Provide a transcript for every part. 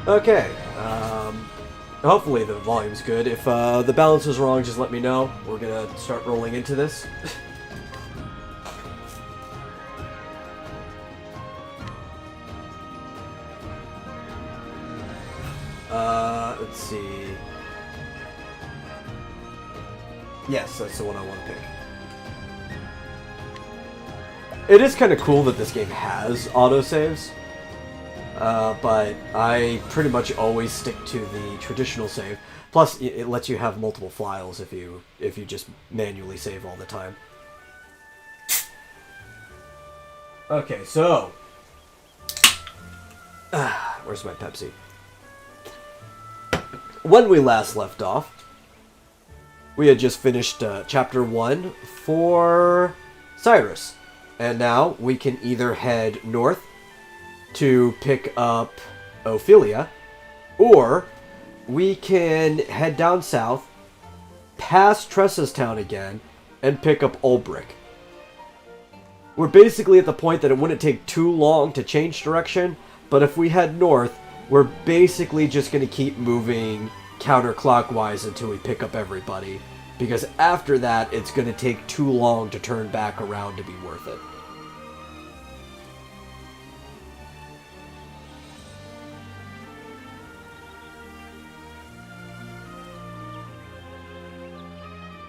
Okay, hopefully the volume's good. If the balance is wrong, just let me know. We're gonna start rolling into this. Let's see. Yes, that's the one I want to pick. It is kind of cool that this game has autosaves. But I pretty much always stick to the traditional save. Plus, it lets you have multiple files if you just manually save all the time. Okay, so where's my Pepsi? When we last left off, we had just finished Chapter 1 for Cyrus, and now we can either head north to pick up Ophelia, or we can head down south, past Tressa's town again, and pick up Olberick. We're basically at the point that it wouldn't take too long to change direction, but if we head north, we're basically just going to keep moving counterclockwise until we pick up everybody, because after that, it's going to take too long to turn back around to be worth it.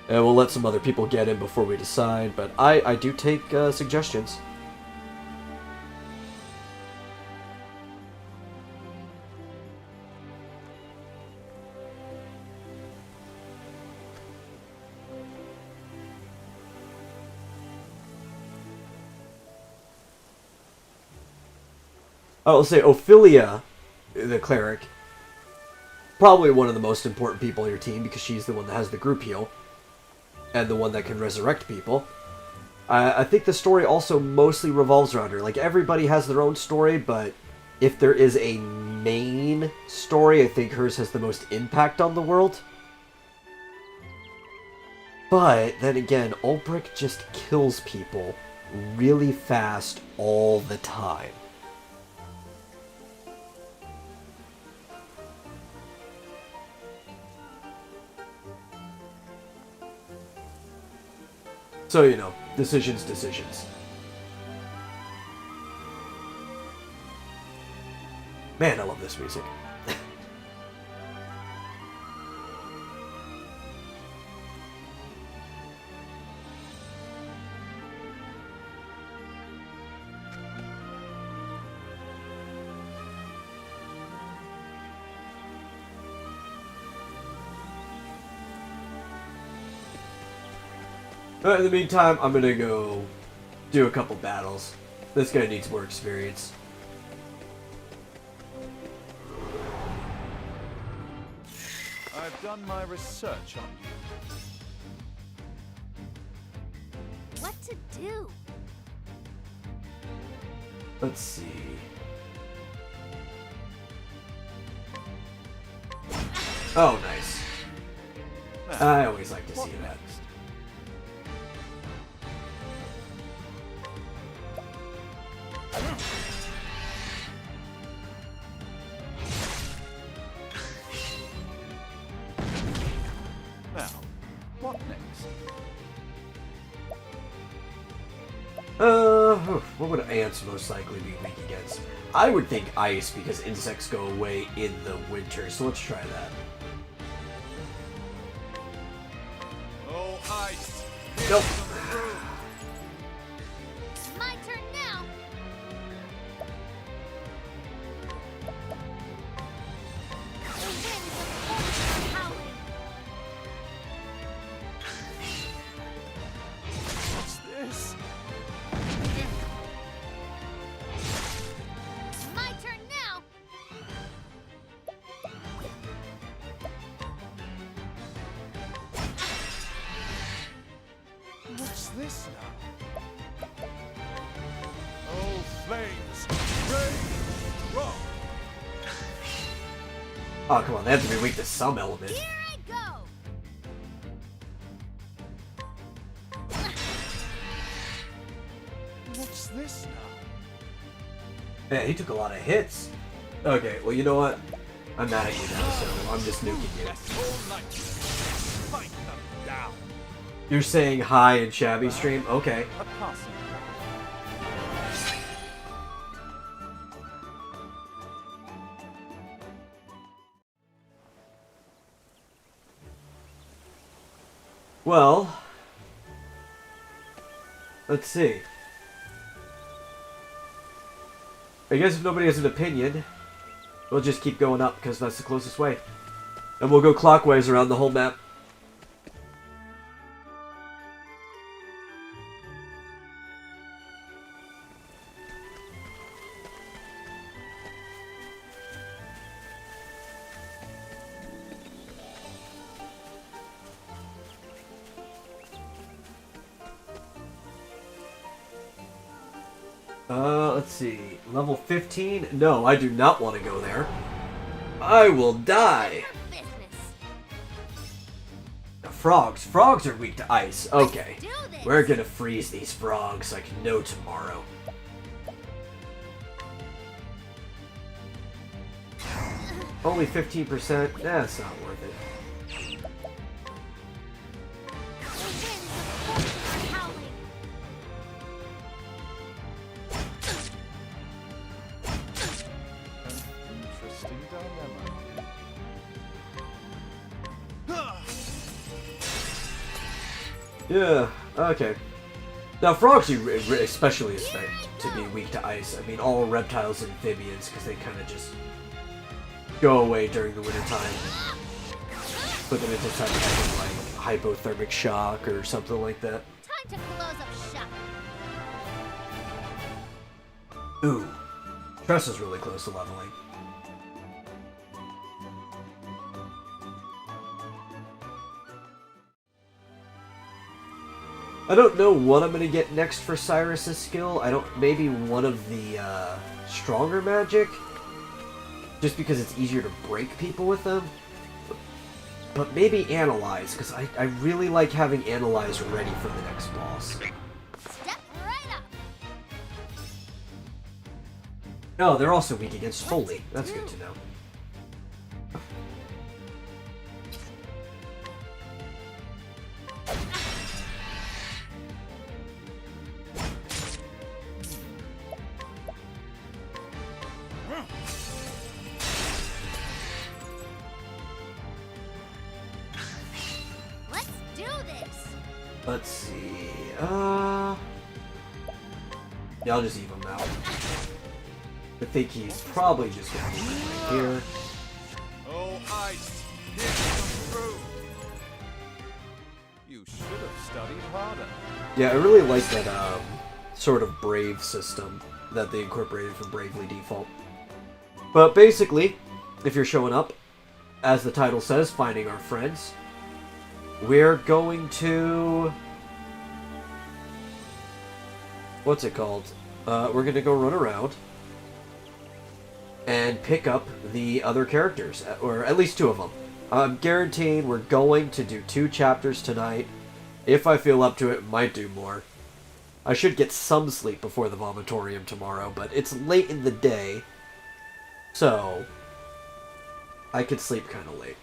And we'll let some other people get in before we decide, but I do take suggestions. I will say Ophilia, the cleric, probably one of the most important people on your team because she's the one that has the group heal. And the one that can resurrect people. I think the story also mostly revolves around her. Like, everybody has their own story, but if there is a main story, I think hers has the most impact on the world. But then again, Olberick just kills people really fast all the time. So, you know, decisions. Man, I love this music. In the meantime, I'm gonna go do a couple battles. This guy needs more experience. I've done my research on you. What to do? Let's see. Oh, nice. I always like to see that. Now, what next? What would ants most likely be weak against? I would think ice because insects go away in the winter, so let's try that. Oh, ice! Nope. My turn now. The winds of force are howling. What's this? My turn now. What's this now? Oh, flames! Rage! Rock! Oh, come on, they have to be weak to some element. Here I go. What's this now? Man, he took a lot of hits. Okay, well, you know what? I'm mad at you now, so I'm just nuking you. That's all night. Fight them down. You're saying hi in Shabby Stream? Okay. A passing. Well, let's see. I guess if nobody has an opinion, we'll just keep going up because that's the closest way. And we'll go clockwise around the whole map. Let's see. Level 15? No, I do not want to go there. I will die. Business. The frogs. Frogs are weak to ice. Okay. Let's do this. We're gonna freeze these frogs like no tomorrow. Only 15%? That's not worth it. The winds of force are howling. An interesting dilemma. Yeah, okay. Now, frogs you especially expect to be weak to ice. I mean, all reptiles and amphibians, because they kind of just go away during the wintertime. Put them into some kind of, like, hypothermic shock or something like that. Time to close up shop. Ooh. Tressa's really close to leveling. I don't know what I'm gonna get next for Cyrus's skill. Maybe one of the stronger magic, just because it's easier to break people with them. but maybe Analyze, because I really like having Analyze ready for the next boss. Step right up. Oh, they're also weak against Foley. That's good to know. Let's do this. Let's see. Yeah, I'll just even him out. I think he's probably just gonna be right here. Oh, ice! Here come through! You should have studied harder. Yeah, I really like that sort of brave system that they incorporated from Bravely Default. But basically, if you're showing up, as the title says, finding our friends, we're going to... what's it called? We're gonna go run around and pick up the other characters, or at least 2 of them. I'm guaranteeing we're going to do 2 chapters tonight. If I feel up to it, might do more. I should get some sleep before the vomitorium tomorrow, but it's late in the day, so I could sleep kind of late.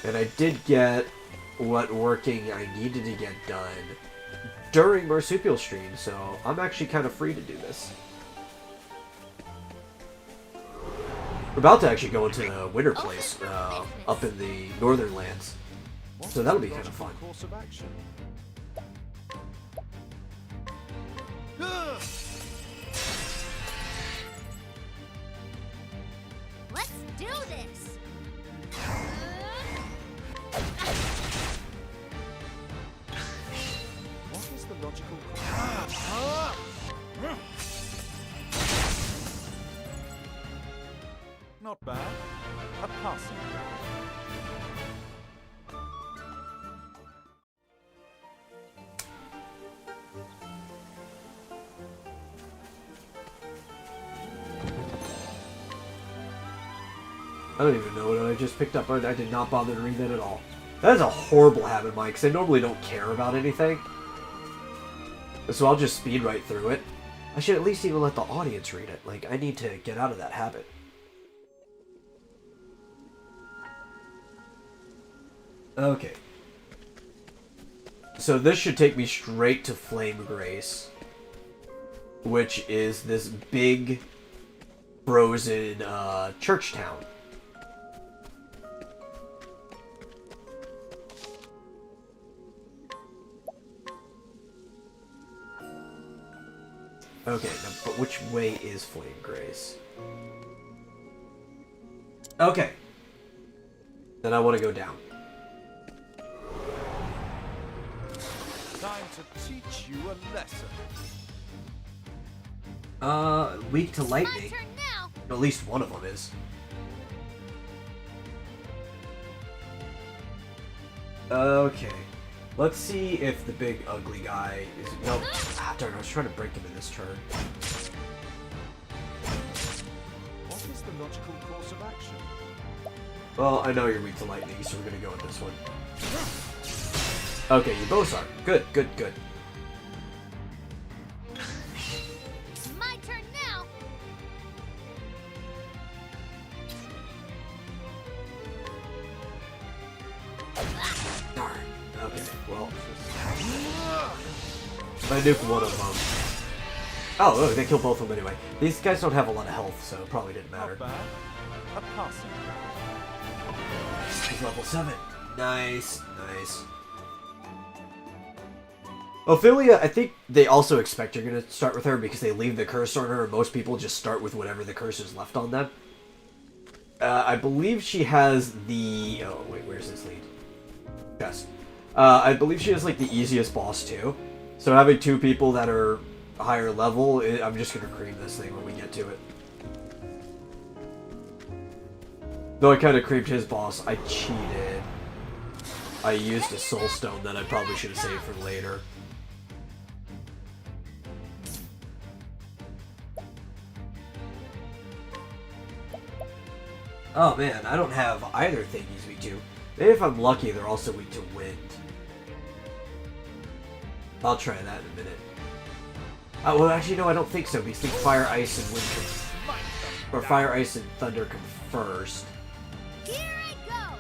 And I did get what working I needed to get done during Marsupial stream, so I'm actually kind of free to do this. We're about to actually go into the winter place up in the northern lands, so that'll be kind of fun. Course of action. Let's do this. What is the logical Not bad. A passing. I don't even know what I just picked up. I did not bother to read that at all. That is a horrible habit, Mike, because I normally don't care about anything. So I'll just speed right through it. I should at least even let the audience read it. Like, I need to get out of that habit. Okay. So this should take me straight to Flame Grace, which is this big, frozen church town. Okay, now, but which way is Flame Grace? Okay. Then I want to go down. Time to teach you a lesson. Weak to My lightning. turn now. At least one of them is. Okay. Let's see if the big ugly guy is... Nope. Ah, darn, I was trying to break him in this turn. What is the logical course of action? Well, I know you're weak to lightning, so we're gonna go with this one. Okay, you both are. Good, good, good. My turn now. Darn. Okay, well... I nuked one of them. Oh, look, they killed both of them anyway. These guys don't have a lot of health, so it probably didn't matter. Not bad. A passing. He's level 7. Nice, nice. Ophelia, I think they also expect you're going to start with her because they leave the curse on her, and most people just start with whatever the curse is left on them. I believe she has the... Oh, wait, where's this lead? Yes. I believe she has, like, the easiest boss, too. So having 2 people that are higher level, I'm just going to cream this thing when we get to it. Though I kind of creamed his boss, I cheated. I used a soul stone that I probably should have saved for later. Oh man, I don't have either thing he's weak to. Maybe if I'm lucky, they're also weak to wind. I'll try that in a minute. Well, actually, no, I don't think so, because I think fire, ice, and wind come... Or fire, ice, and thunder come first. Here I go.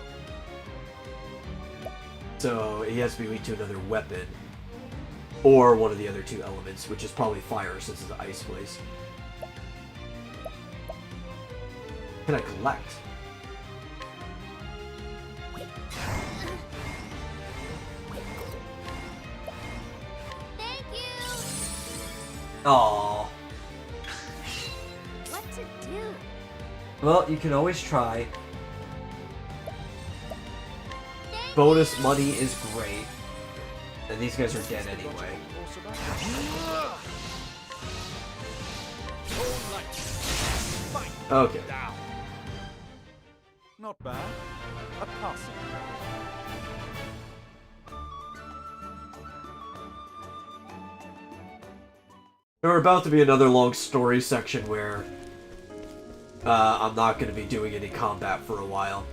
So, he has to be weak to another weapon. Or one of the other two elements, which is probably fire, since it's an ice place. Can I collect? Thank you. Aww. What to do? Well, you can always try. Bonus money is great. And these guys are dead anyway. Okay. Not bad. A passing. There are about to be another long story section where I'm not going to be doing any combat for a while.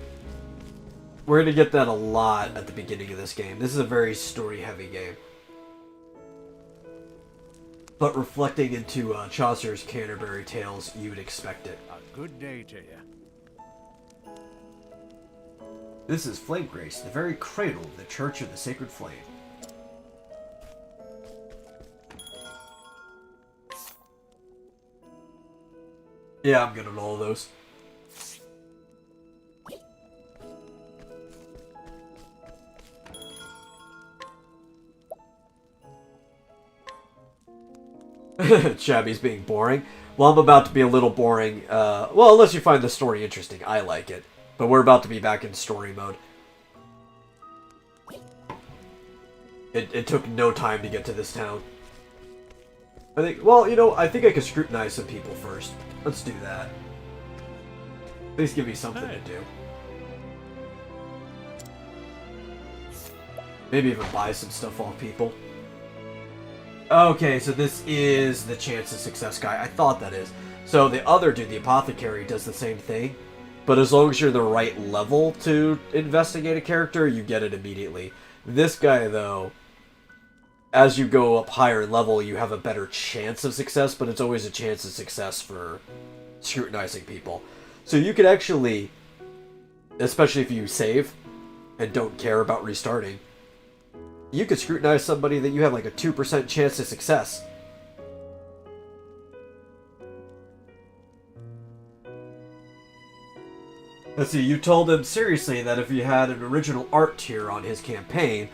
We're going to get that a lot at the beginning of this game. This is a very story-heavy game. But reflecting into Chaucer's Canterbury Tales, you would expect it. A good day to you. This is Flame Grace, the very cradle of the Church of the Sacred Flame. Yeah, I'm good at all of those. Shabby's being boring. Well, I'm about to be a little boring. Well, unless you find the story interesting. I like it. But we're about to be back in story mode. It took no time to get to this town. I think, well, you know, I think I could scrutinize some people first. Let's do that. At least give me something to do. Maybe even buy some stuff off people. Okay, so this is the chance of success guy. I thought that is. So the other dude, the apothecary, does the same thing. But as long as you're the right level to investigate a character, you get it immediately. This guy, though, as you go up higher level, you have a better chance of success, but it's always a chance of success for scrutinizing people. So you could actually, especially if you save and don't care about restarting, you could scrutinize somebody that you have like a 2% chance of success. Let's see, you told him seriously that if you had an original art tier on his campaign,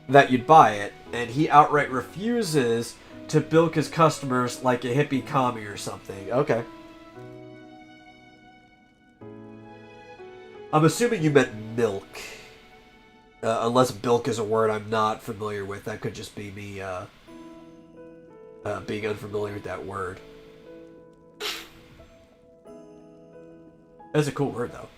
that you'd buy it, and he outright refuses to bilk his customers like a hippie commie or something. Okay. I'm assuming you meant milk. Unless bilk is a word I'm not familiar with. That could just be me being unfamiliar with that word. That's a cool word, though.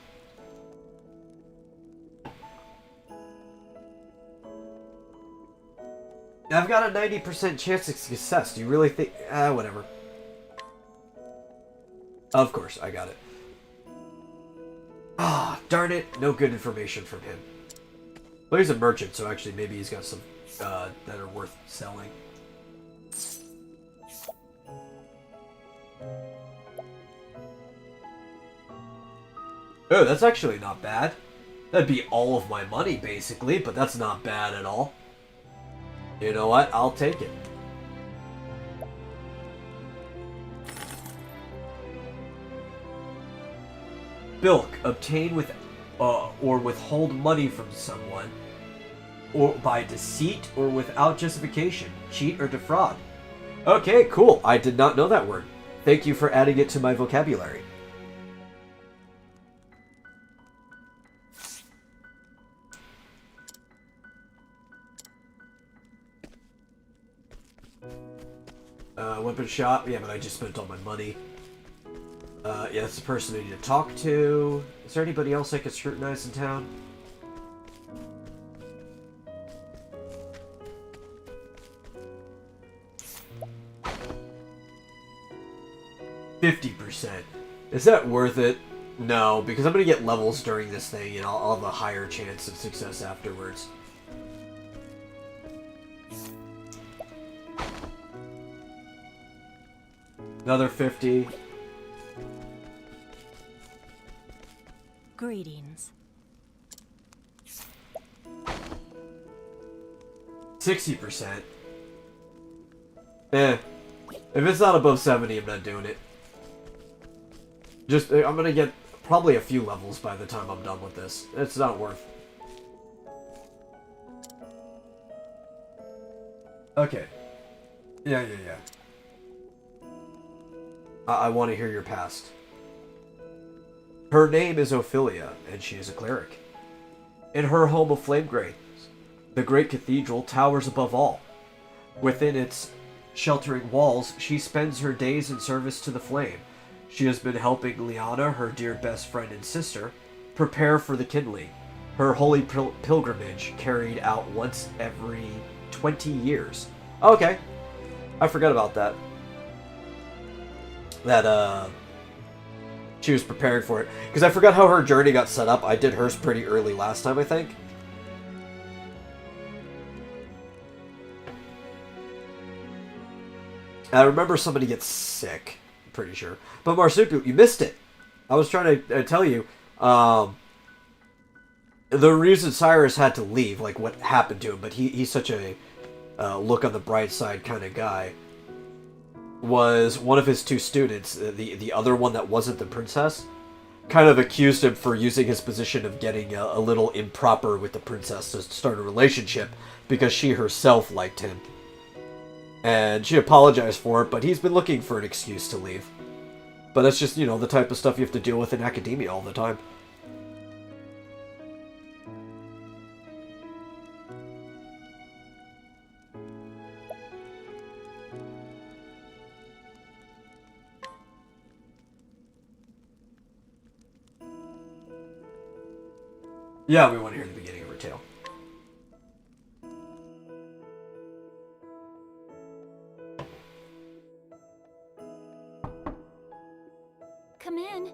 I've got a 90% chance of success. Do you really think... whatever. Of course, I got it. Ah, darn it. No good information from him. Well, he's a merchant, so actually maybe he's got some that are worth selling. Oh, that's actually not bad. That'd be all of my money, basically, but that's not bad at all. You know what? I'll take it. Bilk. Obtain with or withhold money from someone, or by deceit or without justification. Cheat or defraud. Okay, cool. I did not know that word. Thank you for adding it to my vocabulary. Weapon shop. Yeah, but I just spent all my money. Yeah, that's the person I need to talk to. Is there anybody else I could scrutinize in town? 50%. Is that worth it? No, because I'm going to get levels during this thing, and I'll have a higher chance of success afterwards. Another 50. Greetings. 60%. Eh. If it's not above 70, I'm not doing it. Just, I'm gonna get probably a few levels by the time I'm done with this. It's not worth. Okay. Yeah. I want to hear your past. Her name is Ophelia, and she is a cleric. In her home of Flamegraves, the great cathedral towers above all. Within its sheltering walls, she spends her days in service to the flame. She has been helping Liana, her dear best friend and sister, prepare for the kindling, her holy pilgrimage carried out once every 20 years. Okay, I forgot about that. She was preparing for it. Because I forgot how her journey got set up. I did hers pretty early last time, I think. I remember somebody gets sick. I'm pretty sure. But Marsupial, you missed it. I was trying to tell you. The reason Cyrus had to leave, like what happened to him, but he's such a look on the bright side kind of guy, was one of his two students, the other one that wasn't the princess, kind of accused him for using his position of getting a little improper with the princess to start a relationship because she herself liked him. And she apologized for it, but he's been looking for an excuse to leave. But that's just, you know, the type of stuff you have to deal with in academia all the time. Yeah, we want to hear the beginning of her tale. Come in.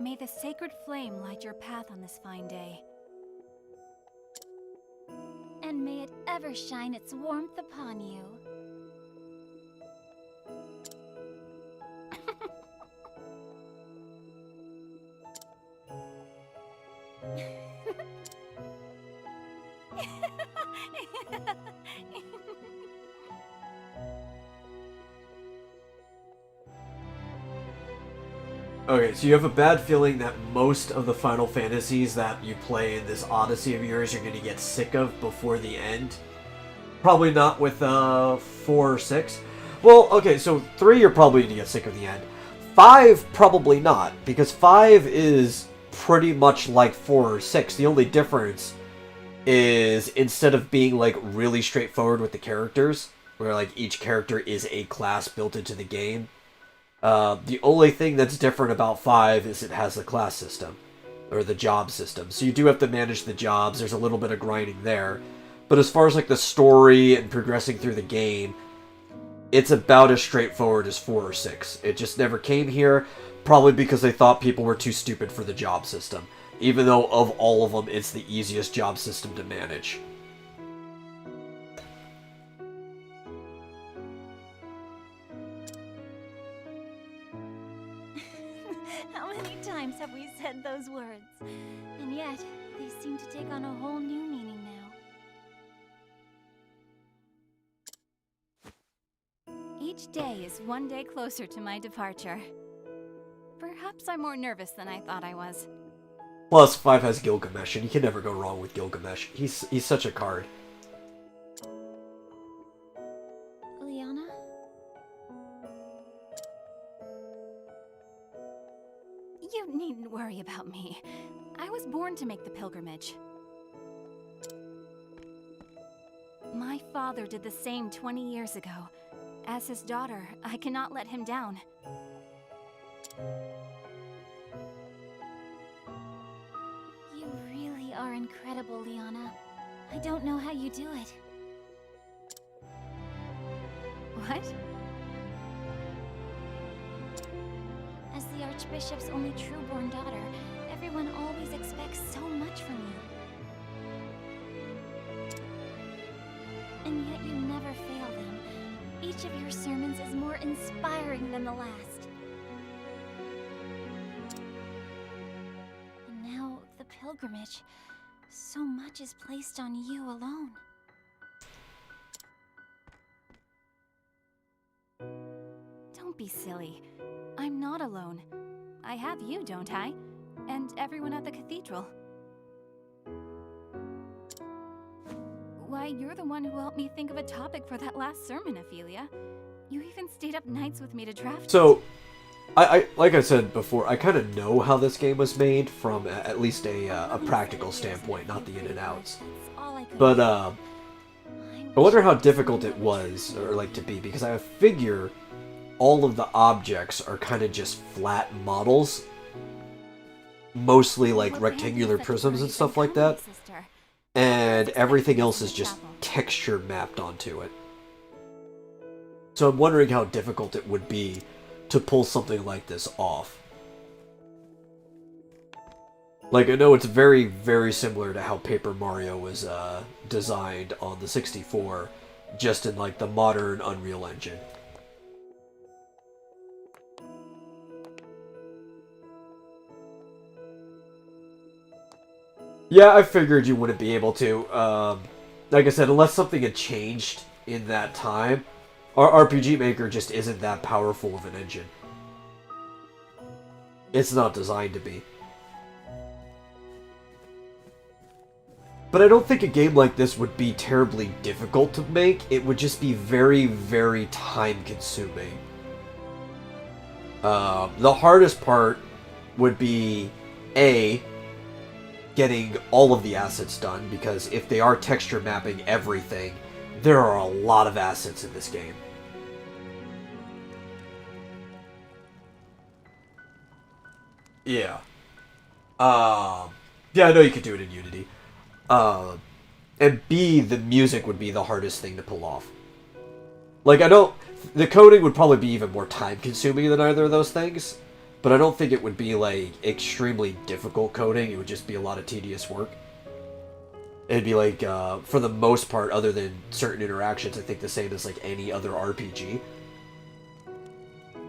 May the sacred flame light your path on this fine day. And may it ever shine its warmth upon you. Okay, so you have a bad feeling that most of the Final Fantasies that you play in this Odyssey of yours you're going to get sick of before the end? Probably not with 4 or 6. Well, okay, so 3 you're probably going to get sick of the end. 5, probably not, because 5 is pretty much like 4 or 6. The only difference is instead of being like really straightforward with the characters, where like each character is a class built into the game, the only thing that's different about 5 is it has the class system, or the job system. So you do have to manage the jobs, there's a little bit of grinding there. But as far as like the story and progressing through the game, it's about as straightforward as 4 or 6. It just never came here, probably because they thought people were too stupid for the job system. Even though of all of them, it's the easiest job system to manage. How many times have we said those words? And yet, they seem to take on a whole new meaning now. Each day is one day closer to my departure. Perhaps I'm more nervous than I thought I was. Plus, 5 has Gilgamesh, and you can never go wrong with Gilgamesh. He's such a card. Liana? You needn't worry about me. I was born to make the pilgrimage. My father did the same 20 years ago. As his daughter, I cannot let him down. You really are incredible, Liana. I don't know how you do it. What? As the Archbishop's only true-born daughter, everyone always expects so much from you. And yet you never fail them. Each of your sermons is more inspiring than the last. And now, the pilgrimage. So much is placed on you alone. Don't be silly. I'm not alone. I have you, don't I? And everyone at the cathedral. Why, you're the one who helped me think of a topic for that last sermon, Ophelia. You even stayed up nights with me to draft So, I like I said before, I kind of know how this game was made from at least a practical standpoint, not the in and outs. But I wonder how difficult it was, or like to be, because I figure all of the objects are kind of just flat models, mostly like rectangular prisms and stuff like that, and everything else is just texture mapped onto it. So I'm wondering how difficult it would be to pull something like this off. Like, I know it's very, very similar to how Paper Mario was designed on the 64, just in like the modern Unreal Engine. Yeah, I figured you wouldn't be able to. Like I said, unless something had changed in that time, our RPG Maker just isn't that powerful of an engine. It's not designed to be. But I don't think a game like this would be terribly difficult to make. It would just be very, very time-consuming. The hardest part would be, A, getting all of the assets done, because if they are texture mapping everything, there are a lot of assets in this game. Yeah. Yeah, I know you could do it in Unity. And B, the music would be the hardest thing to pull off. Like, I don't... The coding would probably be even more time-consuming than either of those things, but I don't think it would be, like, extremely difficult coding. It would just be a lot of tedious work. It'd be, like, for the most part, other than certain interactions, I think the same as, like, any other RPG.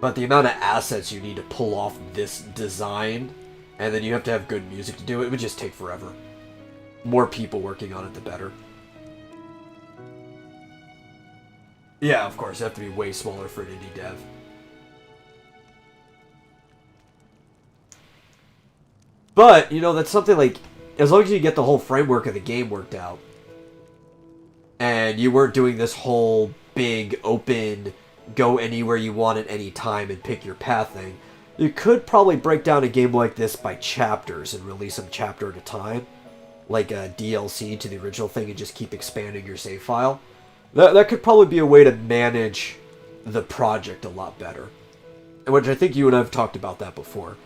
But the amount of assets you need to pull off this design, and then you have to have good music to do it, it would just take forever. More people working on it, the better. Yeah, of course, it have to be way smaller for an indie dev. But, you know, that's something like, as long as you get the whole framework of the game worked out, and you weren't doing this whole big, open, go anywhere you want at any time and pick your path thing, you could probably break down a game like this by chapters and release them chapter at a time, like a DLC to the original thing, and just keep expanding your save file. That could probably be a way to manage the project a lot better. Which I think you and I have talked about that before.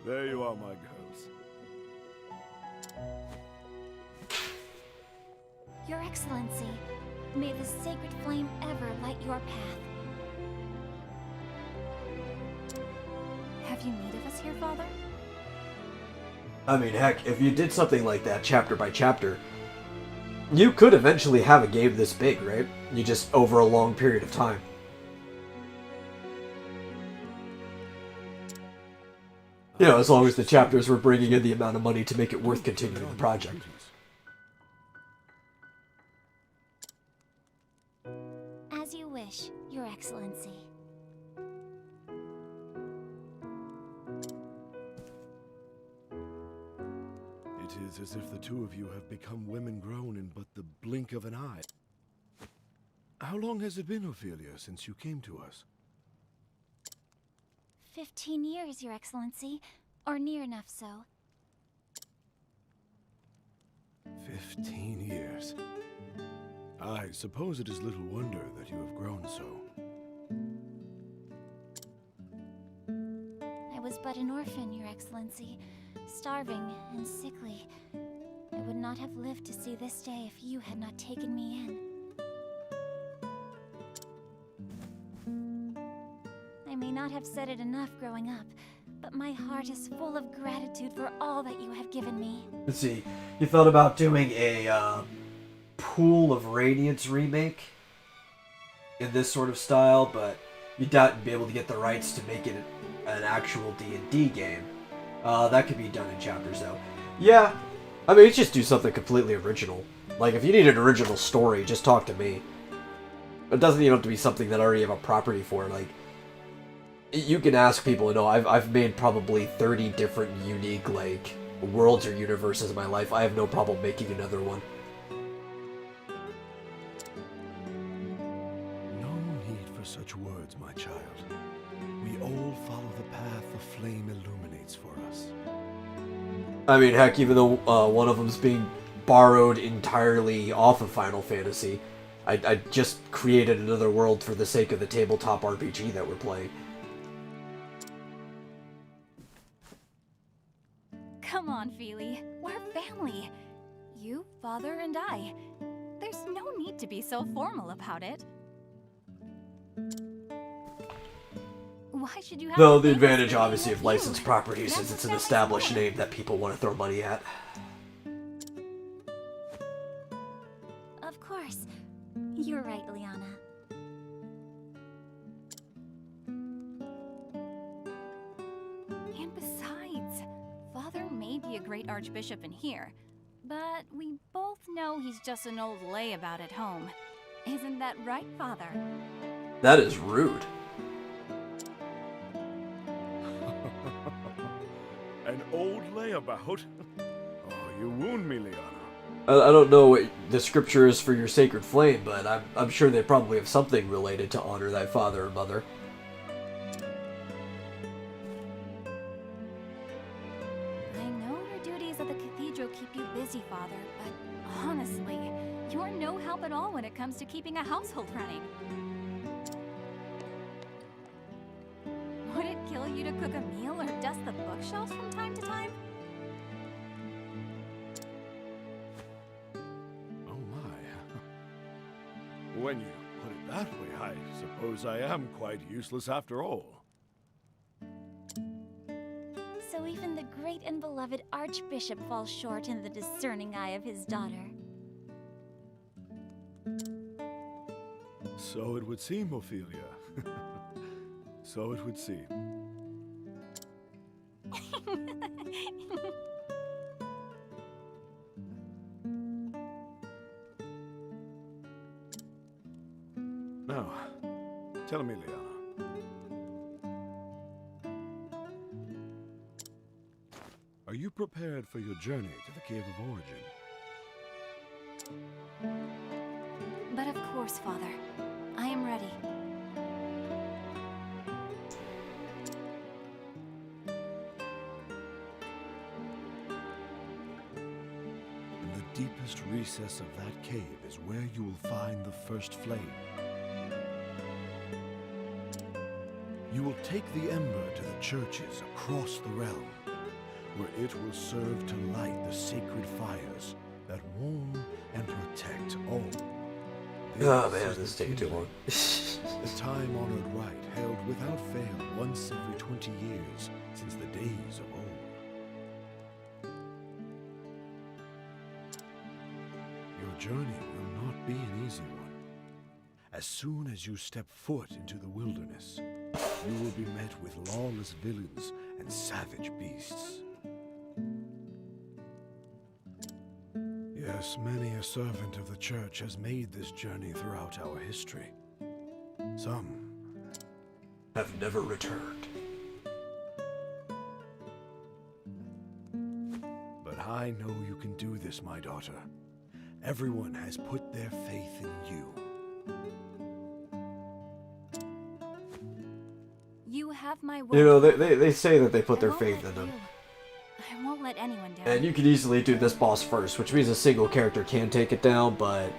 There you are, my girls. Your Excellency, may the sacred flame ever light your path. Have you need of us here, Father? I mean, heck, if you did something like that chapter by chapter, you could eventually have a game this big, right? You just over a long period of time. You know, as long as the chapters were bringing in the amount of money to make it worth continuing the project. As you wish, Your Excellency. It is as if the two of you have become women grown in but the blink of an eye. How long has it been, Ophelia, since you came to us? 15 years, Your Excellency. Or near enough so. 15 years. I suppose it is little wonder that you have grown so. but an orphan, Your Excellency, starving and sickly. I would not have lived to see this day if you had not taken me in. I may not have said it enough growing up, but my heart is full of gratitude for all that you have given me. Let's see. You thought about doing a Pool of Radiance remake in this sort of style, but you doubt you'd be able to get the rights to make it an actual D&D game. That could be done in chapters, though. Yeah, I mean, just do something completely original. Like, if you need an original story, just talk to me. It doesn't even have to be something that I already have a property for. Like, you can ask people. You know, I've made probably 30 different unique, like, worlds or universes in my life. I have no problem making another one. No need for such words, my child. We all follow the path the flame illuminates for us. I mean, heck, even though one of them's being borrowed entirely off of Final Fantasy, I just created another world for the sake of the tabletop RPG that we're playing. Come on, Feely. We're family. You, Father, and I. There's no need to be so formal about it. Why should you have Though to the make us advantage, feel obviously, like of you? licensed properties is it's an That's established exactly name that people want to throw money at. Of course. You're right, Liana. And besides, Father may be a great archbishop in here, but we both know he's just an old layabout at home. Isn't that right, Father? That is rude. An old layabout? Oh, you wound me, Liana. I don't know what the scripture is for your sacred flame, but I'm sure they probably have something related to honor thy father and mother. I know your duties at the cathedral keep you busy, Father, but honestly, you're no help at all when it comes to keeping a household running. Would it kill you to cook a meal or dust the bookshelves from time to time? Oh my. When you put it that way, I suppose I am quite useless after all. So even the great and beloved Archbishop falls short in the discerning eye of his daughter. So it would seem, Ophelia. So it would seem. Now, tell me, Liana. Are you prepared for your journey to the Cave of Origin? But of course, Father. I am ready. In the deepest recess of that cave is where you will find the first flame. You will take the ember to the churches across the realm, where it will serve to light the sacred fires that warm and protect all. Oh man, this is taking too long. The time-honored rite held without fail once every 20 years since the days of old. Your journey will not be an easy one. As soon as you step foot into the wilderness, you will be met with lawless villains and savage beasts. Yes, many a servant of the church has made this journey throughout our history. Some Have never returned. But I know you can do this, my daughter. Everyone has put their faith in you. You have my word. You know, they say that they put I their won't faith let in them. you. I won't let anyone down. And you can easily do this boss first, which means a single character can take it down, but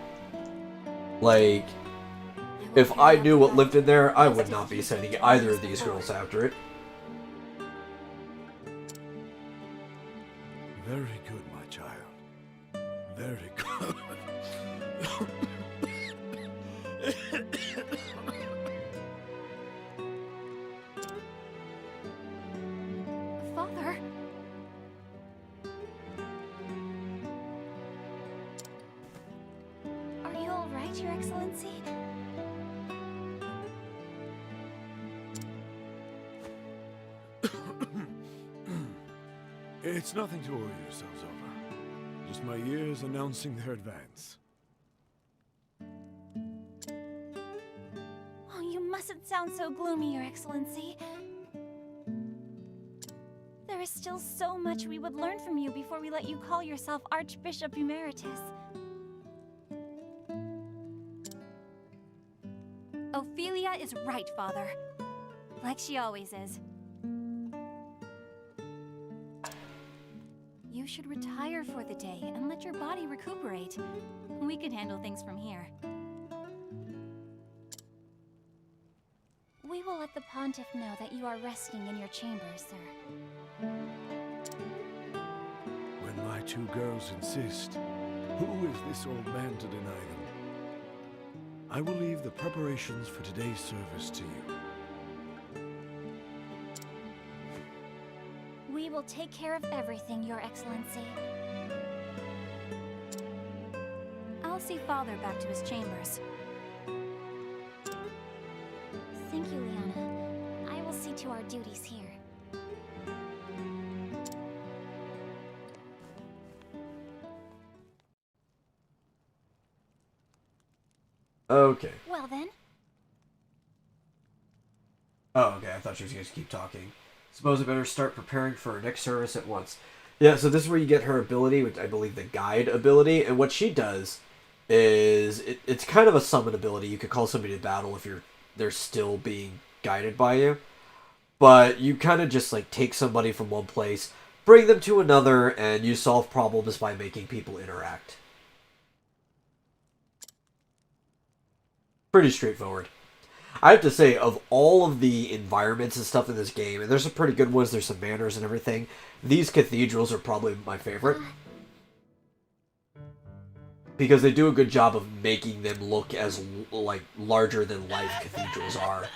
like, if I knew what lived in there, I would not be sending either of these girls after it. Very good, my child. Very good. Father? Are you all right, Your Excellency? It's nothing to worry yourselves over. Just my years announcing their advance. Oh, you mustn't sound so gloomy, Your Excellency. There is still so much we would learn from you before we let you call yourself Archbishop Emeritus. Ophelia is right, Father. Like she always is. You should retire for the day and let your body recuperate. We can handle things from here. We will let the Pontiff know that you are resting in your chambers, sir. When my two girls insist, who is this old man to deny them? I will leave the preparations for today's service to you. We will take care of everything, Your Excellency. I'll see Father back to his chambers. Thank you, Liana. I will see to our duties here. Okay. Well then. Oh, okay. I thought she was going to keep talking. Suppose I better start preparing for her next service at once. Yeah, so this is where you get her ability, which I believe the guide ability. And what she does is, it's kind of a summon ability. You could call somebody to battle if they're still being guided by you. But you kind of just like take somebody from one place, bring them to another, and you solve problems by making people interact. Pretty straightforward. I have to say, of all of the environments and stuff in this game, and there's some pretty good ones, there's some manners and everything, these cathedrals are probably my favorite. Because they do a good job of making them look as, like, larger-than-life cathedrals are.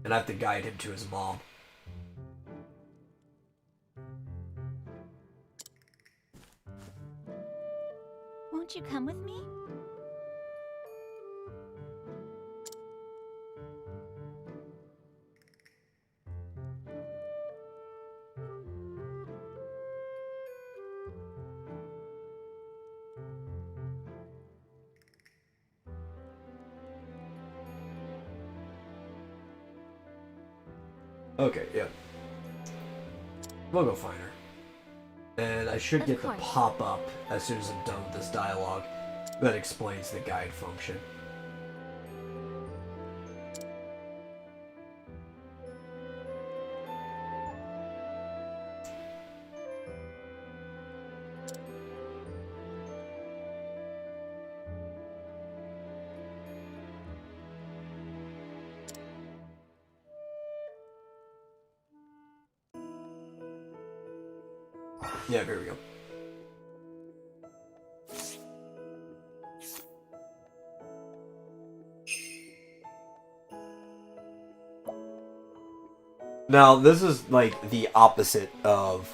And I have to guide him to his mom. Won't you come with me? Okay, yeah. We'll go find her. And I should get the pop-up as soon as I'm done with this dialogue that explains the guide function. Yeah, here we go. Now, this is like the opposite of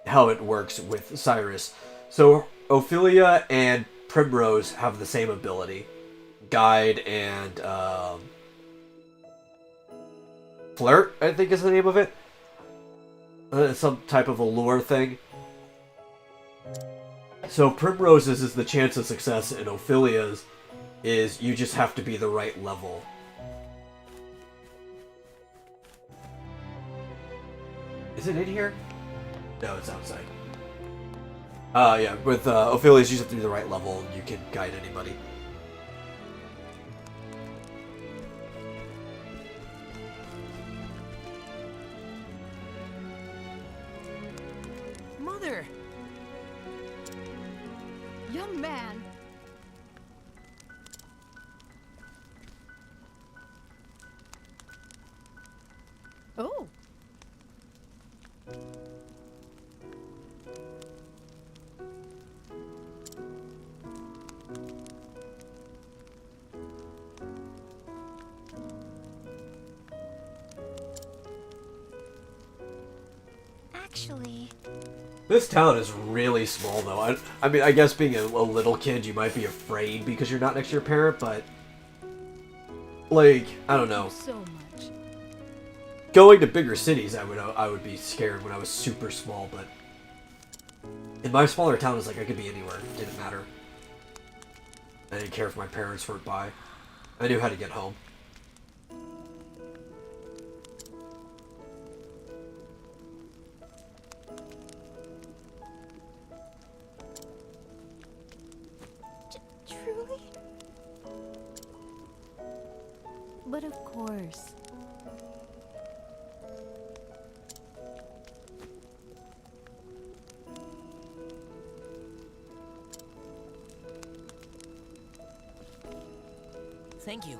how it works with Cyrus. So, Ophilia and Primrose have the same ability. Guide and, Flirt, I think is the name of it. Some type of allure thing. So Primrose's is the chance of success, and Ophilia's is you just have to be the right level. Is it in here? No, it's outside. Yeah, with Ophilia's you just have to be the right level, and you can guide anybody. Mother! Young man! Oh! actually... This town is really small, though. I mean, I guess being a little kid, you might be afraid because you're not next to your parent, but... Like, I don't know. So much. Going to bigger cities, I would be scared when I was super small, but... In my smaller town, it's like I could be anywhere. It didn't matter. I didn't care if my parents weren't by. I knew how to get home. Truly? But of course. Thank you.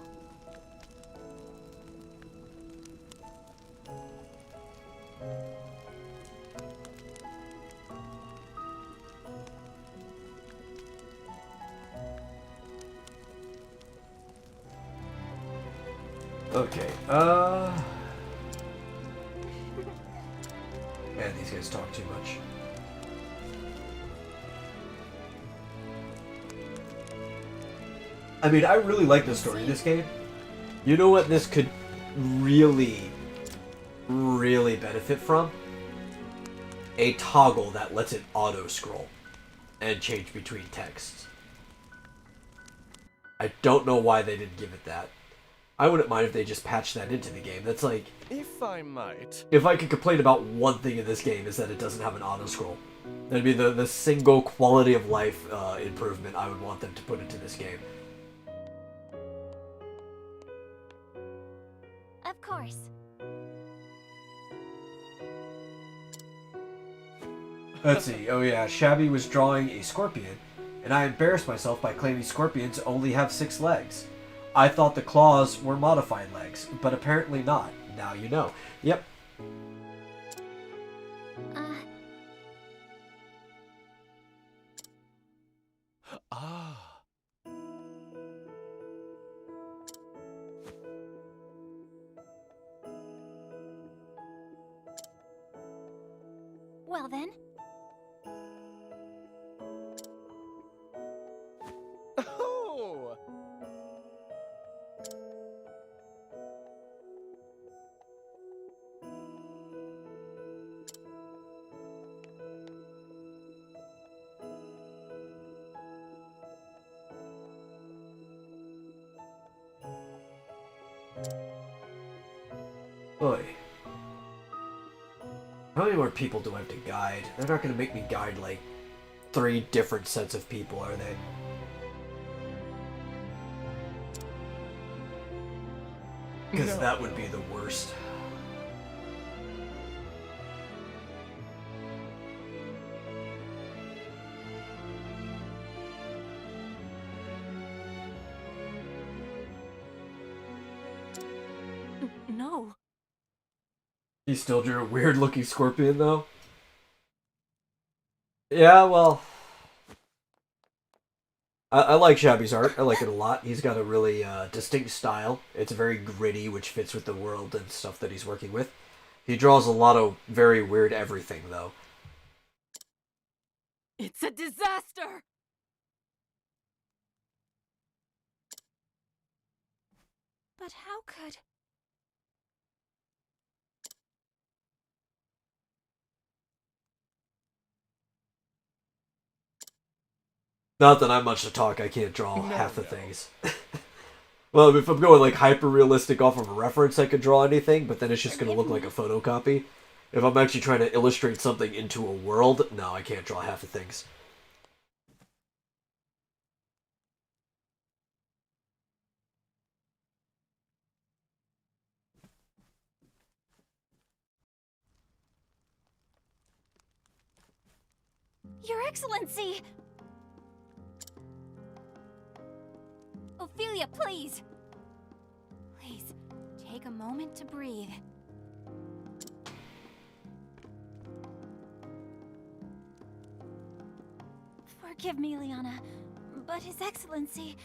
Okay, Man, these guys talk too much. I mean, I really like the story in this game. You know what this could really benefit from? A toggle that lets it auto-scroll and change between texts. I don't know why they didn't give it that. I wouldn't mind if they just patched that into the game. That's like... If I might. If I could complain about one thing in this game is that it doesn't have an auto-scroll. That'd be the single quality of life improvement I would want them to put into this game. Of course. Let's see. Oh yeah, Shabby was drawing a scorpion, and I embarrassed myself by claiming scorpions only have 6 legs. I thought the claws were modified legs, but apparently not. Now you know. Yep. Ah. Well then. Oh. Boy. How many more people do I have to guide? They're not going to make me guide, like, 3 different sets of people, are they? Because No. that would be the worst. No. He still drew a weird-looking scorpion, though? Yeah, well... I like Shabby's art. I like it a lot. He's got a really distinct style. It's very gritty, which fits with the world and stuff that he's working with. He draws a lot of very weird everything, though. It's a disaster! But how could... Not that I'm much to talk, I can't draw half the things. Well, if I'm going like hyper-realistic off of a reference, I could draw anything, but then it's just going to look like a photocopy. If I'm actually trying to illustrate something into a world, no, I can't draw half the things. Your Excellency! Ophelia, please! Please, take a moment to breathe. Forgive me, Liana, but His Excellency...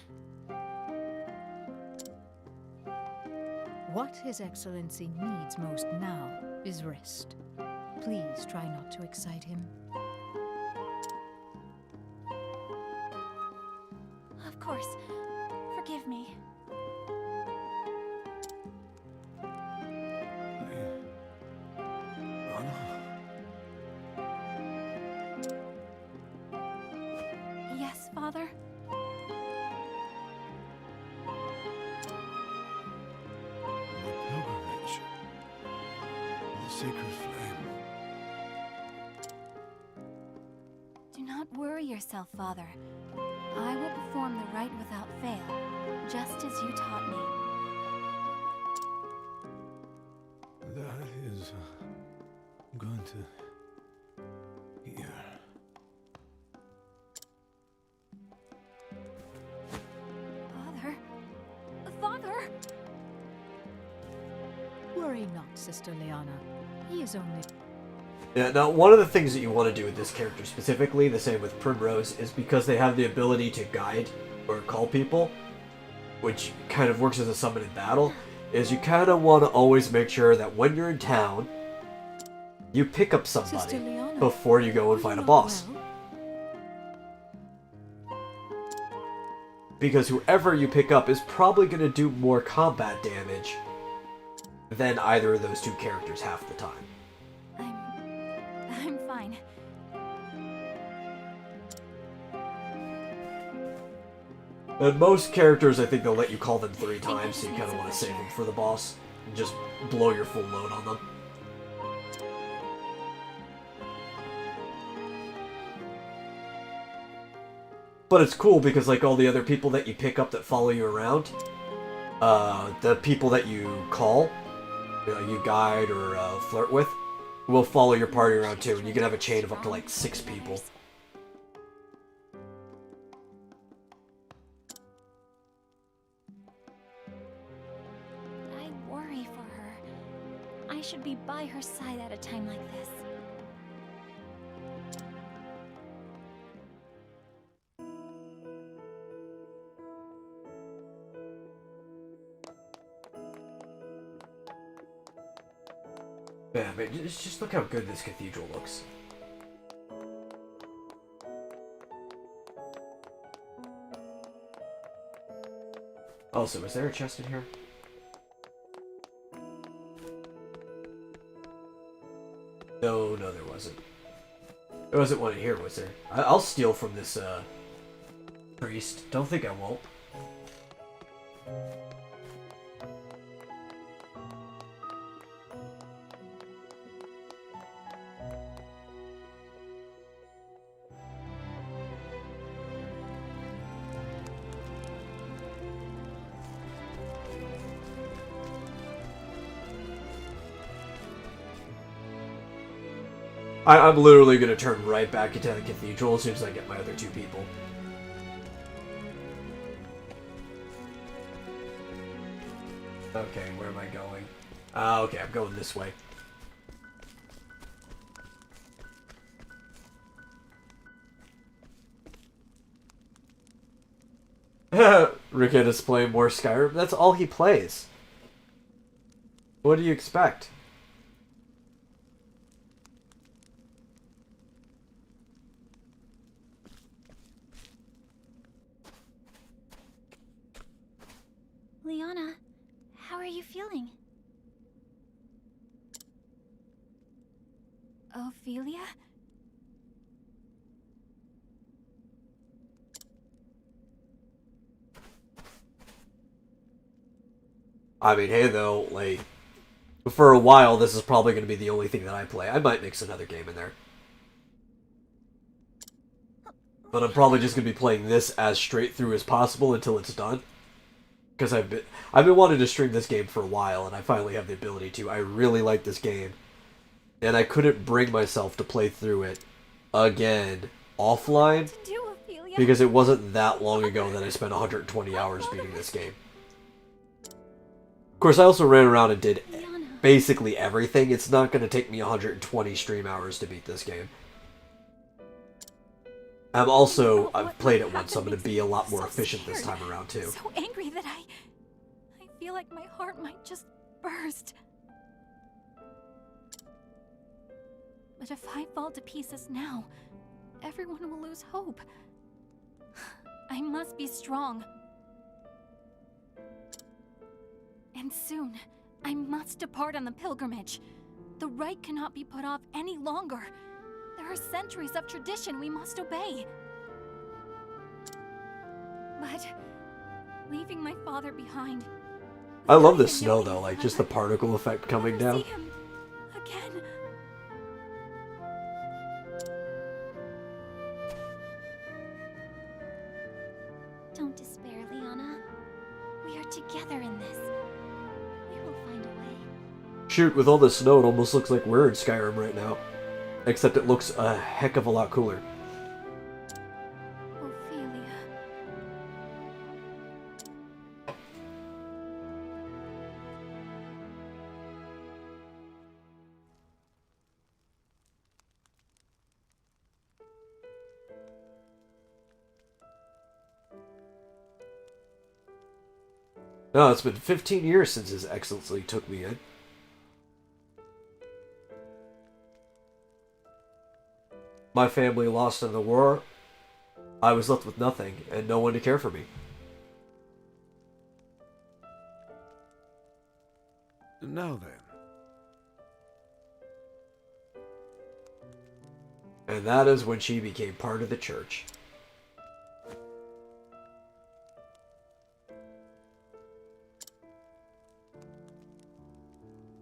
What His Excellency needs most now is rest. Please try not to excite him. Of course. Forgive me. Yes, Father? The pilgrimage. The sacred flame. Do not worry yourself, Father. I will perform the rite without fail, just as you taught me. That is going to here. Father? Father! Worry not, Sister Liana. He is only... Yeah, now one of the things that you want to do with this character specifically, the same with Primrose, is because they have the ability to guide or call people, which kind of works as a summon in battle, is you kind of want to always make sure that when you're in town, you pick up somebody Sister Liana, before you go and are fight you a not boss. well? Because whoever you pick up is probably going to do more combat damage than either of those two characters half the time. I'm fine. And most characters, I think they'll let you call them 3 times, so you kind of want to save them for the boss. And just blow your full load on them. But it's cool because, like, all the other people that you pick up that follow you around, the people that you call, you guide or flirt with, will follow your party around too, and you can have a chain of up to like 6 people. I worry for her. I should be by her side at a time like this. Yeah, but just look how good this cathedral looks. Also, is there a chest in here? No, there wasn't. There wasn't one in here, was there? I'll steal from this, priest. Don't think I won't. I'm literally going to turn right back into the cathedral as soon as I get my other 2 people. Okay, where am I going? Okay, I'm going this way. Rickett is playing more Skyrim. That's all he plays. What do you expect? Liana, how are you feeling? Ophelia? I mean, hey though, like, for a while this is probably going to be the only thing that I play. I might mix another game in there. But I'm probably just going to be playing this as straight through as possible until it's done. Because I've been wanting to stream this game for a while, and I finally have the ability to. I really like this game. And I couldn't bring myself to play through it again offline. Because it wasn't that long ago that I spent 120 hours beating this game. Of course, I also ran around and did basically everything. It's not going to take me 120 stream hours to beat this game. I've played it once, so I'm going to be a lot more efficient this time around, too. So angry that I feel like my heart might just burst. But if I fall to pieces now, everyone will lose hope. I must be strong. And soon, I must depart on the pilgrimage. The rite cannot be put off any longer. There are centuries of tradition we must obey. But leaving my father behind... I love without this even snow knowing though, like if just the I'll particle effect coming ever down. see him again. Don't despair, Liana. We are together in this. We will find a way. Shoot, with all this snow, it almost looks like we're in Skyrim right now. Except it looks a heck of a lot cooler. Ophelia. No, it's been 15 years since His Excellency took me in. My family lost in the war. I was left with nothing, and no one to care for me. Now then. And that is when she became part of the church.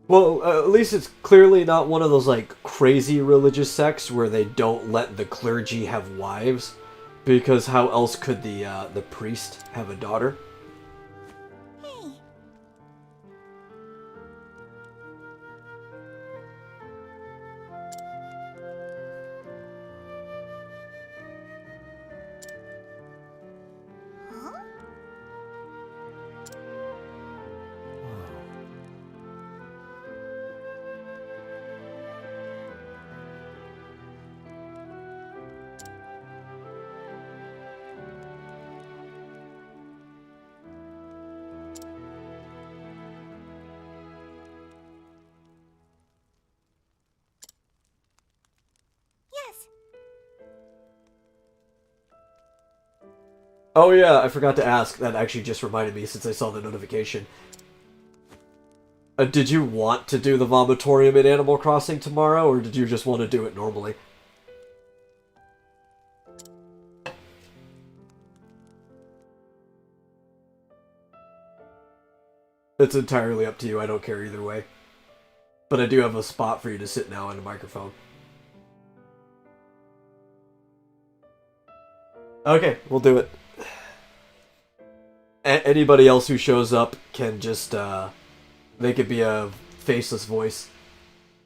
Well, at least it's clearly not one of those, like, crazy religious sects where they don't let the clergy have wives. Because how else could the priest have a daughter? Hey, huh? Yes. Oh yeah, I forgot to ask. That actually just reminded me since I saw the notification. Did you want to do the vomitorium in Animal Crossing tomorrow, or did you just want to do it normally? It's entirely up to you. I don't care either way. But I do have a spot for you to sit now and a microphone. Okay, we'll do it. Anybody else who shows up can just, they could be a faceless voice.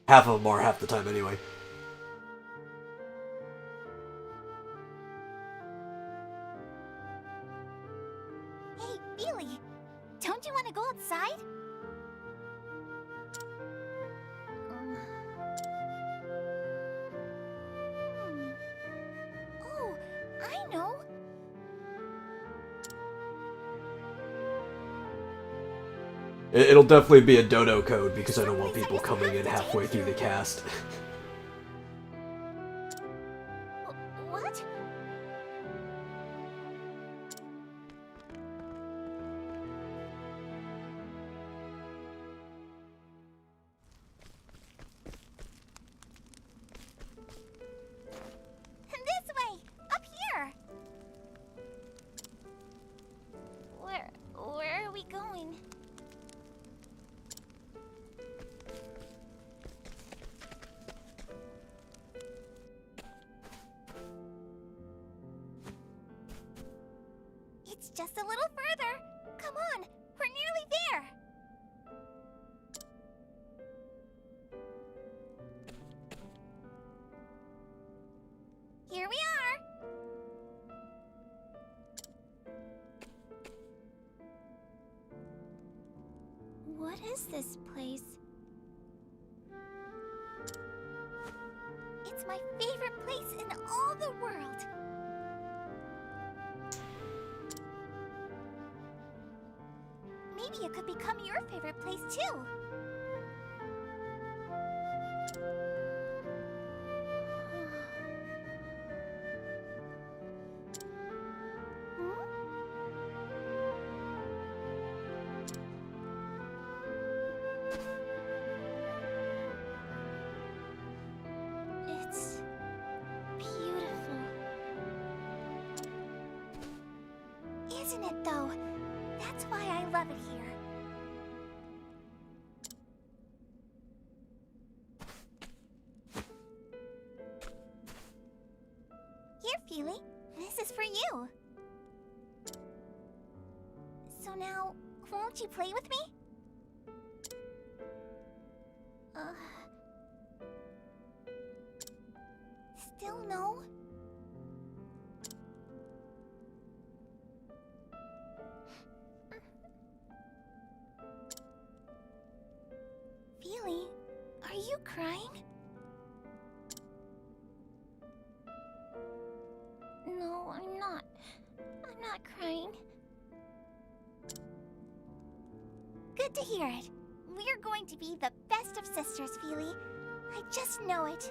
Half of them are half the time anyway. Hey, Billy. Don't you want to go outside? Oh, I know. It'll definitely be a dodo code because I don't want people coming in halfway through the cast. What? This way! Up here! Where are we going? It's just a little further. Come on, we're nearly there. Here we are. What is this place? It's my favorite place in all the world. Maybe it could become your favorite place too. Isn't it, though? That's why I love it here. Here, Feely. This is for you. So now, won't you play with me? Still no? Feely, are you crying? No, I'm not. I'm not crying. Good to hear it. We're going to be the best of sisters, Feely. I just know it.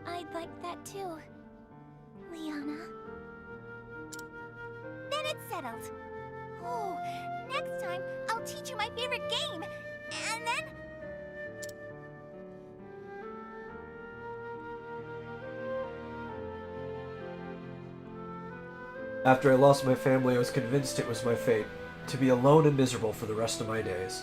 I'd like that too, Liana. Then it's settled. Oh, next time I'll teach you my favorite game, and then... After I lost my family, I was convinced it was my fate to be alone and miserable for the rest of my days.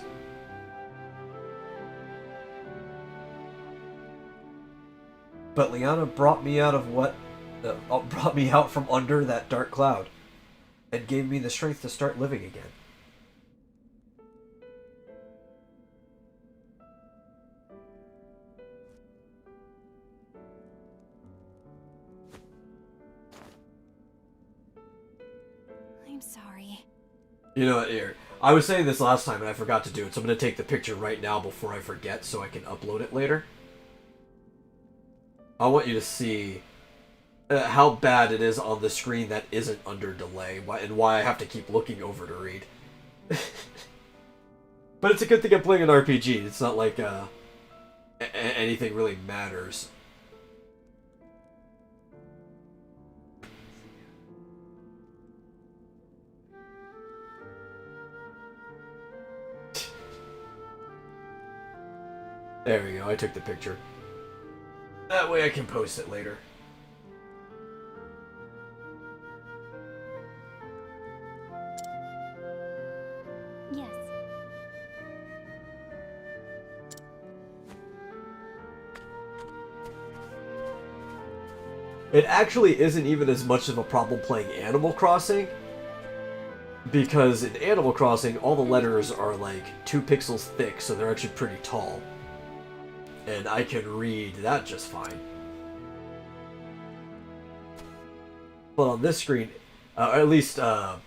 But Liana brought me out from under that dark cloud and gave me the strength to start living again. I'm sorry. You know, here, I was saying this last time and I forgot to do it, so I'm going to take the picture right now before I forget so I can upload it later. I want you to see how bad it is on the screen that isn't under delay, and why I have to keep looking over to read. But it's a good thing I'm playing an RPG. It's not like anything really matters. There we go, I took the picture. That way I can post it later. Yes. It actually isn't even as much of a problem playing Animal Crossing, because in Animal Crossing all the letters are like 2 pixels thick, so they're actually pretty tall. And I can read that just fine. But on this screen, or at least the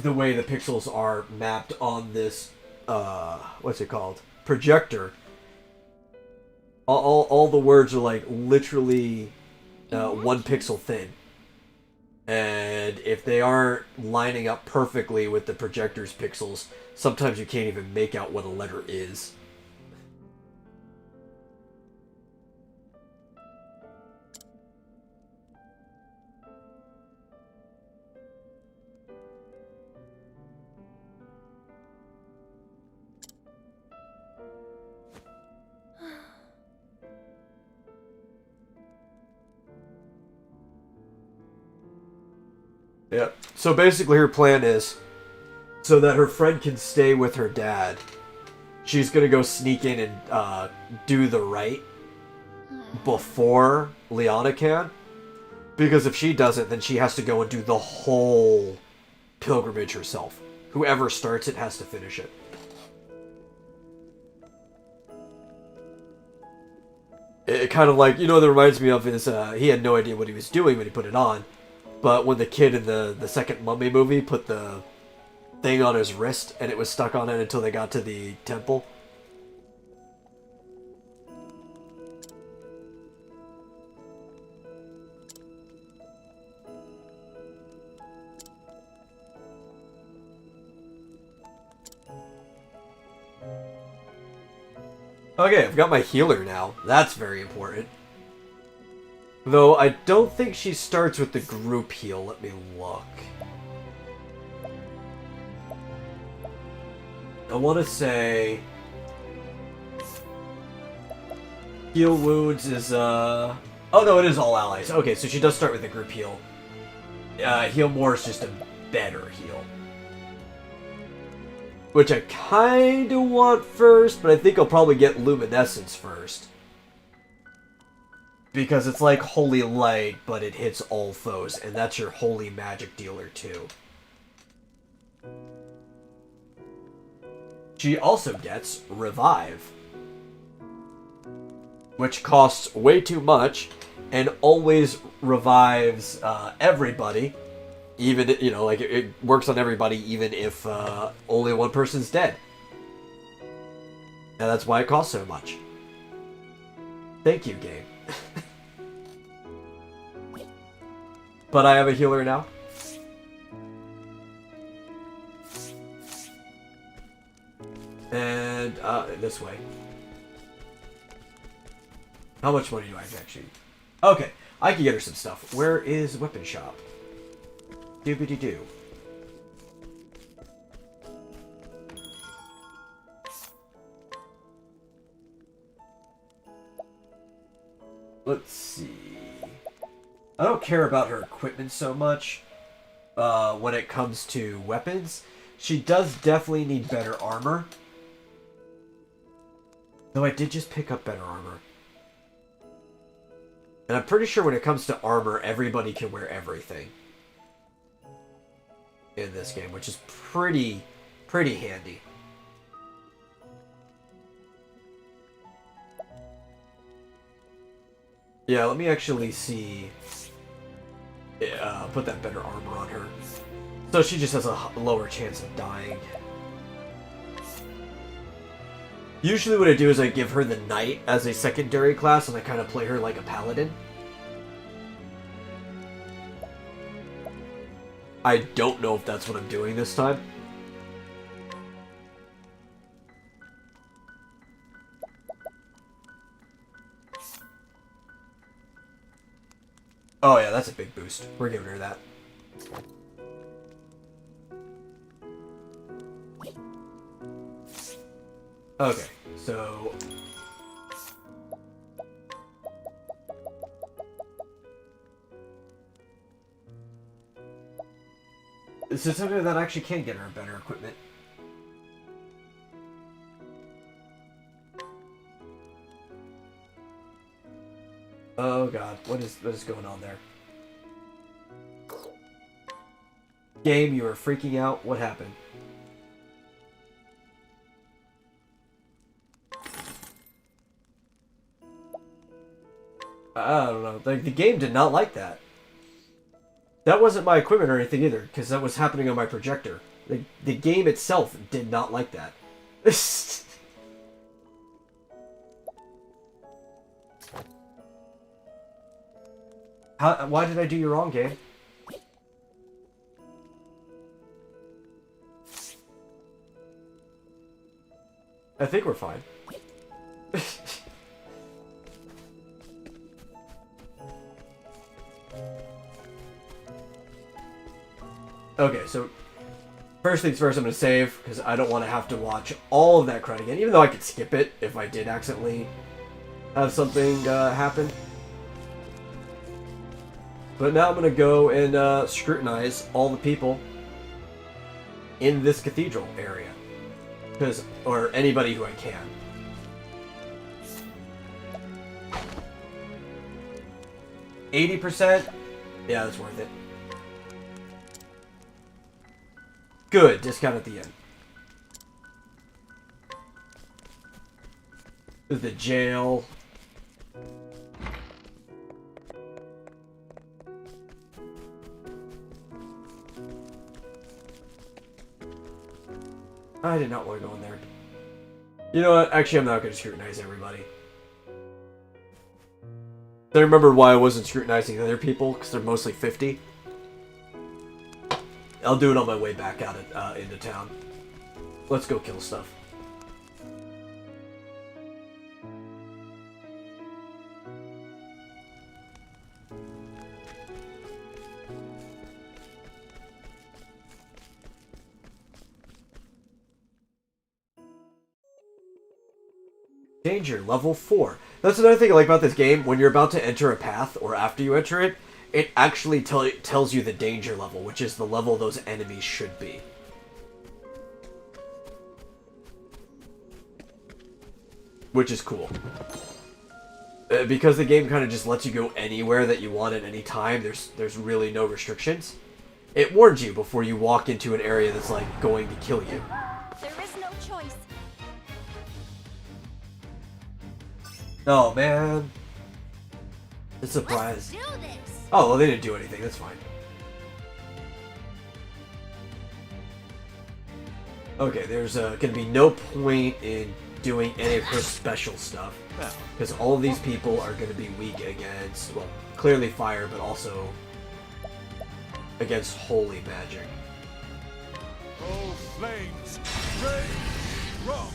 way the pixels are mapped on this, what's it called? Projector, all the words are like literally 1 pixel thin. And if they aren't lining up perfectly with the projector's pixels, sometimes you can't even make out what a letter is. Yep. So basically her plan is, so that her friend can stay with her dad, she's gonna go sneak in and do the rite before Liana can. Because if she doesn't, then she has to go and do the whole pilgrimage herself. Whoever starts it has to finish it. It kind of like, you know, that reminds me of his, he had no idea what he was doing when he put it on. But when the kid in the second Mummy movie put the thing on his wrist and it was stuck on it until they got to the temple. Okay, I've got my healer now. That's very important. Though I don't think she starts with the group heal. Let me look. I want to say heal wounds is Oh no, it is all allies. Okay, so she does start with a group heal. Heal more is just a better heal. Which I kinda want first, but I think I'll probably get Luminescence first. Because it's like Holy Light, but it hits all foes, and that's your Holy Magic dealer too. She also gets Revive, which costs way too much, and always revives everybody. Even, you know, like, it works on everybody, even if only one person's dead. And that's why it costs so much. Thank you, game. But I have a healer now. And, this way. How much money do I have, actually? Okay, I can get her some stuff. Where is Weapon Shop? Doobity-doo. Let's see. I don't care about her equipment so much when it comes to weapons. She does definitely need better armor. Though I did just pick up better armor. And I'm pretty sure when it comes to armor, everybody can wear everything in this game, which is pretty handy. Yeah, let me actually see. Put that better armor on her. So she just has a lower chance of dying. Usually what I do is I give her the Knight as a secondary class, and I kind of play her like a Paladin. I don't know if that's what I'm doing this time. Oh yeah, that's a big boost. We're giving her that. Okay, so... This is something that actually can get her better equipment. Oh god, what is going on there? Game, you are freaking out. What happened? I don't know. Like, the game did not like that. That wasn't my equipment or anything either, because that was happening on my projector. The game itself did not like that. Why did I do you wrong, game? I think we're fine. Okay, so first things first, I'm going to save, because I don't want to have to watch all of that crud again, even though I could skip it if I did accidentally have something happen. But now I'm going to go and scrutinize all the people in this cathedral area. Or anybody who I can. %? Yeah, that's worth it. Good, discount at the end. The jail. I did not want to go in there. You know what? Actually, I'm not going to scrutinize everybody. I remember why I wasn't scrutinizing other people, because they're mostly 50. I'll do it on my way back out into town. Let's go kill stuff. Danger, level 4. That's another thing I like about this game. When you're about to enter a path, or after you enter it, it actually tells you the danger level, which is the level those enemies should be. Which is cool. Because the game kind of just lets you go anywhere that you want at any time, there's really no restrictions. It warns you before you walk into an area that's, like, going to kill you. There is no choice. Oh, man. The surprise. Let's do this. Oh, well, they didn't do anything. That's fine. Okay, there's going to be no point in doing any of her special stuff. Because all of these people are going to be weak against, well, clearly fire, but also against holy magic. Oh, flames! Rain! Rock!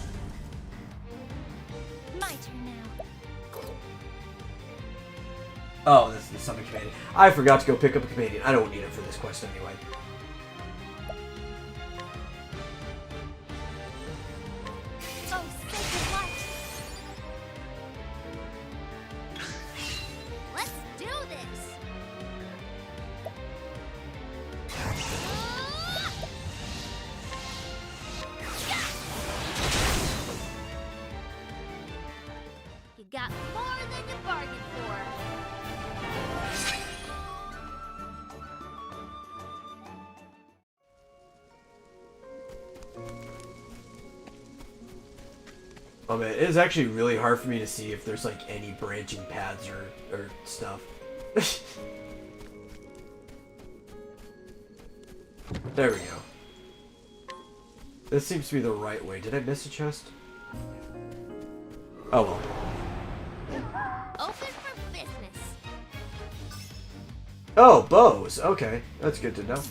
My turn now. Oh, this is the summon companion. I forgot to go pick up a companion. I don't need it for this quest anyway. Oh, sacred light. Let's do this. You got more than you bargained for. Oh man, it is actually really hard for me to see if there's like any branching paths or stuff. There we go. This seems to be the right way. Did I miss a chest? Oh well. Open for business. Oh, bows. Okay, that's good to know.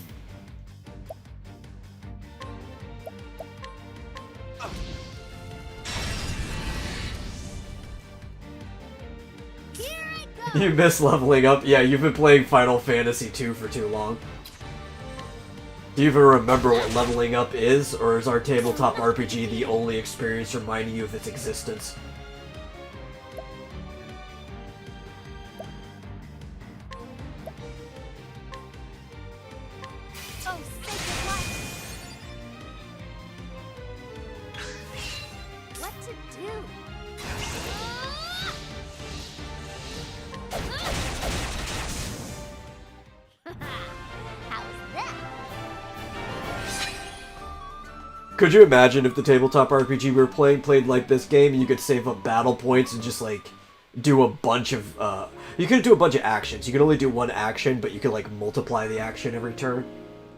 Here I go. You miss leveling up. Yeah, you've been playing Final Fantasy 2 for too long. Do you even remember what leveling up is, or is our tabletop RPG the only experience reminding you of its existence? Oh, sacred light. What to do? How's that? Could you imagine if the tabletop RPG we were playing played like this game, and you could save up battle points and just like do a bunch of you could do a bunch of actions. You could only do one action, but you could like multiply the action every turn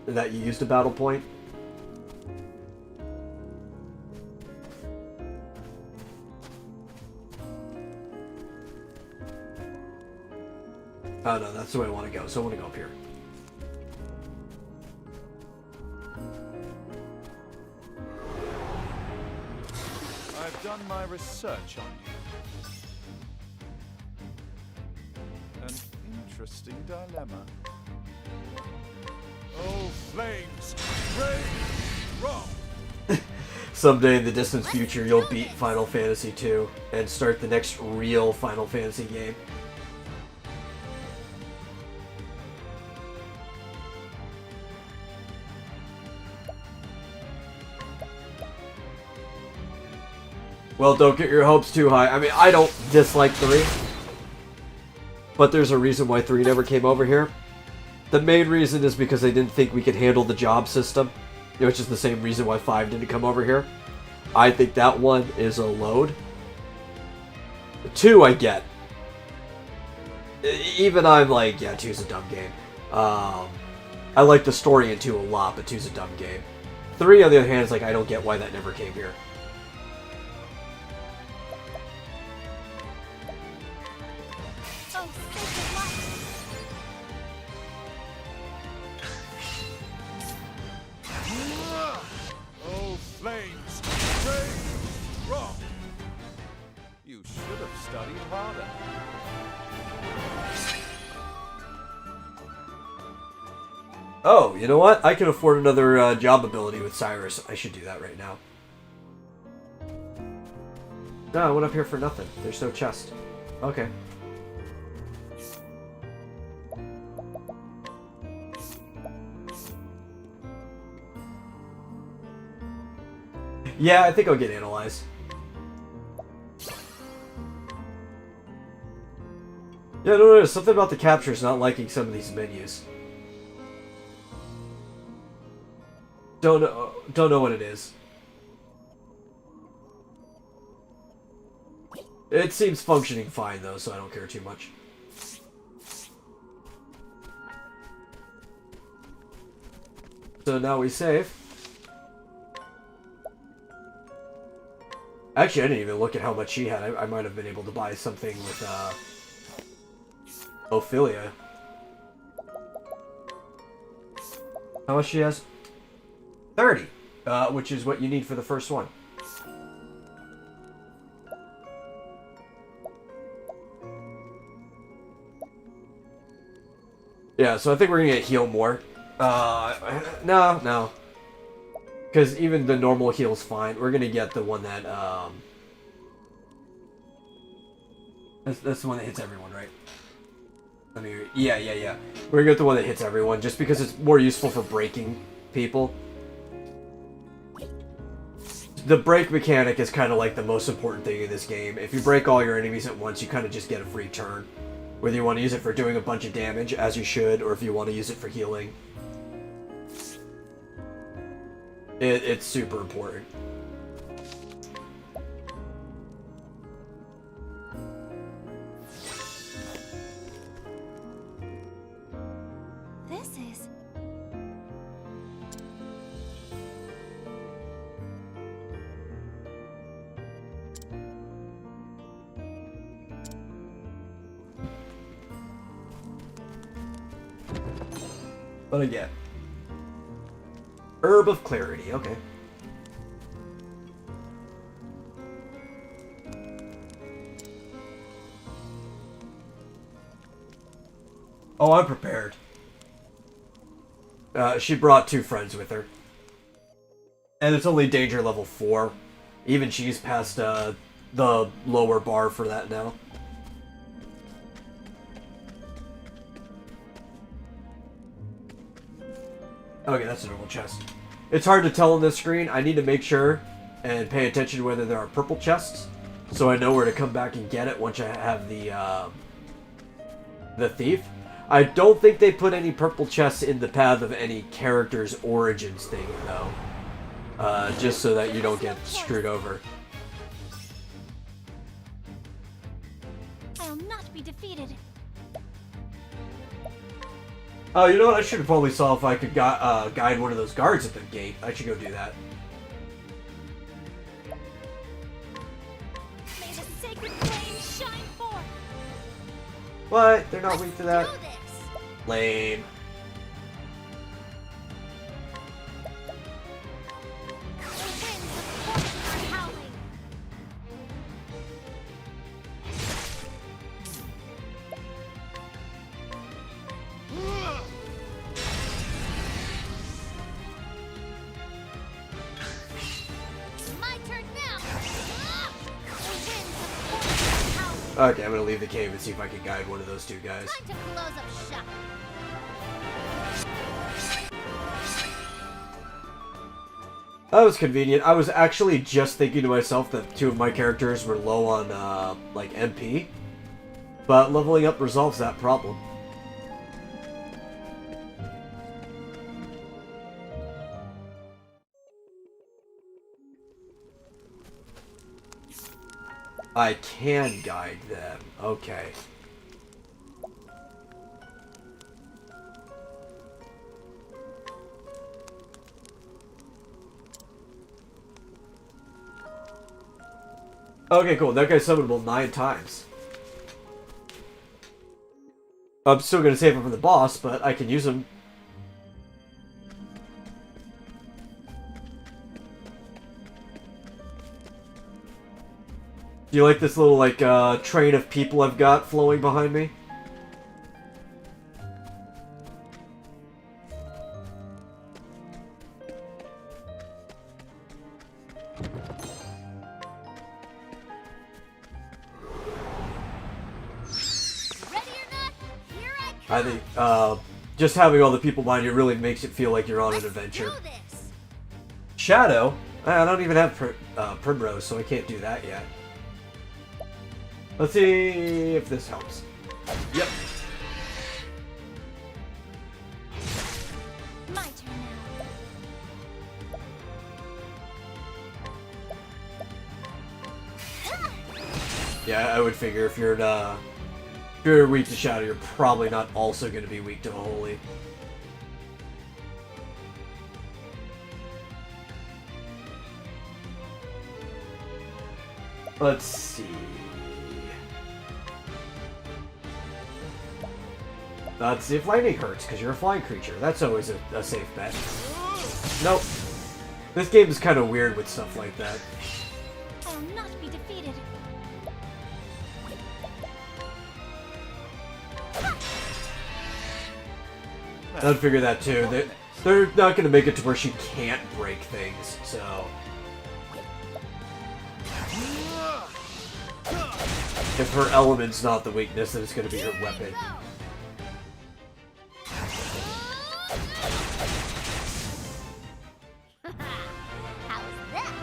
that you used a battle point. Oh no, that's the way I want to go. So I want to go up here. I've done my research on you. An interesting dilemma. Oh, flames! Rain! Rock! Someday in the distant future, you'll beat Final Fantasy 2 and start the next real Final Fantasy game. Well, don't get your hopes too high. I mean, I don't dislike 3. But there's a reason why 3 never came over here. The main reason is because they didn't think we could handle the job system, which is the same reason why 5 didn't come over here. I think that one is a load. 2 I get. Even I'm like, yeah, 2's a dumb game. I like the story in 2 a lot, but 2's a dumb game. 3, on the other hand, is like, I don't get why that never came here. Oh, sacred light. Oh, flames! Rain! Rock! You should have studied harder. Oh, you know what? I can afford another job ability with Cyrus. I should do that right now. No, I went up here for nothing. There's no chest. Okay. Yeah, I think I'll get analyzed. Yeah, no, there's something about the captures not liking some of these menus. Don't know what it is. It seems functioning fine though, so I don't care too much. So now we save. Actually, I didn't even look at how much she had. I might have been able to buy something with Ophelia. How much she has? 30, which is what you need for the first one. Yeah, so I think we're gonna get heal more. No. Because even the normal heal's fine. We're gonna get the one that, That's the one that hits everyone, right? I mean, yeah. We're gonna get the one that hits everyone, just because it's more useful for breaking people. The break mechanic is kind of like the most important thing in this game. If you break all your enemies at once, you kind of just get a free turn. Whether you want to use it for doing a bunch of damage, as you should, or if you want to use it for healing. It's super important. This is... What I get? Herb of Clarity, okay. Oh, I'm prepared. She brought 2 friends with her. And it's only danger level 4. Even she's past the lower bar for that now. Okay, that's a normal chest. It's hard to tell on this screen. I need to make sure and pay attention to whether there are purple chests, so I know where to come back and get it once I have the thief. I don't think they put any purple chests in the path of any character's origins thing, though. Just so that you don't get screwed over. I'll not be defeated. Oh, you know what? I should have probably saw if I could guide one of those guards at the gate. I should go do that. May the sacred flame shine forth. What? They're not weak to that? Do this. Lame. The winds of fortune are howling. My turn now. The winds of fortune are howling. Okay, I'm gonna leave the cave and see if I can guide one of those 2 guys. Time to close up shop. That was convenient. I was actually just thinking to myself that 2 of my characters were low on, like, MP. But leveling up resolves that problem. I can guide them. Okay. Okay, cool. That guy's summonable 9 times. I'm still gonna save him for the boss, but I can use him. Do you like this little, like, train of people I've got flowing behind me? I think just having all the people behind you really makes it feel like you're on an adventure. Shadow? I don't even have Primrose, so I can't do that yet. Let's see if this helps. Yep. My turn now. Yeah, I would figure if you're weak to Shadow, you're probably not also going to be weak to Holy. Let's see. Let's see if lightning hurts, because you're a flying creature. That's always a safe bet. Nope. This game is kind of weird with stuff like that. I will not be defeated. I'd figure that too. They're not going to make it to where she can't break things, so... If her element's not the weakness, then it's going to be her weapon. How's that?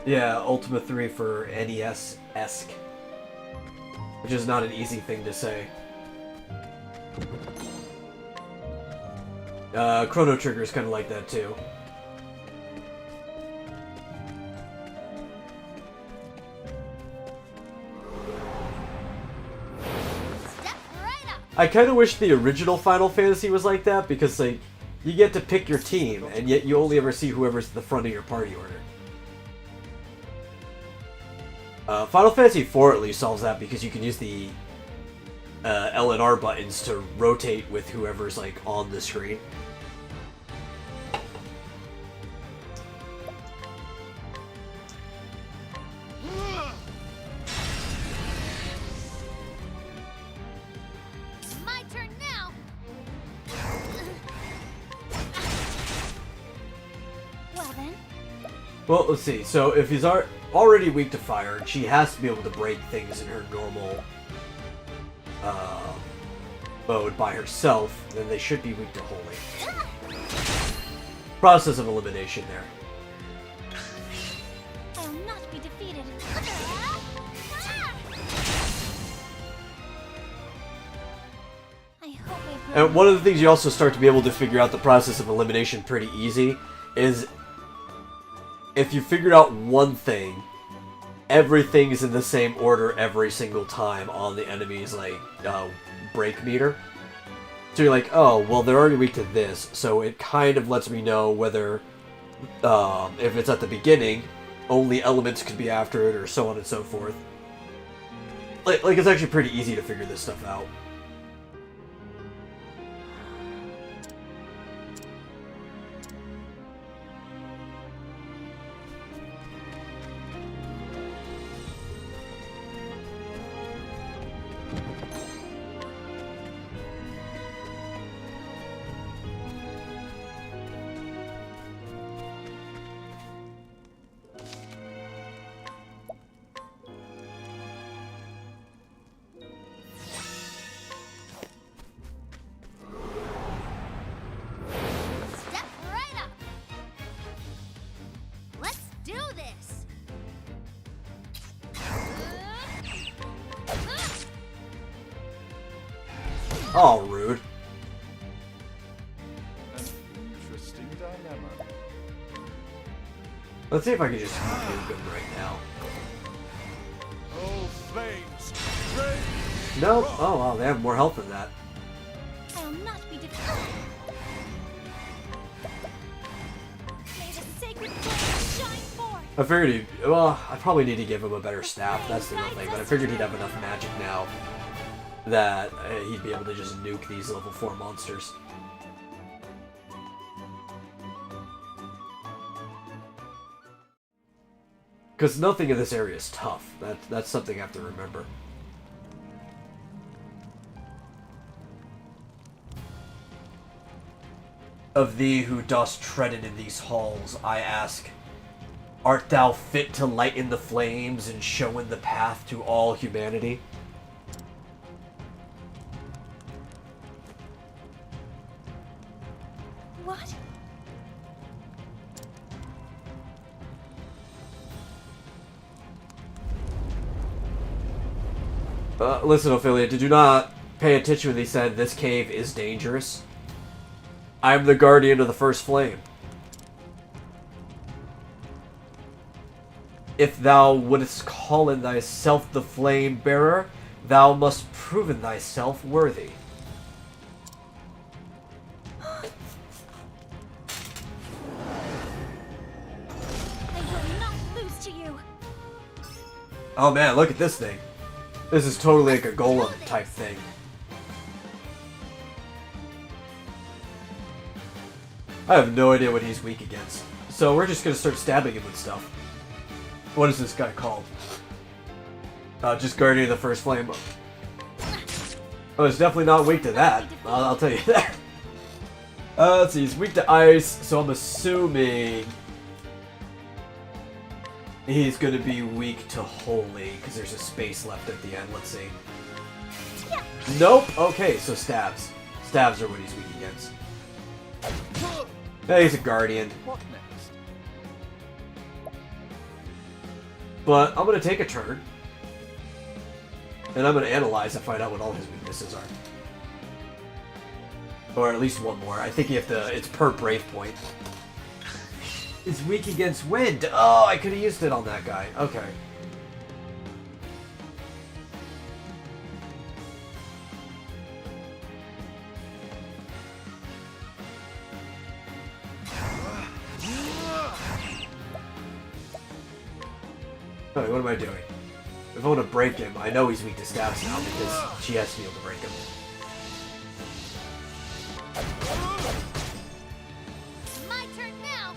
Yeah, Ultima 3 for NES-esque. Which is not an easy thing to say. Chrono Trigger is kind of like that too. Step right up. I kind of wish the original Final Fantasy was like that, because like you get to pick your team, and yet you only ever see whoever's at the front of your party order. Final Fantasy IV at least solves that because you can use the L and R buttons to rotate with whoever's like on the screen. My turn now. Well then. Well, let's see. So if he's already weak to fire, and she has to be able to break things in her normal mode by herself, then they should be weak to Holy. Process of elimination there. I will not be defeated. I hope I've grown And one of the things you also start to be able to figure out the process of elimination pretty easy is if you figured out one thing, everything is in the same order every single time on the enemy's like break meter. So you're like, oh, well, they're already weak to this, so it kind of lets me know whether, if it's at the beginning, only elements could be after it, or so on and so forth. Like it's actually pretty easy to figure this stuff out. Step right up. Let's do this. Oh, rude. An interesting dilemma. Let's see if I can just nuke him right now. Oh, flames! Rain! No? Oh, wow, they have more health than that. I will not be defeated. May the sacred flame shine forth. I figured he'd... Well, I probably need to give him a better staff, that's the real thing, but I figured he'd have enough magic now that he'd be able to just nuke these level 4 monsters. Because nothing in this area is tough. That's something I have to remember. Of thee who dost tread in these halls, I ask, art thou fit to lighten the flames and show in the path to all humanity? What? Listen, Ophelia, did you not pay attention when they said this cave is dangerous? I am the guardian of the first flame. If thou wouldst call in thyself the flame bearer, thou must prove in thyself worthy. I will not lose to you. Oh man, look at this thing. This is totally like a golem type thing. I have no idea what he's weak against. So we're just gonna start stabbing him with stuff. What is this guy called? Just Guardian of the First Flame. Oh, it's definitely not weak to that. I'll tell you that. Let's see, he's weak to ice, so I'm assuming he's gonna be weak to holy, because there's a space left at the end. Let's see. Nope! Okay, so stabs. Stabs are what he's weak against. Yeah, he's a guardian. What next? But I'm gonna take a turn. And I'm gonna analyze and find out what all his weaknesses are. Or at least one more. I think you have to, it's per brave point. It's weak against wind. Oh, I could have used it on that guy. Okay. Alright, what am I doing? If I want to break him, I know he's weak to stabs now because she has to be able to break him. My turn now.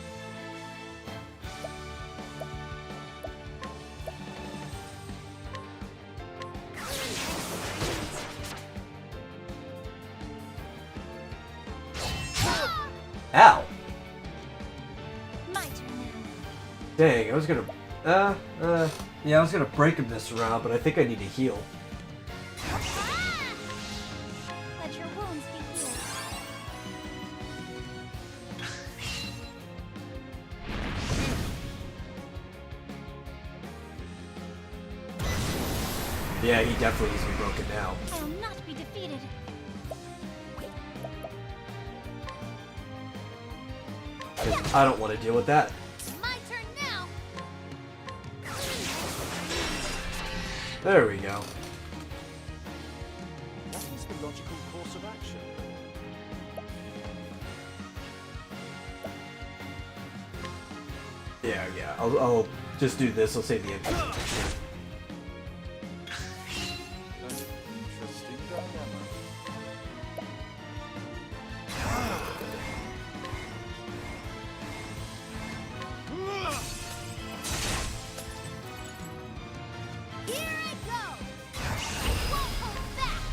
Ow! My turn now. Dang, I was gonna... yeah, I was gonna break him this round, but I think I need to heal. Let your wounds be healed. Yeah, he definitely needs to be broken now. I will not be defeated. I don't want to deal with that. My turn now. There we go. What is the logical course of action? Yeah, I'll just do this. I'll save the MP. An interesting dilemma. Here I go. I won't hold back.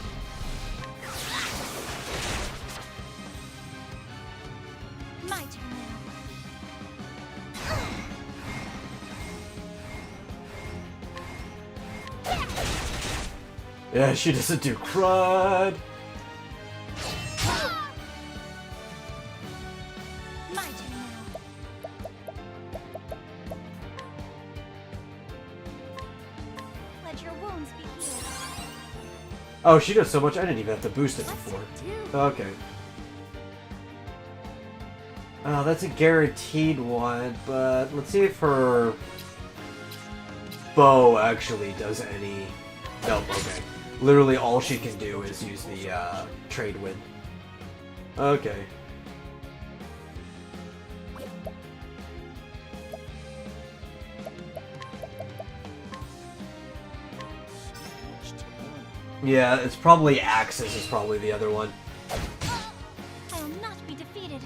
My turn now. Yeah, she doesn't do crud. My turn now. Let your wounds be healed. Oh, she does so much. I didn't even have to boost it before. Okay. Oh, that's a guaranteed one, but let's see if her bow actually does any... Nope, okay. Literally all she can do is use the trade wind. Okay. Much to learn. Yeah, it's probably Axis is probably the other one. I will not be defeated.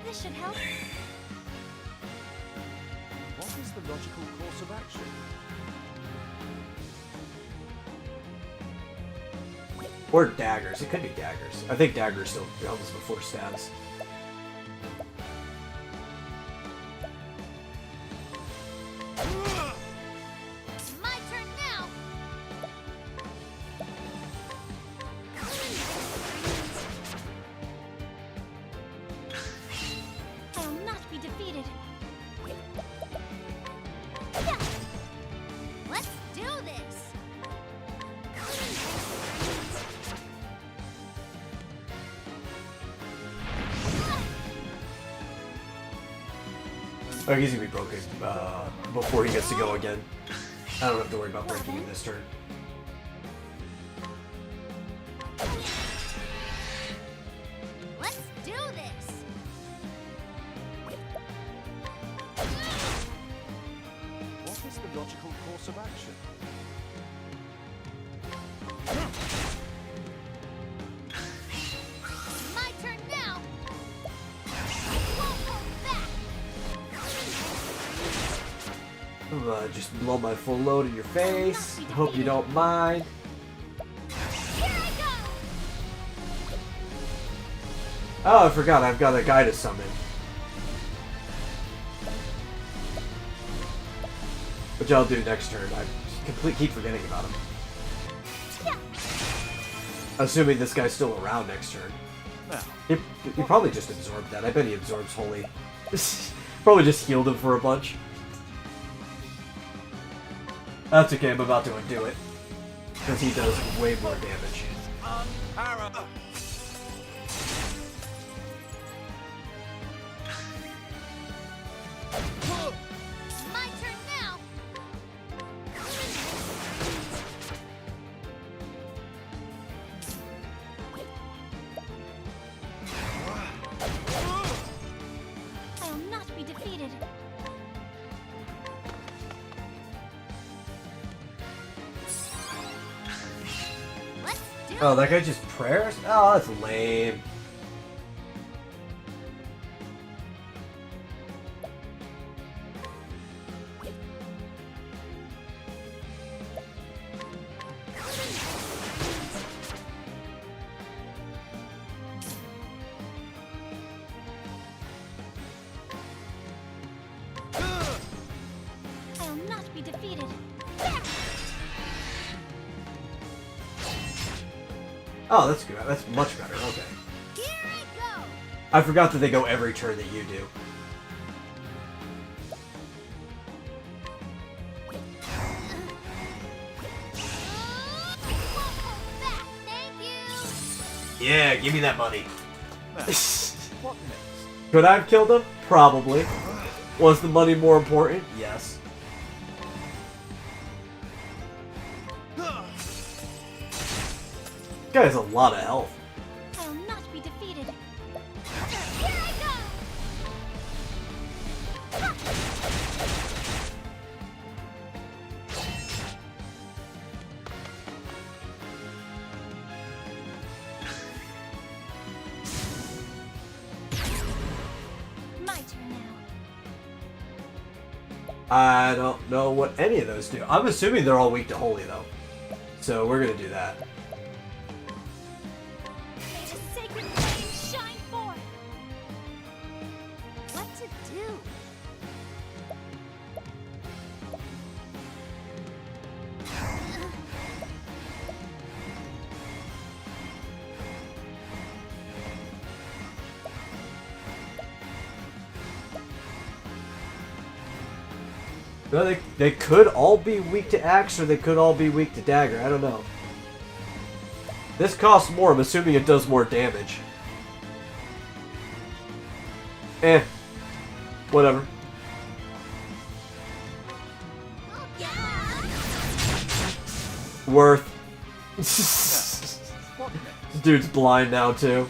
This should help. What is the logical course of action? Or daggers. It could be daggers. I think daggers still comes before stabs. My turn now. I'll not be defeated. Yeah. Let's do this. Oh, he's gonna be broken before he gets to go again. I don't have to worry about breaking in this turn. Let's do this. What is the logical course of action? My turn now. Won't hold back. Just blow my full load in your face. Hope you don't mind. Here I go. Oh, I forgot. I've got a guy to summon. Which I'll do next turn. I keep forgetting about him. Assuming this guy's still around next turn. Now, He probably just absorbed that. I bet he absorbs Holy. Probably just healed him for a bunch. That's okay, I'm about to undo it. Because he does way more damage. My turn now. I'll not be defeated. Let's do Oh, that guy just prayers? Oh, that's lame. I'll not be defeated. Oh, that's good. That's much better. Okay. Here I go. I forgot that they go every turn that you do. Won't hold back. Thank you. Yeah, give me that money. what next? Could I have killed him? Probably. Was the money more important? Yes. Guy has a lot of health. I'll not be defeated. Here I go. My turn now. I don't know what any of those do. I'm assuming they're all weak to Holy, though. So we're going to do that. May the sacred flame shine forth. What to do? No, they could all be weak to Axe, or they could all be weak to Dagger. I don't know. This costs more. I'm assuming it does more damage. Whatever. Worth. What next? Dude's blind now, too.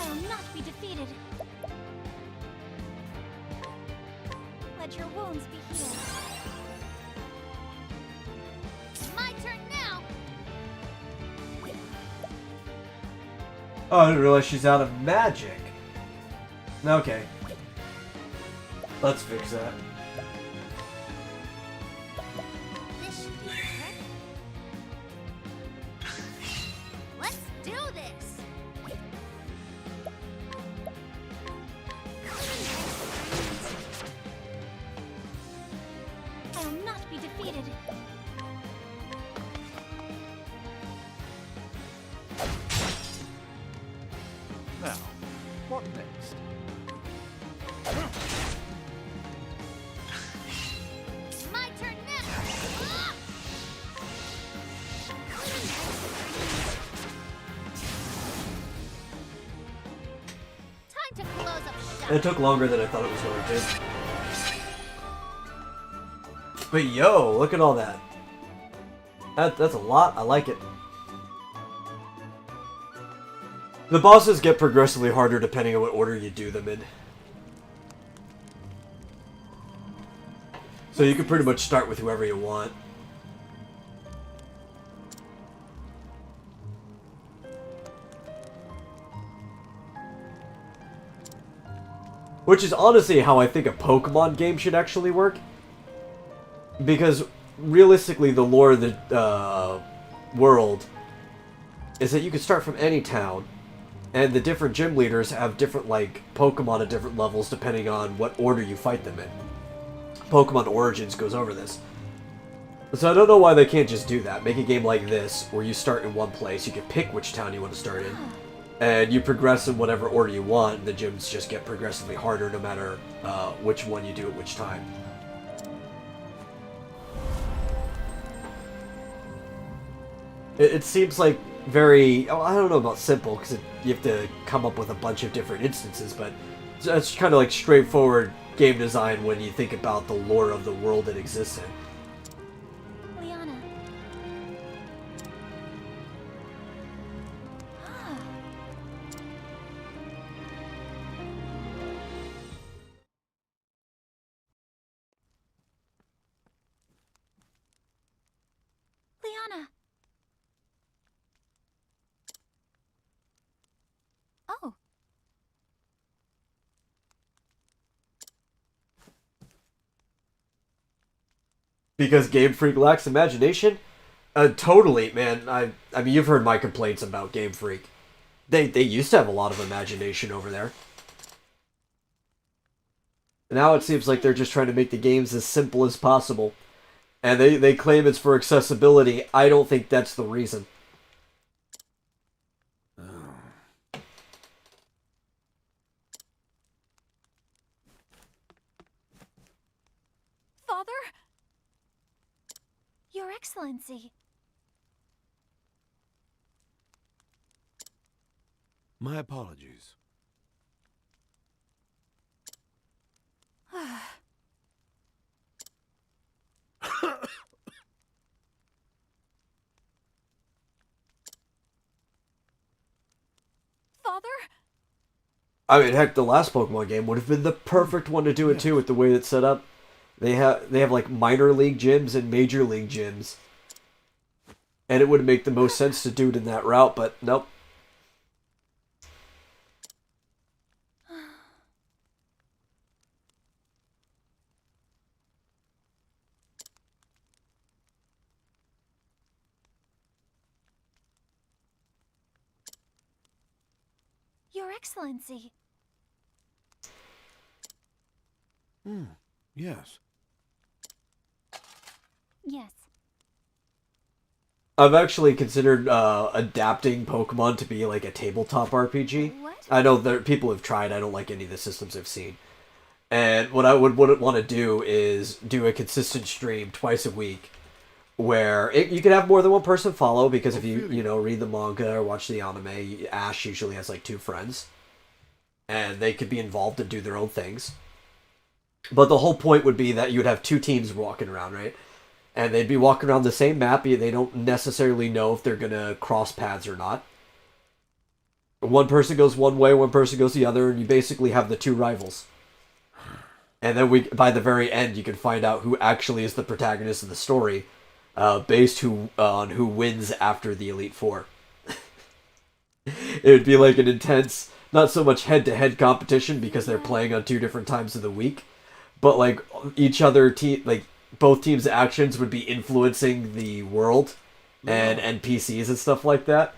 I'll not be defeated. Let your wounds be healed. My turn now. Oh, I didn't realize she's out of magic. Okay. Let's fix that. This should be quick. Let's do this! I will not be defeated. Now, what next? My turn next! Time to close up shop. It took longer than I thought it was going to. But yo, look at all that. That's a lot. I like it. The bosses get progressively harder depending on what order you do them in. So you can pretty much start with whoever you want. Which is honestly how I think a Pokemon game should actually work. Because realistically, the lore of the world is that you can start from any town, and the different gym leaders have different, like, Pokemon at different levels depending on what order you fight them in. Pokemon Origins goes over this. So I don't know why they can't just do that. Make a game like this, where you start in one place, you can pick which town you want to start in, and you progress in whatever order you want, and the gyms just get progressively harder no matter which one you do at which time. It seems like very, I don't know about simple, because you have to come up with a bunch of different instances, but it's kind of like straightforward game design when you think about the lore of the world it exists in. Liana. Ah. Liana. Oh. Because Game Freak lacks imagination? Totally, man. I mean, you've heard my complaints about Game Freak. They used to have a lot of imagination over there. Now it seems like they're just trying to make the games as simple as possible. And they claim it's for accessibility. I don't think that's the reason. Father? Your Excellency. My apologies. Father? I mean, heck, the last Pokemon game would have been the perfect one to do it too, with the way it's set up. They have like minor league gyms and major league gyms, and it would make the most sense to do it in that route. But nope. Your Excellency. Yes. Yes. I've actually considered adapting Pokemon to be like a tabletop RPG. What? I know that people have tried. I don't like any of the systems I've seen. And what I would want to do is do a consistent stream twice a week, where you could have more than one person follow, because if you read the manga or watch the anime, Ash usually has like 2 friends, and they could be involved and do their own things. But the whole point would be that you would have 2 teams walking around, right? And they'd be walking around the same map. They don't necessarily know if they're going to cross paths or not. One person goes one way, one person goes the other, and you basically have the 2 rivals. And then by the very end, you can find out who actually is the protagonist of the story, based on who wins after the Elite Four. It would be like an intense, not so much head-to-head competition because they're playing on two different times of the week, but like each other team, like both teams' actions would be influencing the world and NPCs and stuff like that.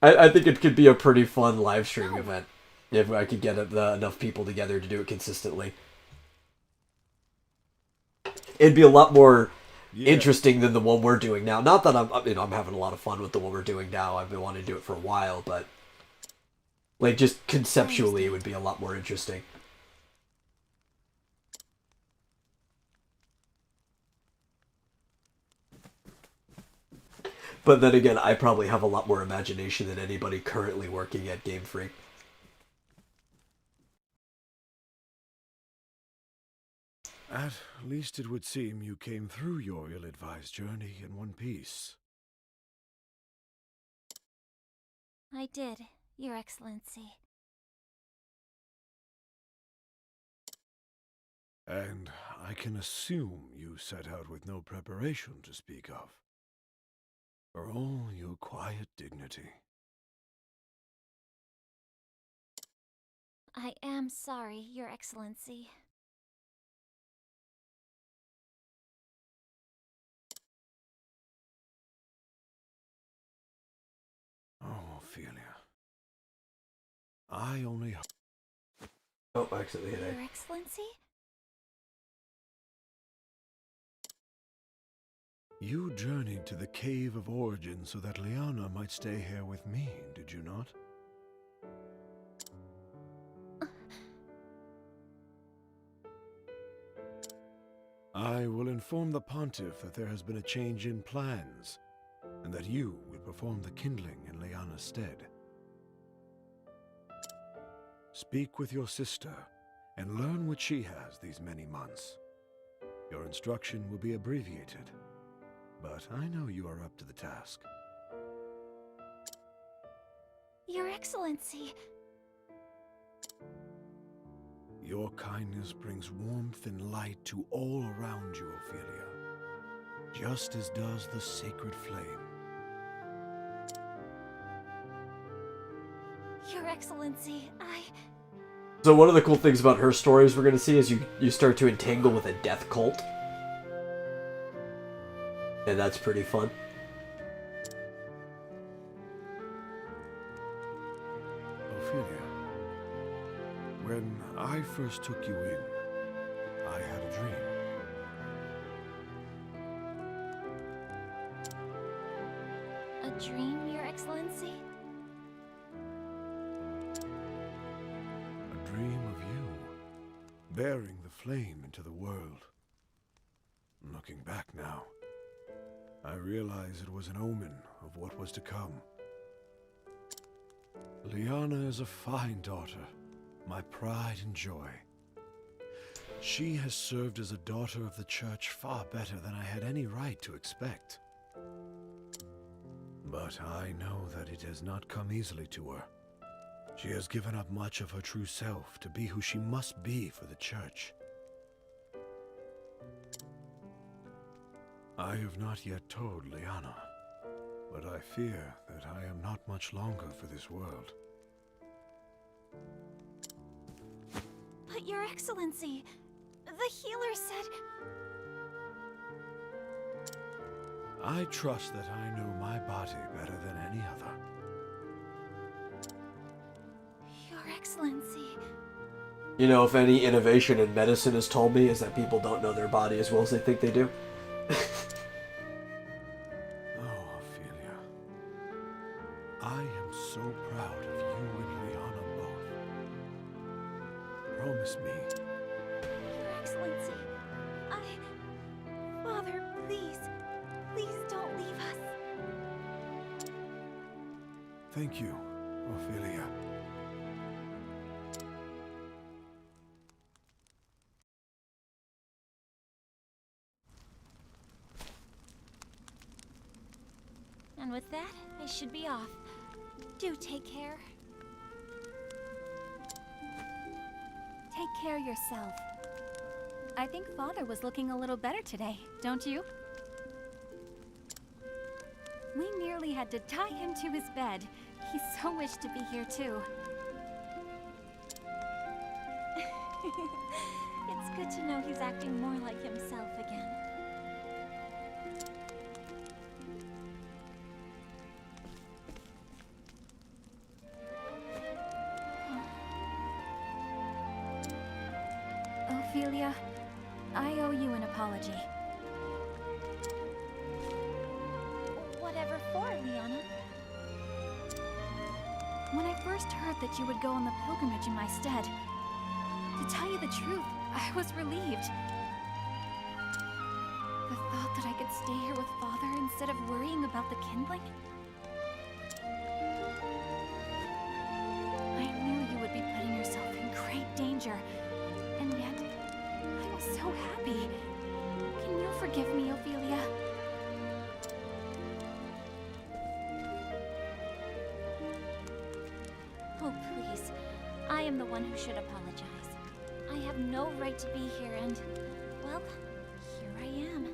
I think it could be a pretty fun live stream event if I could get enough people together to do it consistently. It'd be a lot more interesting than the one we're doing now. Not that I'm having a lot of fun with the one we're doing now. I've been wanting to do it for a while, but like just conceptually, it would be a lot more interesting. But then again, I probably have a lot more imagination than anybody currently working at Game Freak. At least it would seem you came through your ill-advised journey in one piece. I did, Your Excellency. And I can assume you set out with no preparation to speak of. For all your quiet dignity. I am sorry, Your Excellency. Oh, Ophelia. I only... Oh, I accidentally hit Your Excellency? You journeyed to the Cave of Origin so that Liana might stay here with me, did you not? I will inform the Pontiff that there has been a change in plans, and that you will perform the kindling in Liana's stead. Speak with your sister, and learn what she has these many months. Your instruction will be abbreviated, but I know you are up to the task. Your Excellency! Your kindness brings warmth and light to all around you, Ophelia, just as does the sacred flame. Your Excellency, So one of the cool things about her stories we're going to see is you start to entangle with a death cult. And that's pretty fun. Ophelia, when I first took you in, I had a dream. A dream, Your Excellency? A dream of you, bearing the flame into the world. Looking back now, I realize it was an omen of what was to come. Liana is a fine daughter, my pride and joy. She has served as a daughter of the Church far better than I had any right to expect. But I know that it has not come easily to her. She has given up much of her true self to be who she must be for the Church. I have not yet told Liana, but I fear that I am not much longer for this world. But Your Excellency, the healer said... I trust that I know my body better than any other. Your Excellency... You know, if any innovation in medicine has told me is that people don't know their body as well as they think they do. Oh, Ophelia. I am so proud of you and Liana both. Promise me. Your Excellency, Father, please. Please don't leave us. Thank you, Ophelia. And with that, I should be off. Do take care. Take care of yourself. I think Father was looking a little better today, don't you? We nearly had to tie him to his bed. He so wished to be here too. It's good to know he's acting more like himself again. Ophelia, I owe you an apology. Whatever for, Liana? When I first heard that you would go on the pilgrimage in my stead, to tell you the truth, I was relieved. The thought that I could stay here with Father instead of worrying about the kindling? I knew you would be putting yourself in great danger, and yet, I was so happy. Can you forgive me, Ophelia? Oh, please. I am the one who should apologize. I have no right to be here and, well, here I am.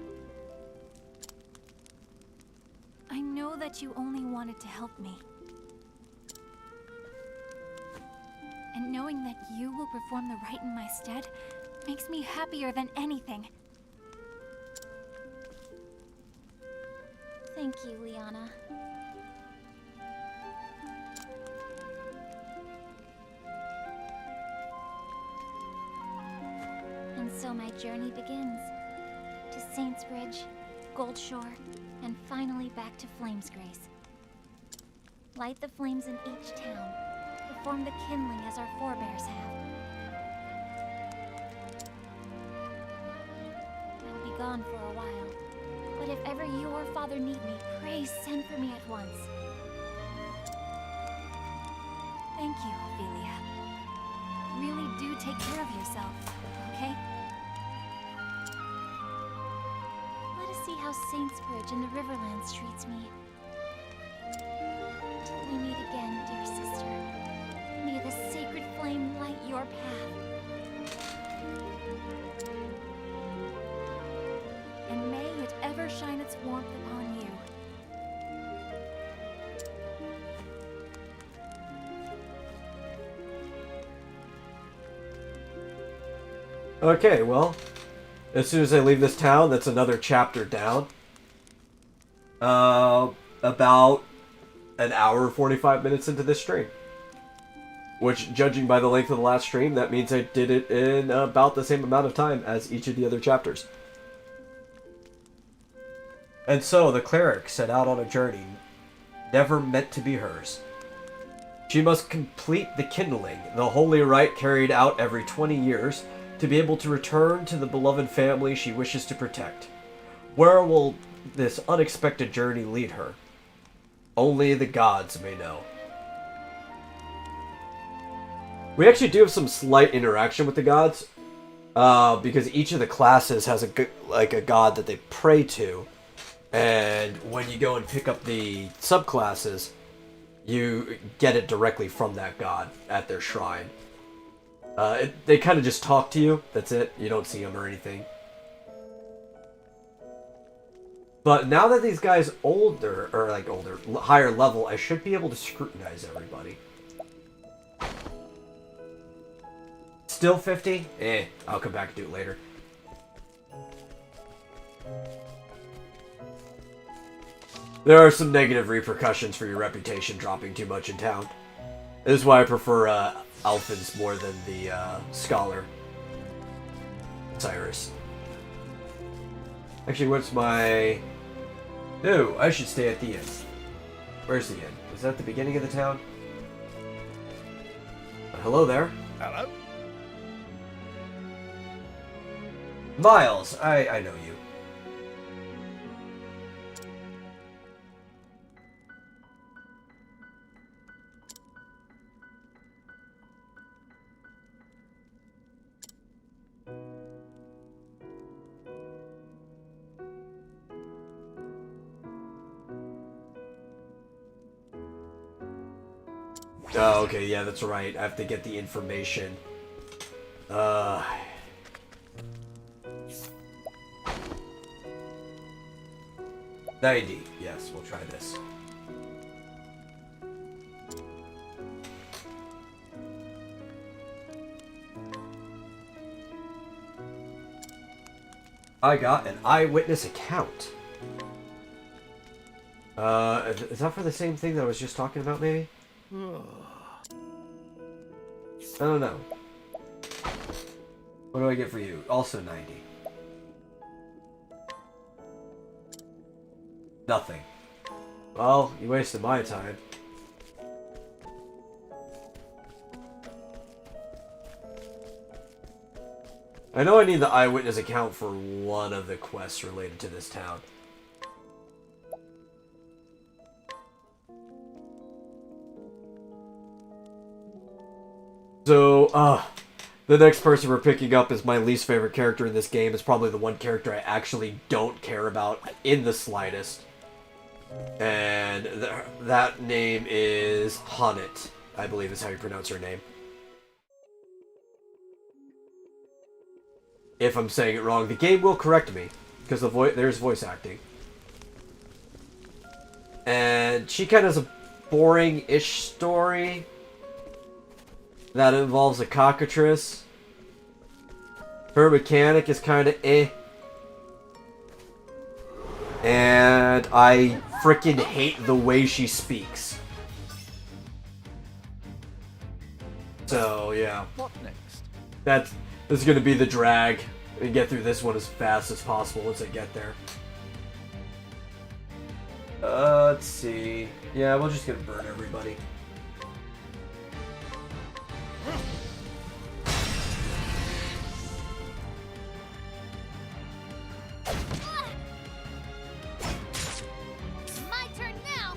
I know that you only wanted to help me. And knowing that you will perform the rite in my stead makes me happier than anything. Thank you, Liana. And so my journey begins. To Saints Bridge, Goldshore, and finally back to Flamesgrace. Light the flames in each town. Perform the kindling as our forebears have. I'll be gone for a while, but if ever you or Father need me, pray send for me at once. Thank you, Ophelia. Really do take care of yourself, okay? Let us see how Saints Bridge and the Riverlands treats me. Till we meet again, dear sister. May the sacred flame light your path. And may it ever shine its warmth upon you. Okay, well, as soon as I leave this town, that's another chapter down. About an hour 45 minutes into this stream. Which, judging by the length of the last stream, that means I did it in about the same amount of time as each of the other chapters. And so, the cleric set out on a journey never meant to be hers. She must complete the kindling, the holy rite carried out every 20 years, to be able to return to the beloved family she wishes to protect. Where will this unexpected journey lead her? Only the gods may know. We actually do have some slight interaction with the gods, because each of the classes has a god that they pray to, and when you go and pick up the subclasses, you get it directly from that god at their shrine. They kind of just talk to you. That's it. You don't see them or anything. But now that these guys higher level, I should be able to scrutinize everybody. Still 50? I'll come back and do it later. There are some negative repercussions for your reputation dropping too much in town. This is why I prefer Alphins more than the Scholar Cyrus. Actually, what's my... No, I should stay at the inn. Where's the inn? Is that the beginning of the town? Hello there. Hello? Miles, I know you. Oh, okay, yeah, that's right. I have to get the information. 90. Yes, we'll try this. I got an eyewitness account. Is that for the same thing that I was just talking about, maybe? I don't know. What do I get for you? Also 90. Nothing. Well, you wasted my time. I know I need the eyewitness account for one of the quests related to this town. So, the next person we're picking up is my least favorite character in this game. It's probably the one character I actually don't care about in the slightest. And that name is Honnet, I believe is how you pronounce her name. If I'm saying it wrong, the game will correct me, because there's voice acting. And she kind of has a boring-ish story that involves a cockatrice. Her mechanic is kind of eh. And I freaking hate the way she speaks. So, yeah. What next? This is going to be the drag. And get through this one as fast as possible once I get there. Let's see. Yeah, we're just going to burn everybody. My turn now.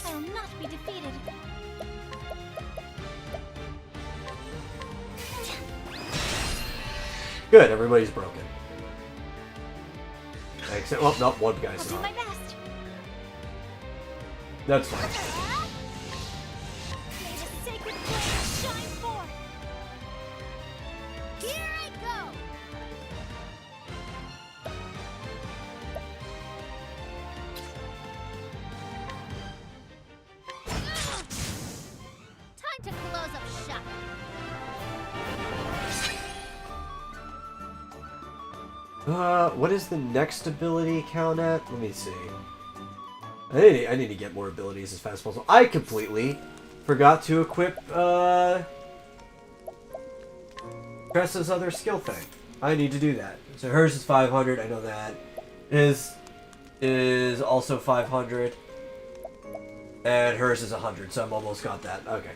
I will not be defeated. Good, everybody's broken. Except, well, nope, one guy's I'll do not. my best. That's fine. May the sacred flame shine forth. Here I go. Time to close up shop. What is the next ability count at? Let me see. I need to get more abilities as fast as possible. I completely forgot to equip, Tressa's other skill thing. I need to do that. So hers is 500, I know that. His is also 500. And hers is 100, so I'm almost got that. Okay.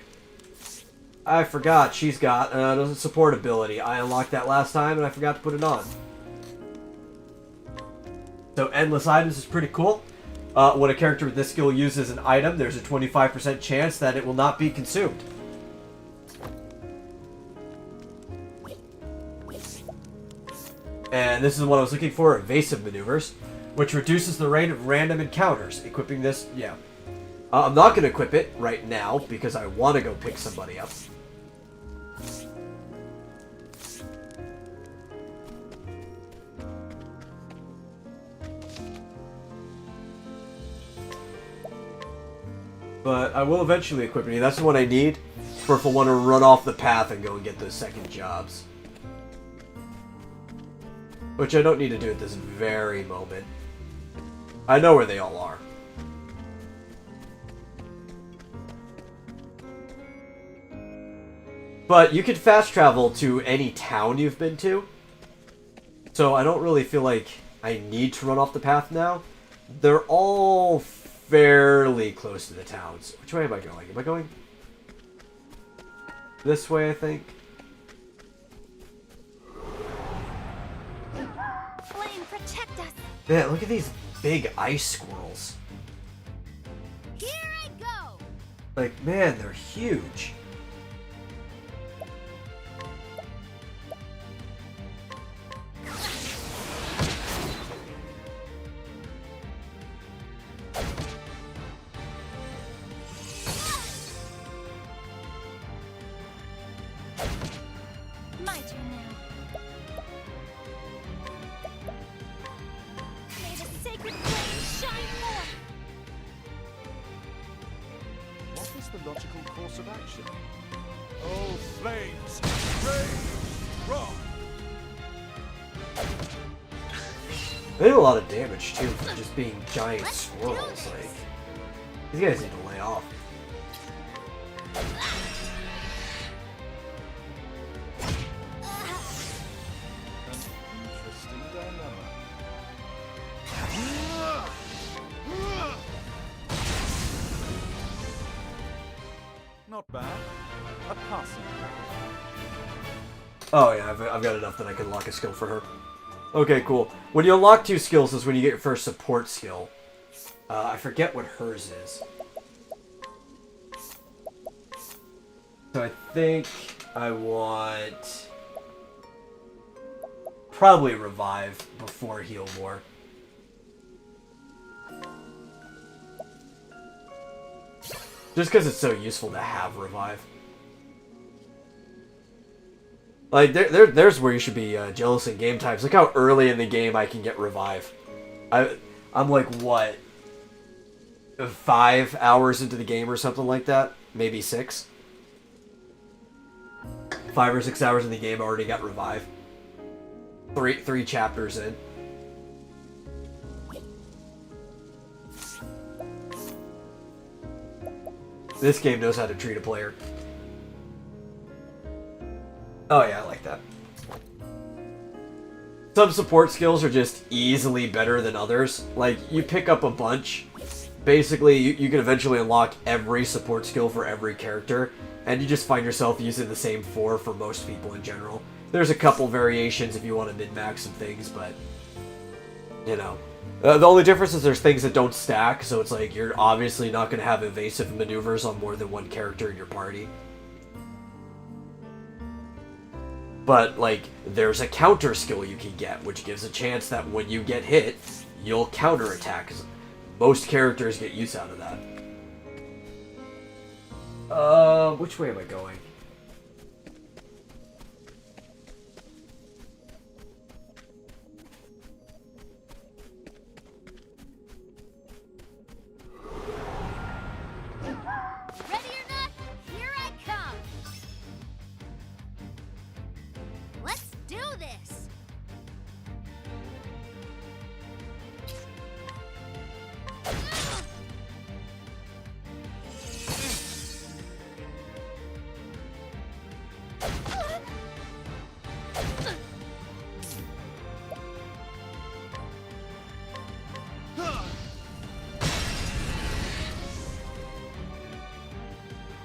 I forgot she's got a support ability. I unlocked that last time and I forgot to put it on. So endless items is pretty cool. When a character with this skill uses an item, there's a 25% chance that it will not be consumed. And this is what I was looking for, Evasive Maneuvers, which reduces the rate of random encounters. Equipping this, yeah. I'm not going to equip it right now because I want to go pick somebody up. But I will eventually equip it. That's the one I need for if I want to run off the path and go and get those second jobs. Which I don't need to do at this very moment. I know where they all are. But you can fast travel to any town you've been to. So I don't really feel like I need to run off the path now. They're all fairly close to the towns. Which way am I going? Am I going this way, I think? Flame, protect us. Man, look at these big ice squirrels. Here I go. Like, man, they're huge. My turn now. May the sacred flame shine forth. the logical course of action. Oh, flames! Rage! Rock! They do a lot of damage too for just being giant squirrels. Like, these guys need to lay off. An interesting dilemma. Not bad. A passing. Oh yeah, I've got enough that I can lock a skill for her. Okay, cool. When you unlock 2 skills is when you get your first support skill. I forget what hers is. So I think I want... probably revive before heal more. Just because it's so useful to have revive. Like, there's where you should be jealous in game times. Look how early in the game I can get revive. I'm like, what? 5 hours into the game or something like that? Maybe 6? 5 or 6 hours in the game, I already got revive. Three chapters in. This game knows how to treat a player. Oh yeah, I like that. Some support skills are just easily better than others. Like, you pick up a bunch. Basically, you can eventually unlock every support skill for every character, and you just find yourself using the same 4 for most people in general. There's a couple variations if you want to min-max some things, but, you know. The only difference is there's things that don't stack, so it's like you're obviously not going to have evasive maneuvers on more than one character in your party. But, like, there's a counter skill you can get, which gives a chance that when you get hit, you'll counterattack. Most characters get use out of that. Which way am I going? Ready or not, here I come! Let's do this!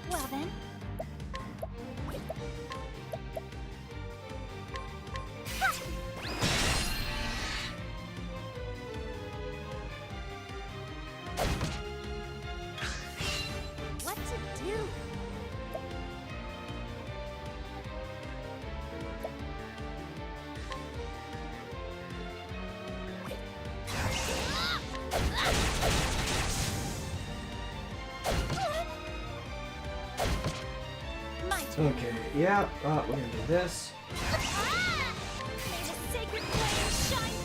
Well then. What to do? My turn. Okay, yeah, we're gonna do this. May the sacred flame shine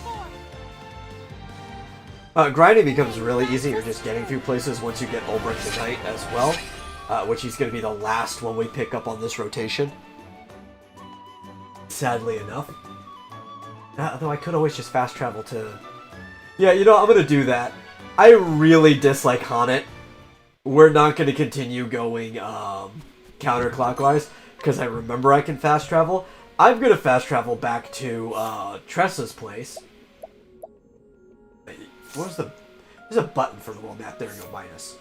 forth. Grinding becomes really easy. You're just getting through places once you get Olberick the Knight as well, which he's going to be the last one we pick up on this rotation. Sadly enough. Though I could always just fast travel to... Yeah, you know, I'm going to do that. I really dislike Haunted. We're not going to continue going counterclockwise, because I remember I can fast travel. I'm going to fast travel back to Tressa's place. What was the... There's a button for the world map. There we go, minus.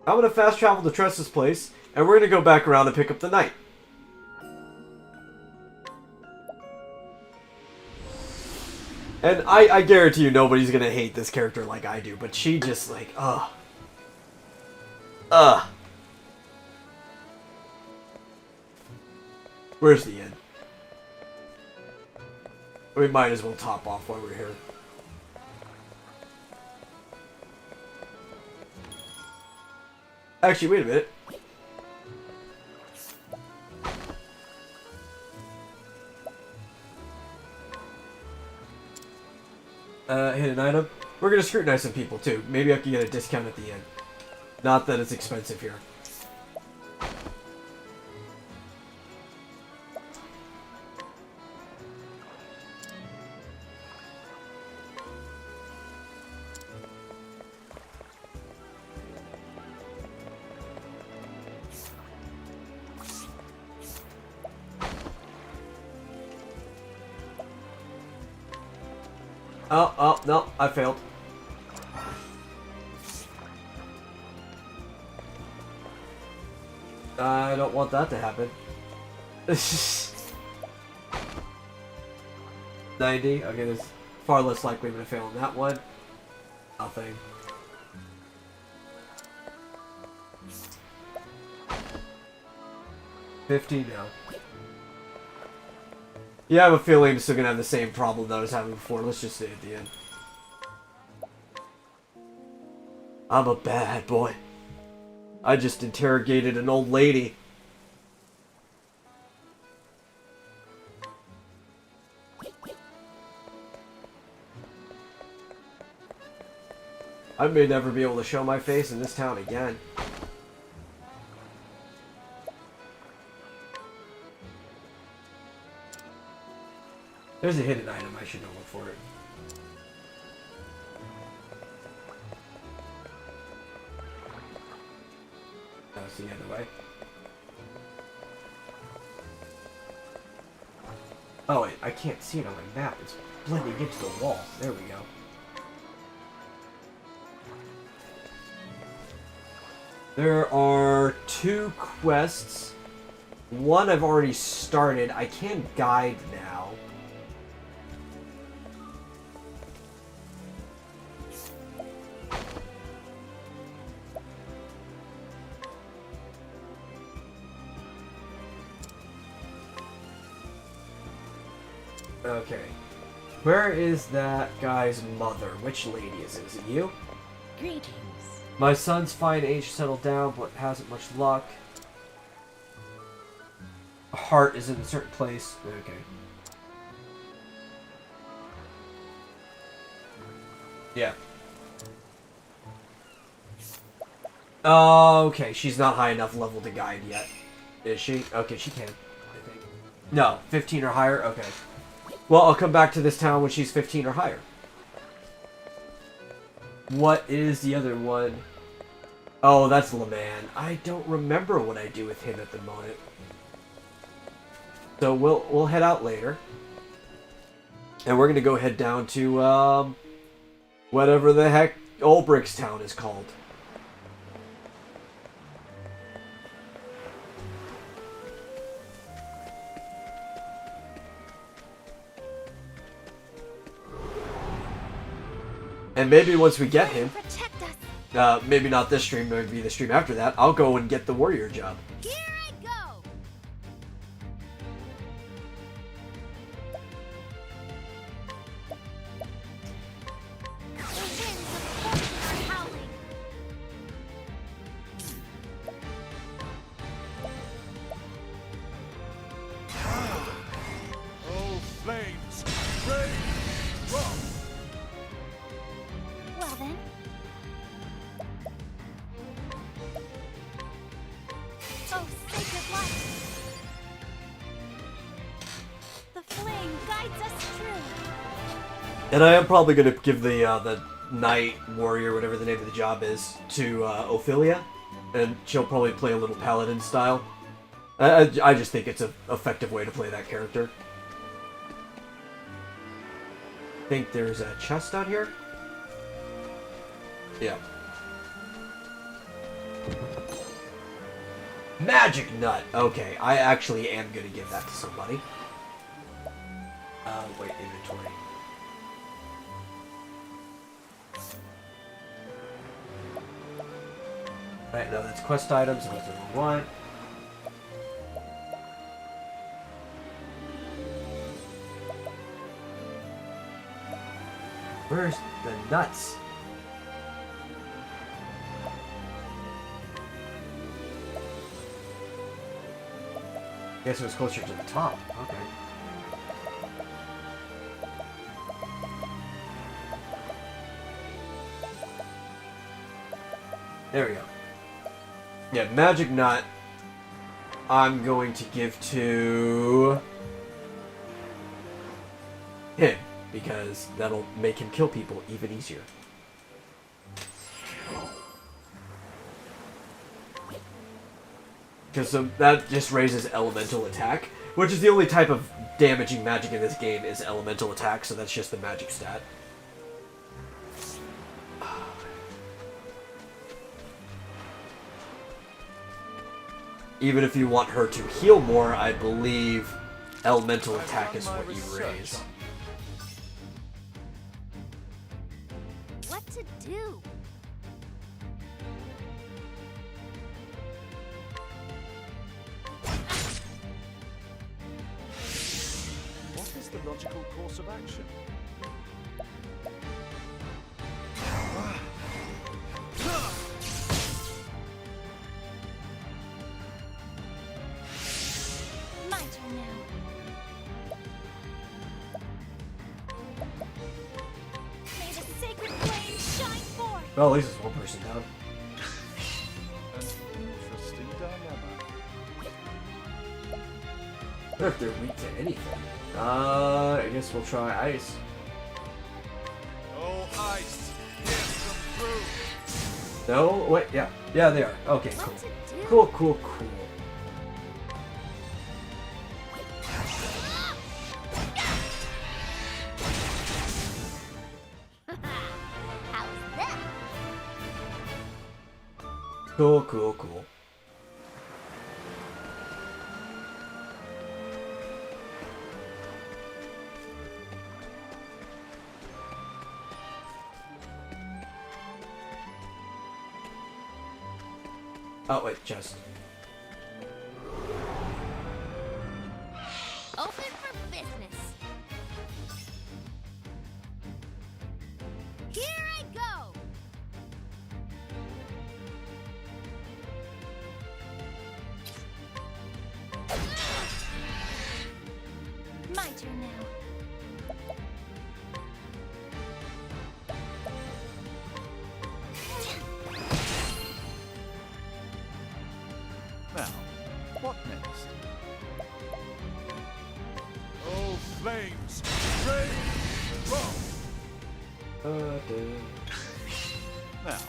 I'm going to fast travel to Tressa's place, and we're going to go back around and pick up the knight. And I guarantee you nobody's going to hate this character like I do, but she just like, ugh. Ugh. Where's the end? We might as well top off while we're here. Actually, wait a minute. Hit an item. We're gonna scrutinize some people too. Maybe I can get a discount at the end. Not that it's expensive here. Oh, no, I failed. I don't want that to happen. 90? Okay, there's far less likely I'm gonna fail on that one. Nothing. $50 now. Yeah, I have a feeling I'm still gonna have the same problem that I was having before. Let's just say at the end. I'm a bad boy. I just interrogated an old lady. I may never be able to show my face in this town again. There's a hidden item. I should go look for it. That's the other way. Oh wait, I can't see it on my map. It's blending into the wall. There we go. There are 2 quests. One I've already started. I can guide now. Okay. Where is that guy's mother? Which lady is it? Is it you? Greetings. My son's fine age settled down, but hasn't much luck. A heart is in a certain place. Okay. Yeah. Okay, she's not high enough level to guide yet. Is she? Okay, she can. I think. No, 15 or higher? Okay. Well, I'll come back to this town when she's 15 or higher. What is the other one? Oh, that's LeMan. I don't remember what I do with him at the moment. So we'll head out later. And we're gonna go head down to whatever the heck Olberick's town is called. And maybe once we get him, Protect us. maybe not this stream, maybe the stream after that, I'll go and get the warrior job. Here I go. The winds of fortune are howling. Oh, flames! Rage! Drop! Well then. Oh, sacred light! The flame guides us true. And I am probably going to give the knight warrior, whatever the name of the job is, to Ophelia, and she'll probably play a little paladin style. I just think it's an effective way to play that character. I think there's a chest down here. Yeah. Magic nut. Okay, I actually am going to give that to somebody. Wait, inventory. Right, no, that's quest items. That's what we want. Where's the nuts? Guess it was closer to the top. Okay. There we go. Yeah, Magic Nut, I'm going to give to him, because that'll make him kill people even easier. Because that just raises elemental attack, which is the only type of damaging magic in this game is elemental attack, so that's just the magic stat. Even if you want her to heal more, I believe elemental attack is what you raise. What to do? What is the logical course of action? My turn now. May the sacred flame shine forth! Well, at least it's one person down. An interesting dilemma. I wonder if they're weak to anything. I guess we'll try ice. Oh, ice! Yes, come through! No? Wait, yeah. Yeah, they are. Okay, cool. What to do? Cool, cool, cool. How's that? Cool, cool, cool. Oh, wait, chest. Open for business. Here I go. My turn now. Now, what next? Oh, flames! Rage! Wrong! Now.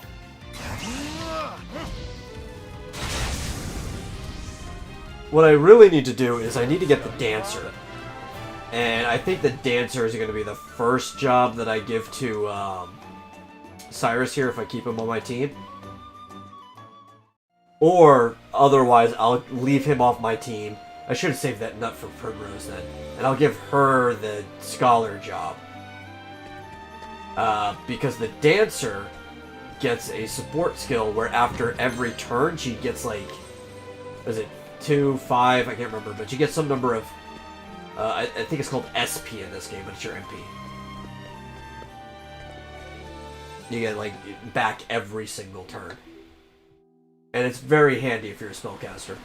What I really need to do is I need to get the dancer. And I think the dancer is going to be the first job that I give to Cyrus here if I keep him on my team. Or, otherwise, I'll leave him off my team. I should have saved that nut for Primrose then. And I'll give her the scholar job. Because the dancer gets a support skill where after every turn she gets like, what is it, 2, 5, I can't remember, but she gets some number of, I think it's called SP in this game, but it's your MP. You get like back every single turn. And it's very handy if you're a spellcaster.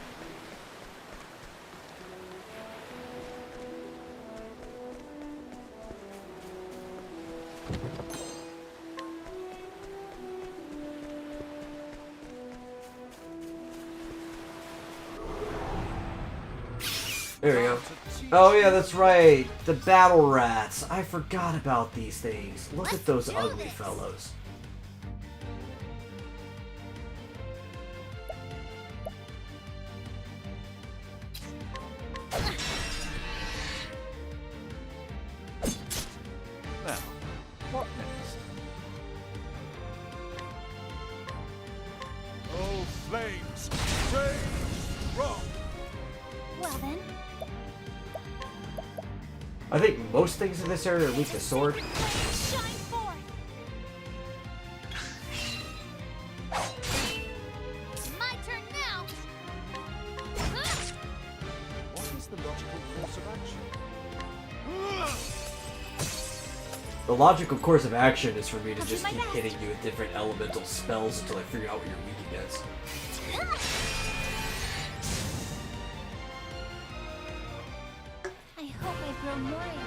There we go. Oh yeah, that's right. The battle rats. I forgot about these things. Look at those ugly fellows. Now, what next? Oh, flames! Rage! Wrong! Well then, I think most things in this area are weak to sword. shine forth. My turn now. What is the logical course of action? The logical course of action is for me to just keep hitting you with different elemental spells until I figure out what you're weak against. I hope I grow more able.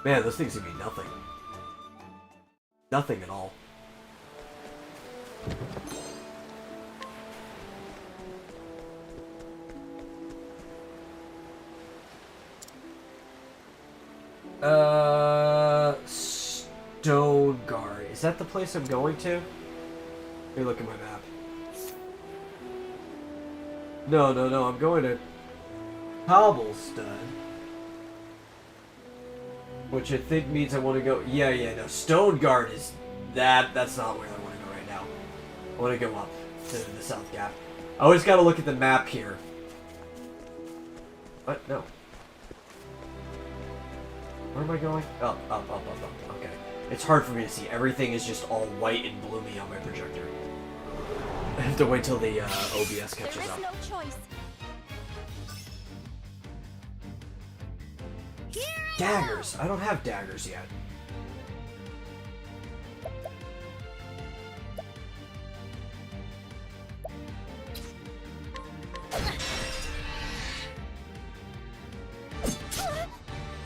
Man, those things give me nothing. Nothing at all. Stone Guard. Is that the place I'm going to? Let me look at my map. No, I'm going to Cobblestone. Which I think means I want to go... Yeah, no. Stone Guard is... That's not where I want to go right now. I want to go up to the South Gap. I always got to look at the map here. What? No. Where am I going? Up. Okay. It's hard for me to see. Everything is just all white and gloomy on my projector. I have to wait till the OBS catches There is up. no choice. Daggers! I don't have daggers yet.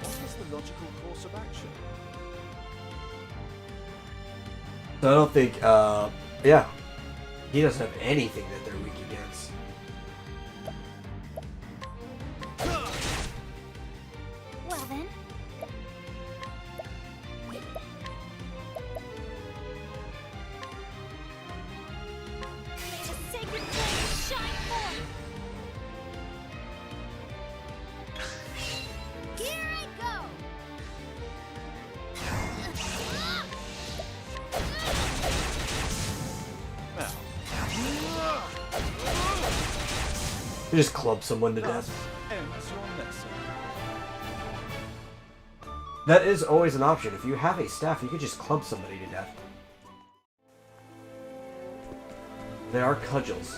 What is the logical course of action? So I don't think, yeah. He doesn't have anything that they're weak against. Well then. May the sacred flame shine forth. Here I go. You just club someone to death. Ends your lesson. That is always an option. If you have a staff, you could just club somebody to death. They are cudgels.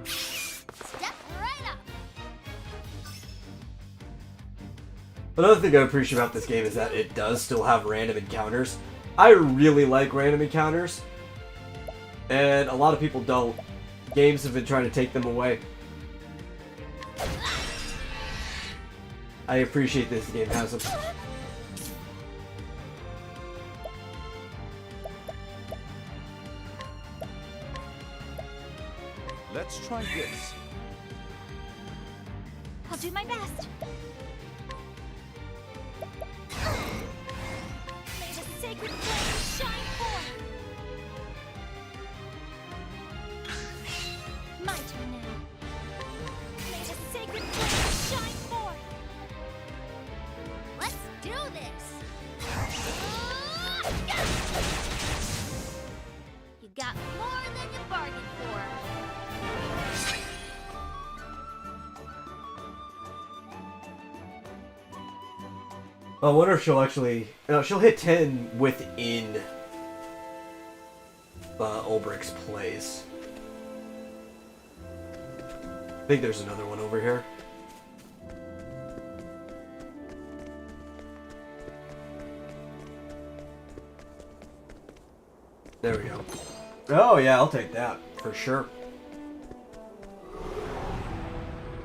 Step right up. Another thing I appreciate about this game is that it does still have random encounters. I really like random encounters, and a lot of people don't. Games have been trying to take them away. I appreciate this game has them. Let's try this. I'll do my best. May the sacred flame shine forth. My turn now. May the sacred flame shine forth. Let's do this. You got more than you bargained for. I wonder if she'll actually... No, she'll hit 10 within Olberick's plays. I think there's another one over here. There we go. Oh yeah, I'll take that, for sure.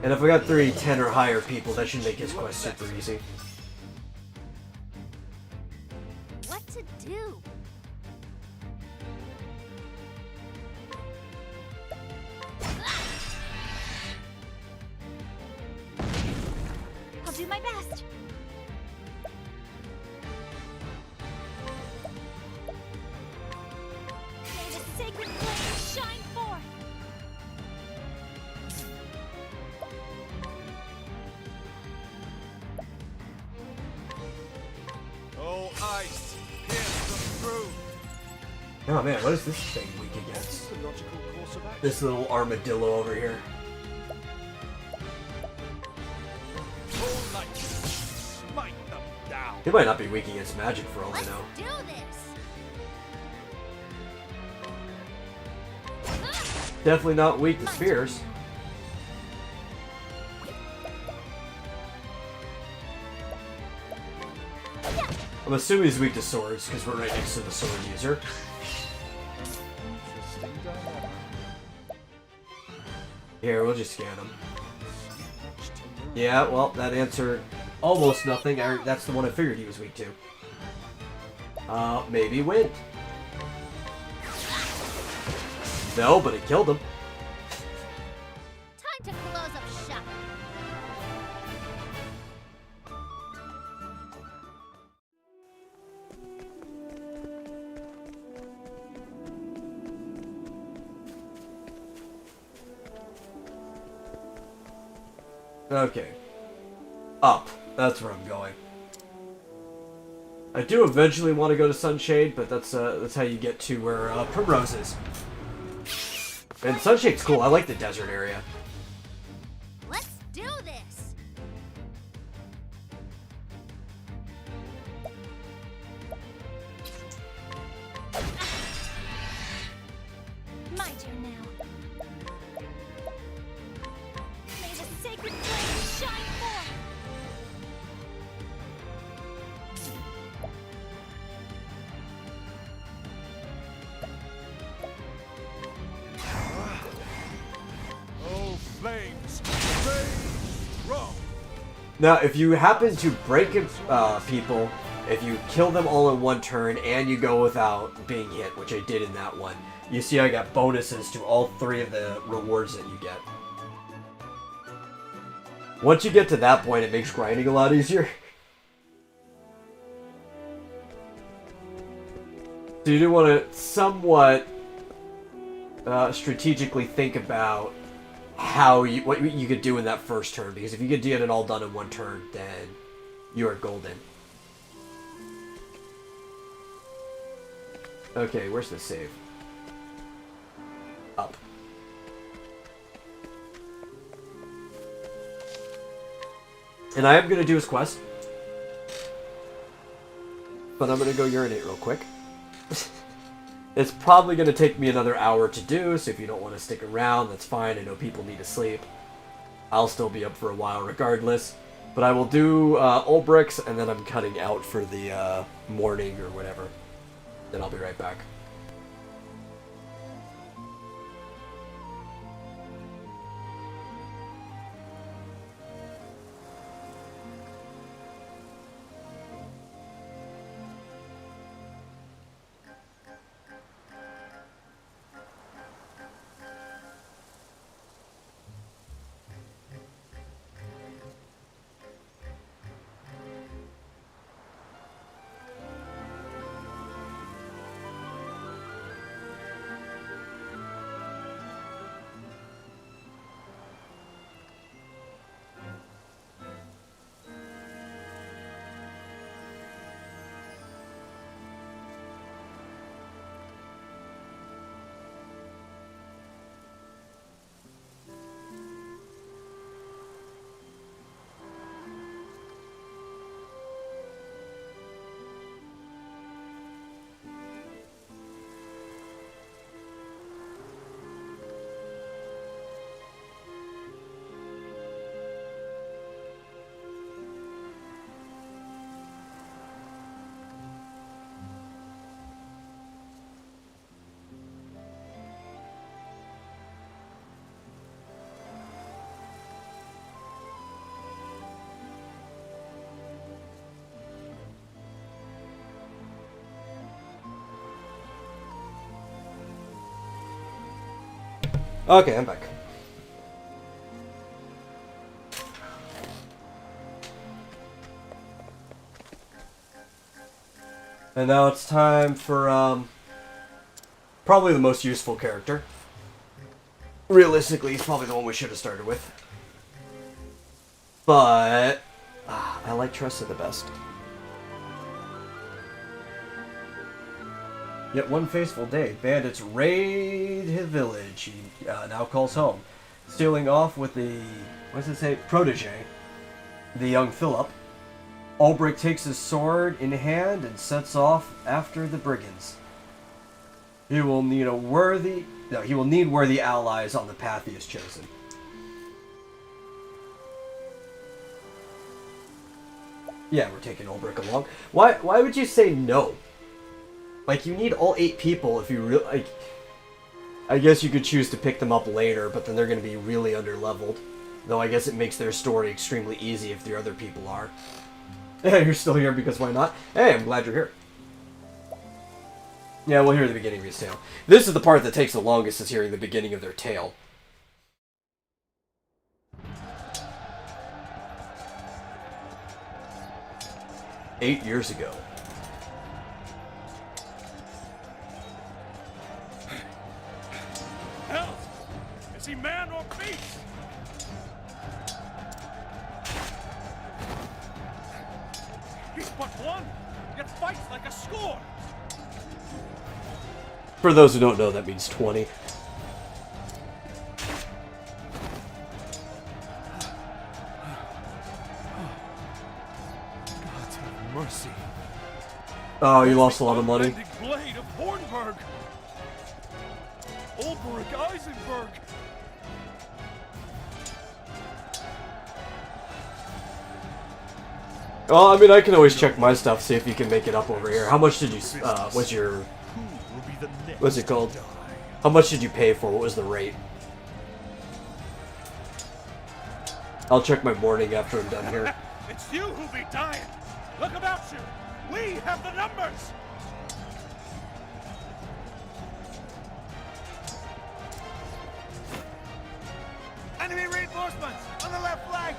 And if we got 3 10 or higher people, that should make his quest super easy. What to do? I'll do my best. May the sacred flame shine forth. Oh, ice, pierce them through. Oh man, what is this thing weak against? The logical course of action. This little armadillo over here. All night, smite them down. He might not be weak against magic for all I Let's know. do this. Definitely not weak to spears. I'm assuming he's weak to swords, because we're right next to the sword user. Interesting dilemma. Here, we'll just scan him. Yeah, well, that answered almost nothing. That's the one I figured he was weak to. Maybe wind. No, but it killed him. Time to close up shop. Okay. Up. That's where I'm going. I do eventually want to go to Sunshade, but that's how you get to where Primrose is. And Sunshade's cool. I like the desert area. Let's do this. My turn now. May the sacred flame shine forth. Oh, flames! Rage strong! Now, if you happen to break people, if you kill them all in one turn and you go without being hit, which I did in that one, you see I got bonuses to all 3 of the rewards that you get. Once you get to that point, it makes grinding a lot easier. So you do want to somewhat strategically think about what you could do in that first turn, because if you could get it all done in one turn, then you are golden. Okay, where's the save? Up. And I am going to do his quest, but I'm going to go urinate real quick. It's probably going to take me another hour to do, so if you don't want to stick around, that's fine. I know people need to sleep. I'll still be up for a while regardless. But I will do Olberick's, and then I'm cutting out for the morning or whatever. Then I'll be right back. Okay, I'm back. And now it's time for, probably the most useful character. Realistically, he's probably the one we should have started with. But, I like Tressa the best. Yet one fateful day, bandits raid his village, he now calls home. Stealing off with the, what does it say, protege, the young Philip. Olberick takes his sword in hand and sets off after the brigands. He will need a worthy No, he will need worthy allies on the path he has chosen. Yeah, we're taking Olberick along. Why would you say no? Like, you need all 8 people if you really... Like, I guess you could choose to pick them up later, but then they're going to be really underleveled. Though I guess it makes their story extremely easy if the other people are. Yeah, you're still here because why not? Hey, I'm glad you're here. Yeah, we'll hear the beginning of his tale. This is the part that takes the longest, is hearing the beginning of their tale. "8 years ago. Hell! Is he man or beast? He's but one, yet fights like a score! For those who don't know, that means 20. Gods have mercy. Oh, you lost a lot of money. Unbending blade of Hornburg! Olberick Eisenberg! Well, I mean, I can always check my stuff, see if you can make it up over here. How much did you, what's your, Who will be the next what's it called? to die? How much did you pay for? What was the rate? I'll check my morning after I'm done here. It's you who'll be dying! Look about you! We have the numbers! Enemy reinforcements on the left flank!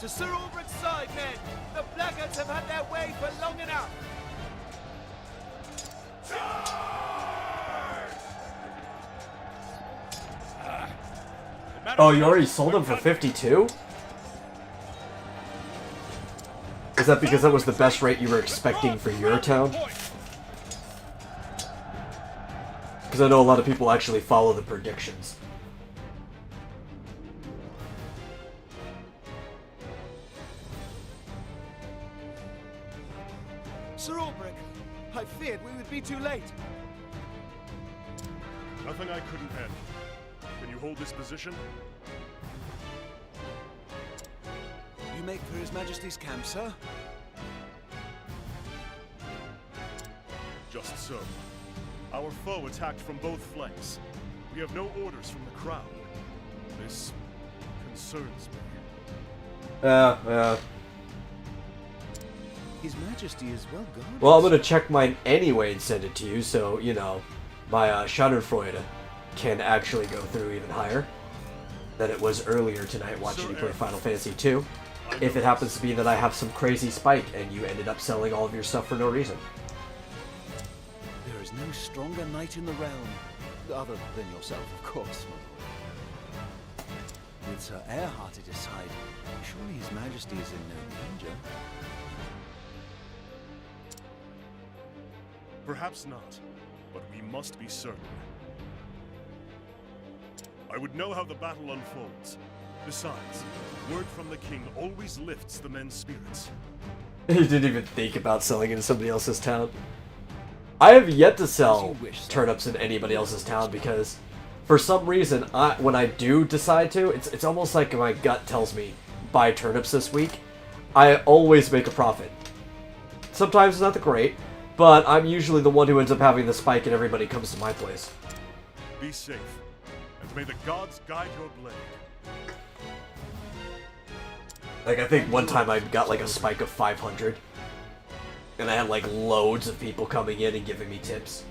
To Sir Olberick's side, men! The Blackguards have had their way for long enough! Oh, you already sold them for 52? Is that because that was the best rate you were expecting for your town? Because I know a lot of people actually follow the predictions. Sir Olberick, I feared we would be too late. Nothing I couldn't end. Can you hold this position? You make for His Majesty's camp, sir? Just so. Our foe attacked from both flanks. We have no orders from the crown. This concerns me. His Majesty is well guarded. Well, I'm gonna check mine anyway and send it to you, so, you know, my Schadenfreude can actually go through even higher than it was earlier tonight watching you play Final Fantasy II. If it happens to be that I have some crazy spike and you ended up selling all of your stuff for no reason. There is no stronger knight in the realm, other than yourself, of course, my lord. With Sir Erhard at his side, surely His Majesty is in no danger. Perhaps not, but we must be certain. I would know how the battle unfolds. Besides, word from the king always lifts the men's spirits. He didn't even think about selling in somebody else's town. I have yet to sell turnips in anybody else's town because, for some reason, when I do decide to, it's almost like my gut tells me, buy turnips this week. I always make a profit. Sometimes it's not the great, but I'm usually the one who ends up having the spike and everybody comes to my place. Be safe, and may the gods guide your blade. Like, I think one time I got like a spike of 500. And I had like loads of people coming in and giving me tips.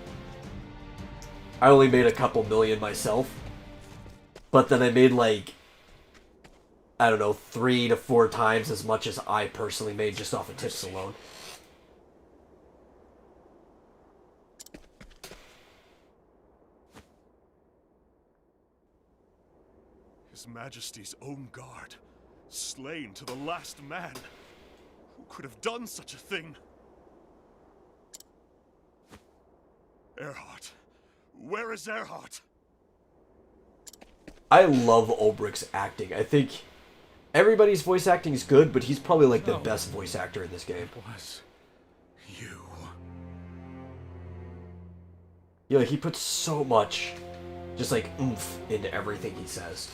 I only made a couple million myself. But then I made like, I don't know, 3 to 4 times as much as I personally made just off of tips alone. His Majesty's own guard, slain to the last man. Who could have done such a thing? Erhard. Where is Erhard? I love Olberick's acting. I think everybody's voice acting is good, but he's probably like the best voice actor in this game. Was you? Yeah, he puts so much, just like oomph into everything he says.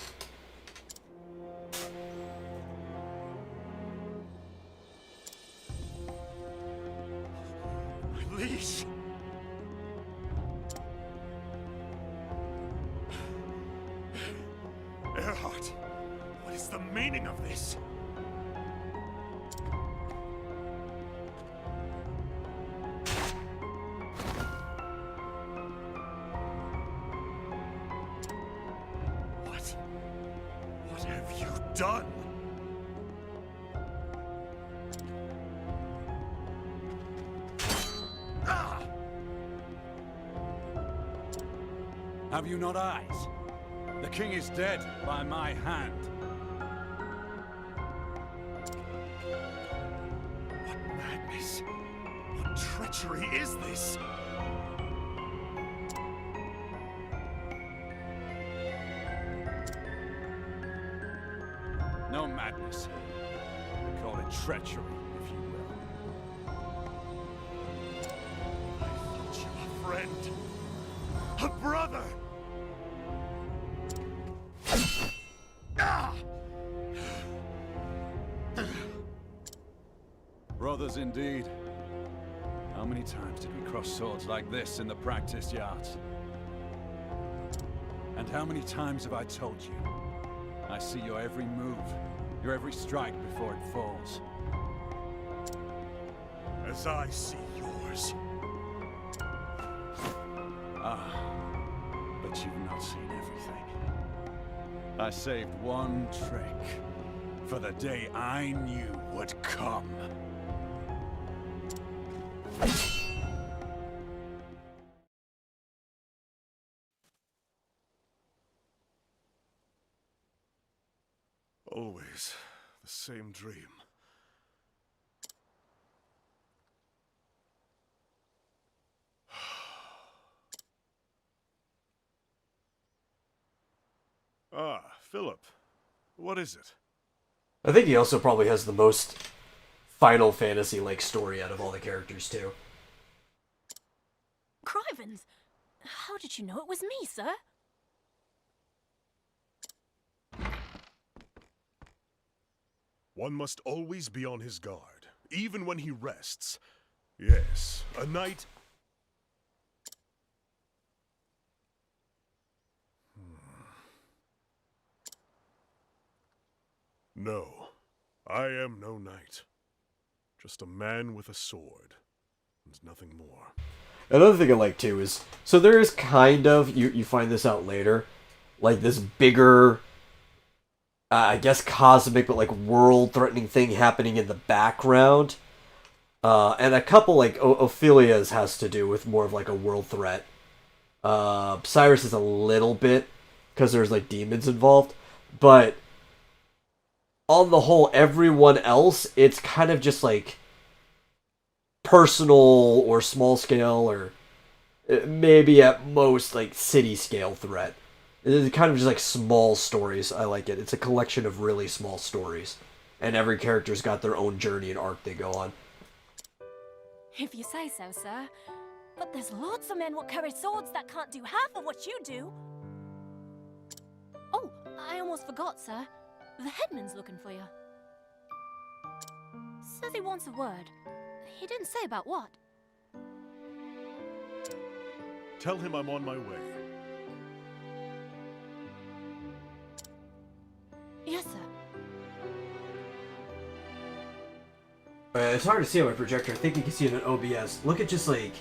My liege! Earhart, what is the meaning of this? What have you done? Ah! Have you not eyes? The king is dead by my hand. What madness? What treachery is this? No madness. Call it treachery, if you will. I thought you a friend. A brother! Ah! Brothers indeed. How many times did we cross swords like this in the practice yards? And how many times have I told you? I see your every move, your every strike before it falls. As I see yours. Ah, but you've not seen everything. I saved one trick for the day I knew would come. Always the same dream. Ah, Philip. What is it? I think he also probably has the most Final Fantasy-like story out of all the characters, too. Crivens, how did you know it was me, sir? One must always be on his guard, even when he rests. Yes, a knight... No, I am no knight. Just a man with a sword, and nothing more. Another thing I like, too, is... So there is kind of, you find this out later, like this bigger... I guess cosmic, but like world-threatening thing happening in the background. And a couple, like, Ophelia's has to do with more of like a world threat. Cyrus is a little bit, because there's like demons involved. But on the whole, everyone else, it's kind of just like personal or small scale or maybe at most like city scale threat. It's kind of just like small stories. I like it. It's a collection of really small stories. And every character's got their own journey and arc they go on. If you say so, sir. But there's lots of men what carry swords that can't do half of what you do. Oh, I almost forgot, sir. The headman's looking for you. Says he wants a word. He didn't say about what. Tell him I'm on my way. Yes, sir. It's hard to see on my projector. I think you can see it in OBS. Look at just like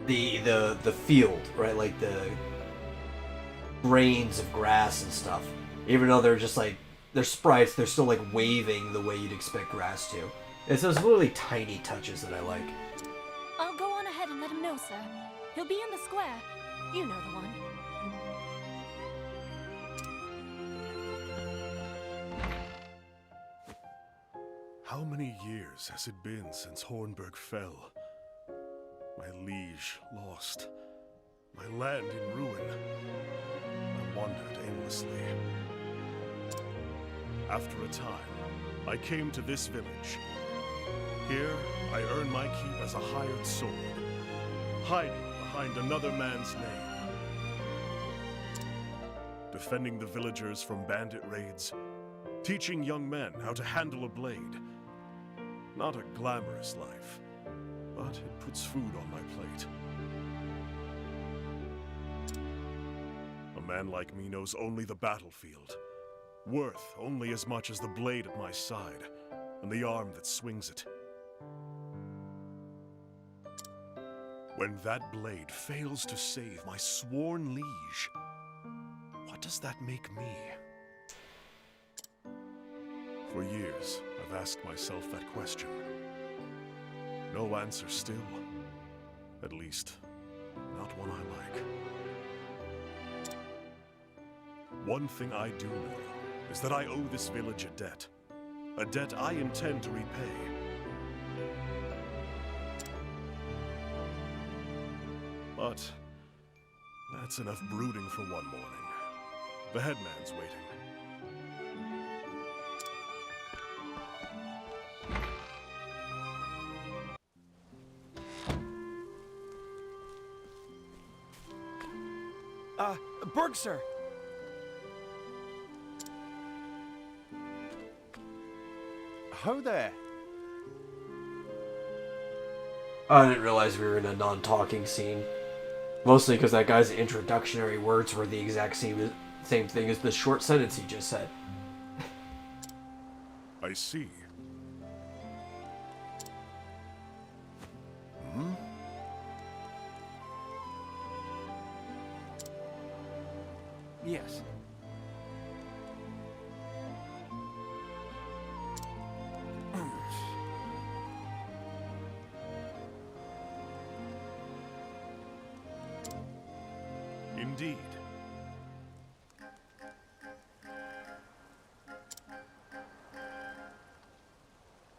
the field, right? Like the grains of grass and stuff. Even though they're just like they're sprites, they're still like waving the way you'd expect grass to. It's those really tiny touches that I like. I'll go on ahead and let him know, sir. He'll be in the square. You know the one. How many years has it been since Hornburg fell? My liege lost. My land in ruin. I wandered aimlessly. After a time, I came to this village. Here, I earned my keep as a hired sword, hiding behind another man's name. Defending the villagers from bandit raids, teaching young men how to handle a blade. Not a glamorous life, but it puts food on my plate. A man like me knows only the battlefield, worth only as much as the blade at my side and the arm that swings it. When that blade fails to save my sworn liege, what does that make me? For years, I've asked myself that question. No answer still. At least, not one I like. One thing I do know is that I owe this village a debt. A debt I intend to repay. But that's enough brooding for one morning. The headman's waiting. Berg, sir! Ho there! I didn't realize we were in a non-talking scene. Mostly because that guy's introductory words were the exact same thing as the short sentence he just said. I see. Yes. Indeed.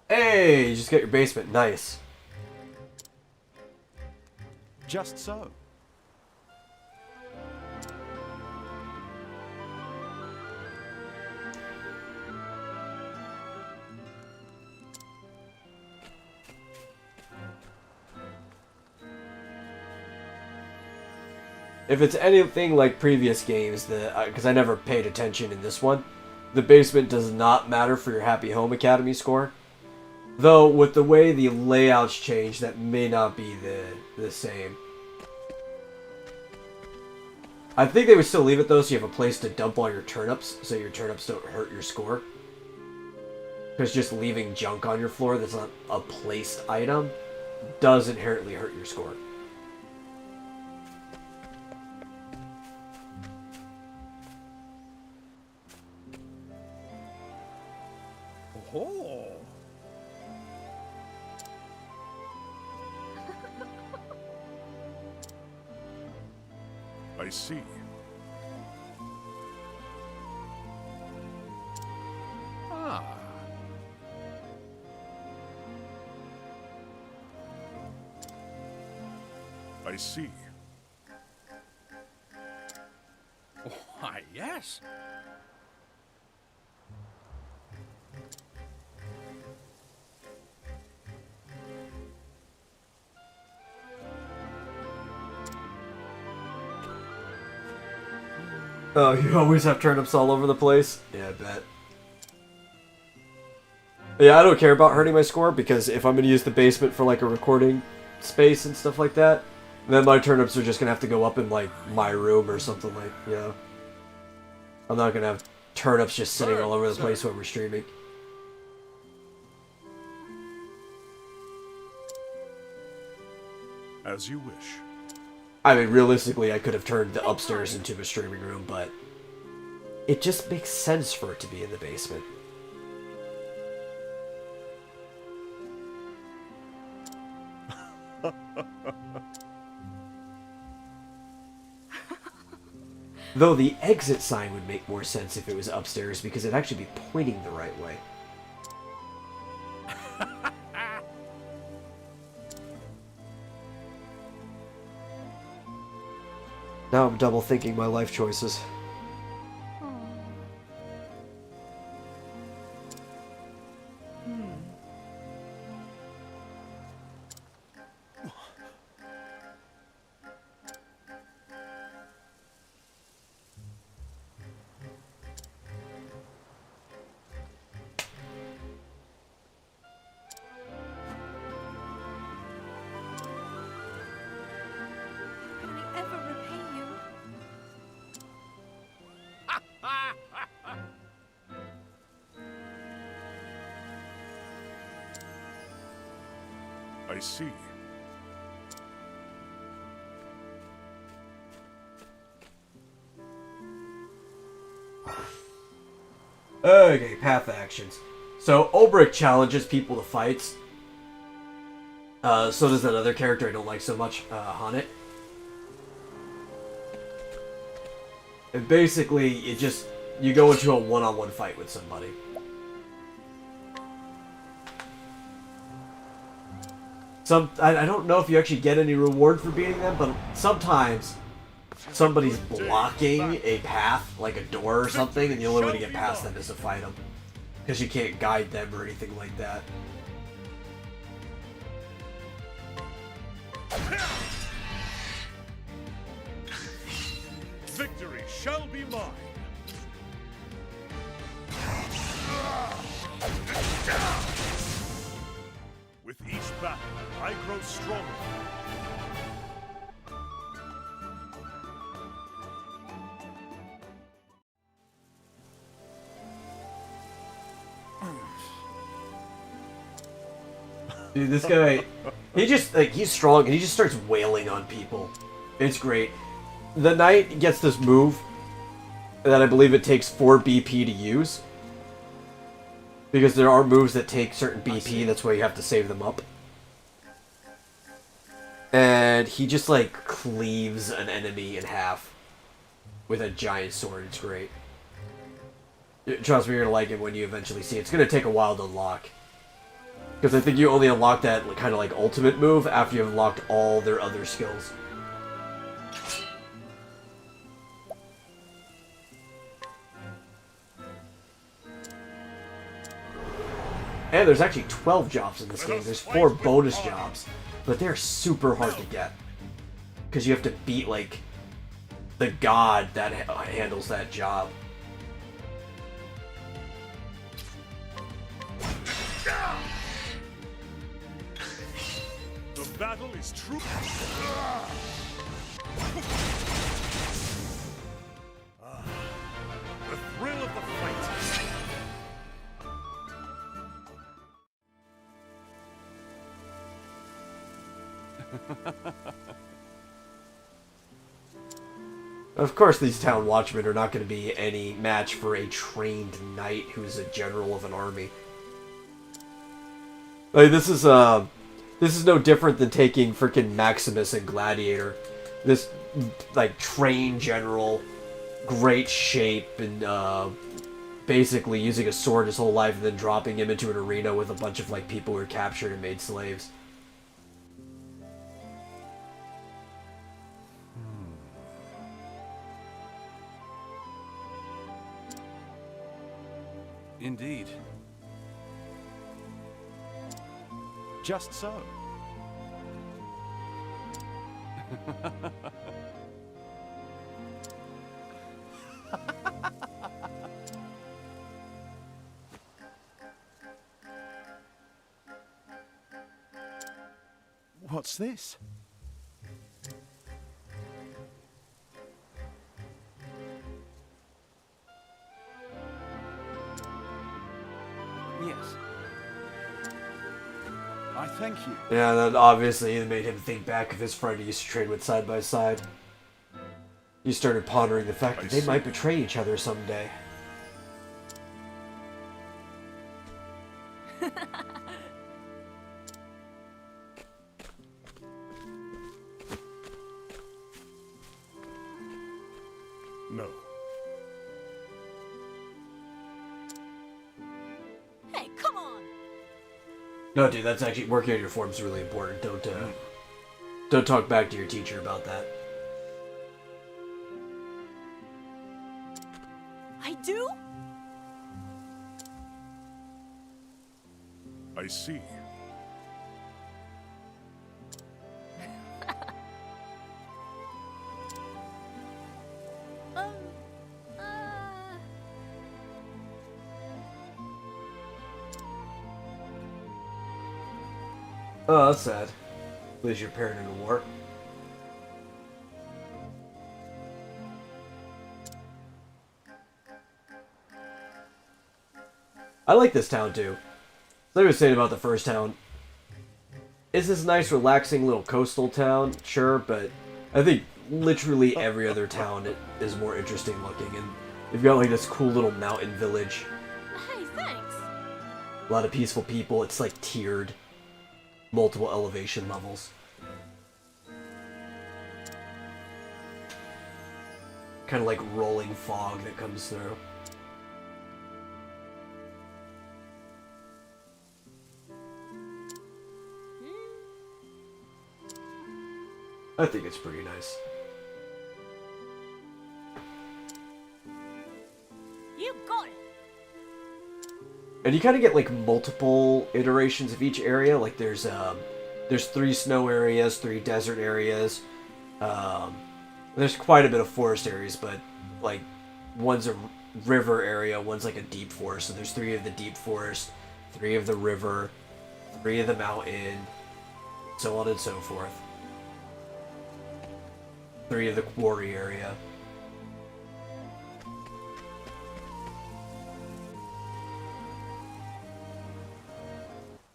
Hey, you just got your basement. Nice. Just so. If it's anything like previous games, because I never paid attention in this one, the basement does not matter for your Happy Home Academy score. Though, with the way the layouts change, that may not be the same. I think they would still leave it though, so you have a place to dump all your turnips, so your turnips don't hurt your score. Because just leaving junk on your floor that's not a placed item does inherently hurt your score. Oh. I see. Ah. I see. Why, yes. Oh, you always have turnips all over the place? Yeah, I bet. Yeah, I don't care about hurting my score, because if I'm going to use the basement for, like, a recording space and stuff like that, then my turnips are just going to have to go up in, like, my room or something like, you know. I'm not going to have turnips just sitting all over the place when we're streaming. As you wish. I mean, realistically, I could have turned the upstairs into a streaming room, but it just makes sense for it to be in the basement. Though the exit sign would make more sense if it was upstairs, because it'd actually be pointing the right way. Now I'm double thinking my life choices. see. Okay, path actions. So, Olberick challenges people to fights. So does that other character I don't like so much, Honnet. And basically, you go into a one-on-one fight with somebody. I don't know if you actually get any reward for beating them, but sometimes somebody's blocking a path, like a door or something, and the only way to get past them is to fight them. Because you can't guide them or anything like that. Victory shall be mine. With each battle, I grow stronger. Dude, this guy, he's strong and he just starts wailing on people. It's great. The knight gets this move that I believe it takes 4 BP to use. Because there are moves that take certain BP, that's why you have to save them up. And he just, like, cleaves an enemy in half with a giant sword. It's great. Trust me, you're gonna like it when you eventually see it. It's gonna take a while to unlock. Because I think you only unlock that kind of like ultimate move after you've unlocked all their other skills. And there's actually 12 jobs in this game. There's 4 bonus jobs. But they're super hard to get. Because you have to beat, like, the god that handles that job. The battle is true. The thrill of the fight. Of course, these town watchmen are not going to be any match for a trained knight who's a general of an army. Like, this is no different than taking freaking Maximus and Gladiator. This, like, trained general, great shape, and basically using a sword his whole life and then dropping him into an arena with a bunch of, like, people who were captured and made slaves. Indeed. Just so. What's this? Yes. I thank you. Yeah, that obviously made him think back of his friend he used to trade with side by side. He started pondering the fact that they might betray each other someday. No. Hey, come on! No, dude, that's actually working on your form is really important. Don't talk back to your teacher about that. I do? I see. Oh, that's sad. Lose your parent in a war. I like this town too. Like I was saying about the first town, it's this nice, relaxing little coastal town, sure, but I think literally every other town is more interesting looking, and you've got like this cool little mountain village. Hey, thanks. A lot of peaceful people. It's like tiered, multiple elevation levels. Kind of like rolling fog that comes through. I think it's pretty nice. You got it. And you kind of get like multiple iterations of each area. Like there's 3 snow areas, 3 desert areas. There's quite a bit of forest areas, but like one's a river area, one's like a deep forest. So there's 3 of the deep forest, 3 of the river, 3 of the mountain, so on and so forth. 3 of the quarry area.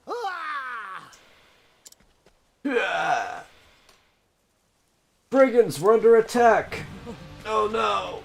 Ah! Brigands, we're under attack! Oh no!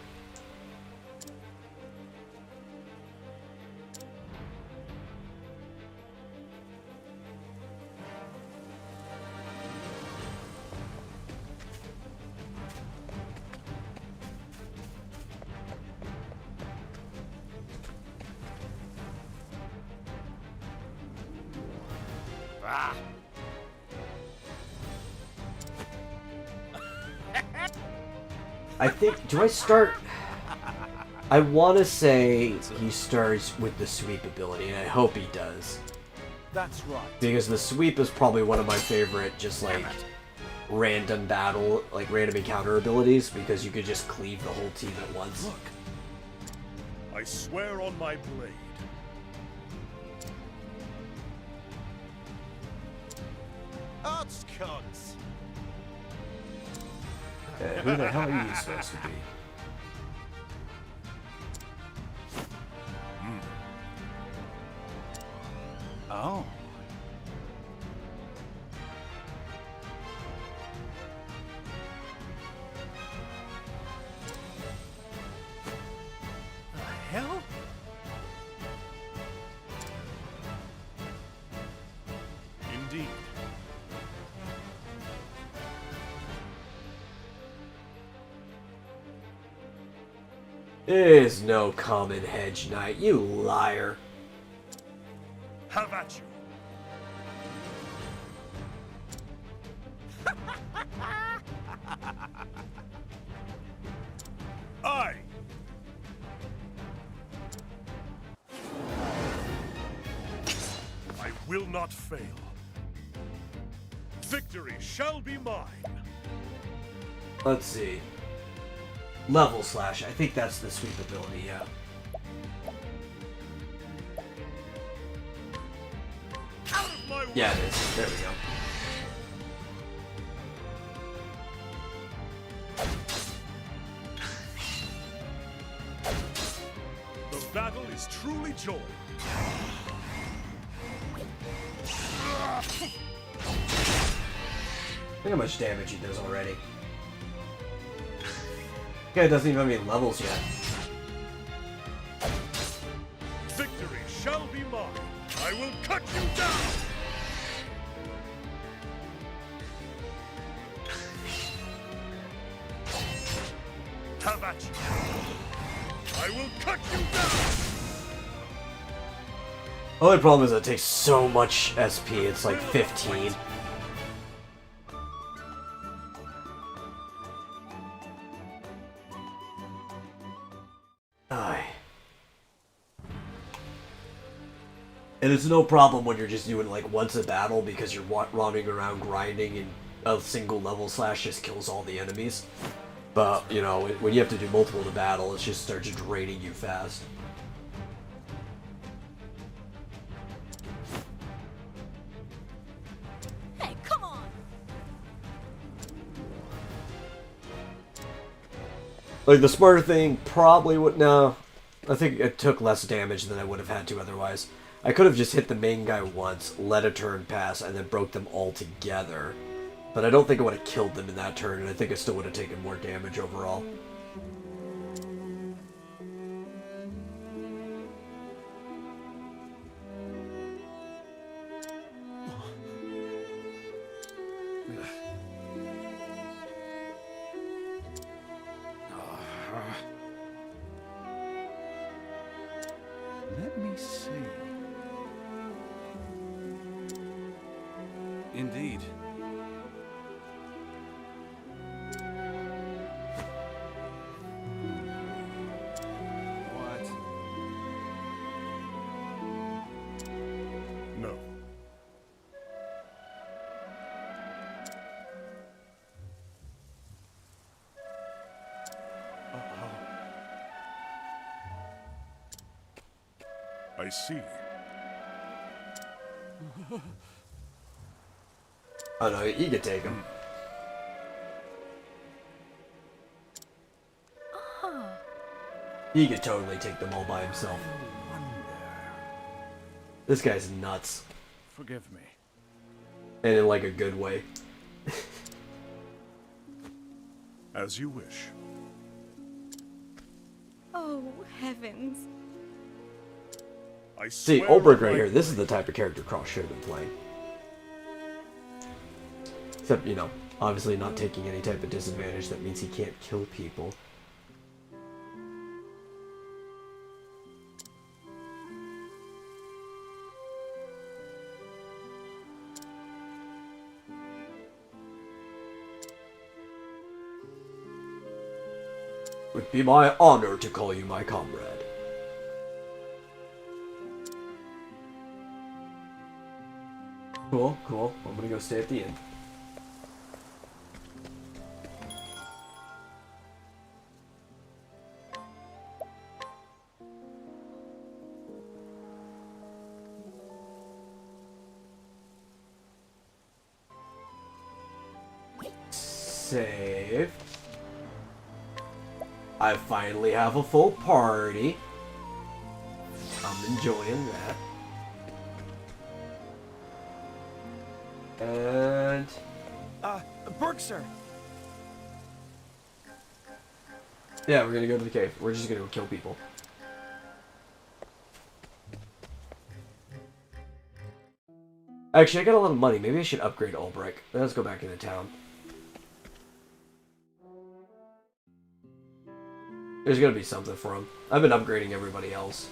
I think, do I start... I want to say he starts with the sweep ability, and I hope he does. That's right. Because the sweep is probably one of my favorite, just like, random battle, like random encounter abilities, because you could just cleave the whole team at once. Look. I swear on my blade. Arts cunts. Who the hell are you supposed to be? Oh. The hell? Indeed. Is no common hedge knight, you liar. Have at you. I. I will not fail. Victory shall be mine. Let's see. Level slash, I think that's the sweep ability, yeah. Out of my way. Yeah, it is. There we go. The battle is truly joy. Look how much damage he does already. Guy doesn't even have any levels yet. Victory shall be mine. I will cut you down. Have at you. I will cut you down. Only problem is it takes so much SP, it's like 15. Aye. And it's no problem when you're just doing like once a battle because you're wandering around grinding and a single level slash just kills all the enemies. But, you know, when you have to do multiple to battle, it just starts draining you fast. Hey, come on! Like, the smarter thing probably would... No. I think it took less damage than I would have had to otherwise. I could have just hit the main guy once, let a turn pass, and then broke them all together. But I don't think I would have killed them in that turn, and I think I still would have taken more damage overall. Let me see. Indeed. What? No. I see. Oh no, you can take him. He could totally take them all by himself. This guy's nuts. Forgive me. And in like a good way. As you wish. Oh, heavens. I See, swear Olberick on right my- here, this is the type of character Cross should have been playing. Except, you know, obviously not taking any type of disadvantage. That means he can't kill people. It would be my honor to call you my comrade. Cool, cool. I'm gonna go stay at the inn. Save. I finally have a full party. I'm enjoying that. And Burke, sir. yeah, we're gonna go to the cave. We're just gonna go kill people. Actually, I got a lot of money. Maybe I should upgrade Olberick. Let's go back into town. There's gonna be something for him. I've been upgrading everybody else.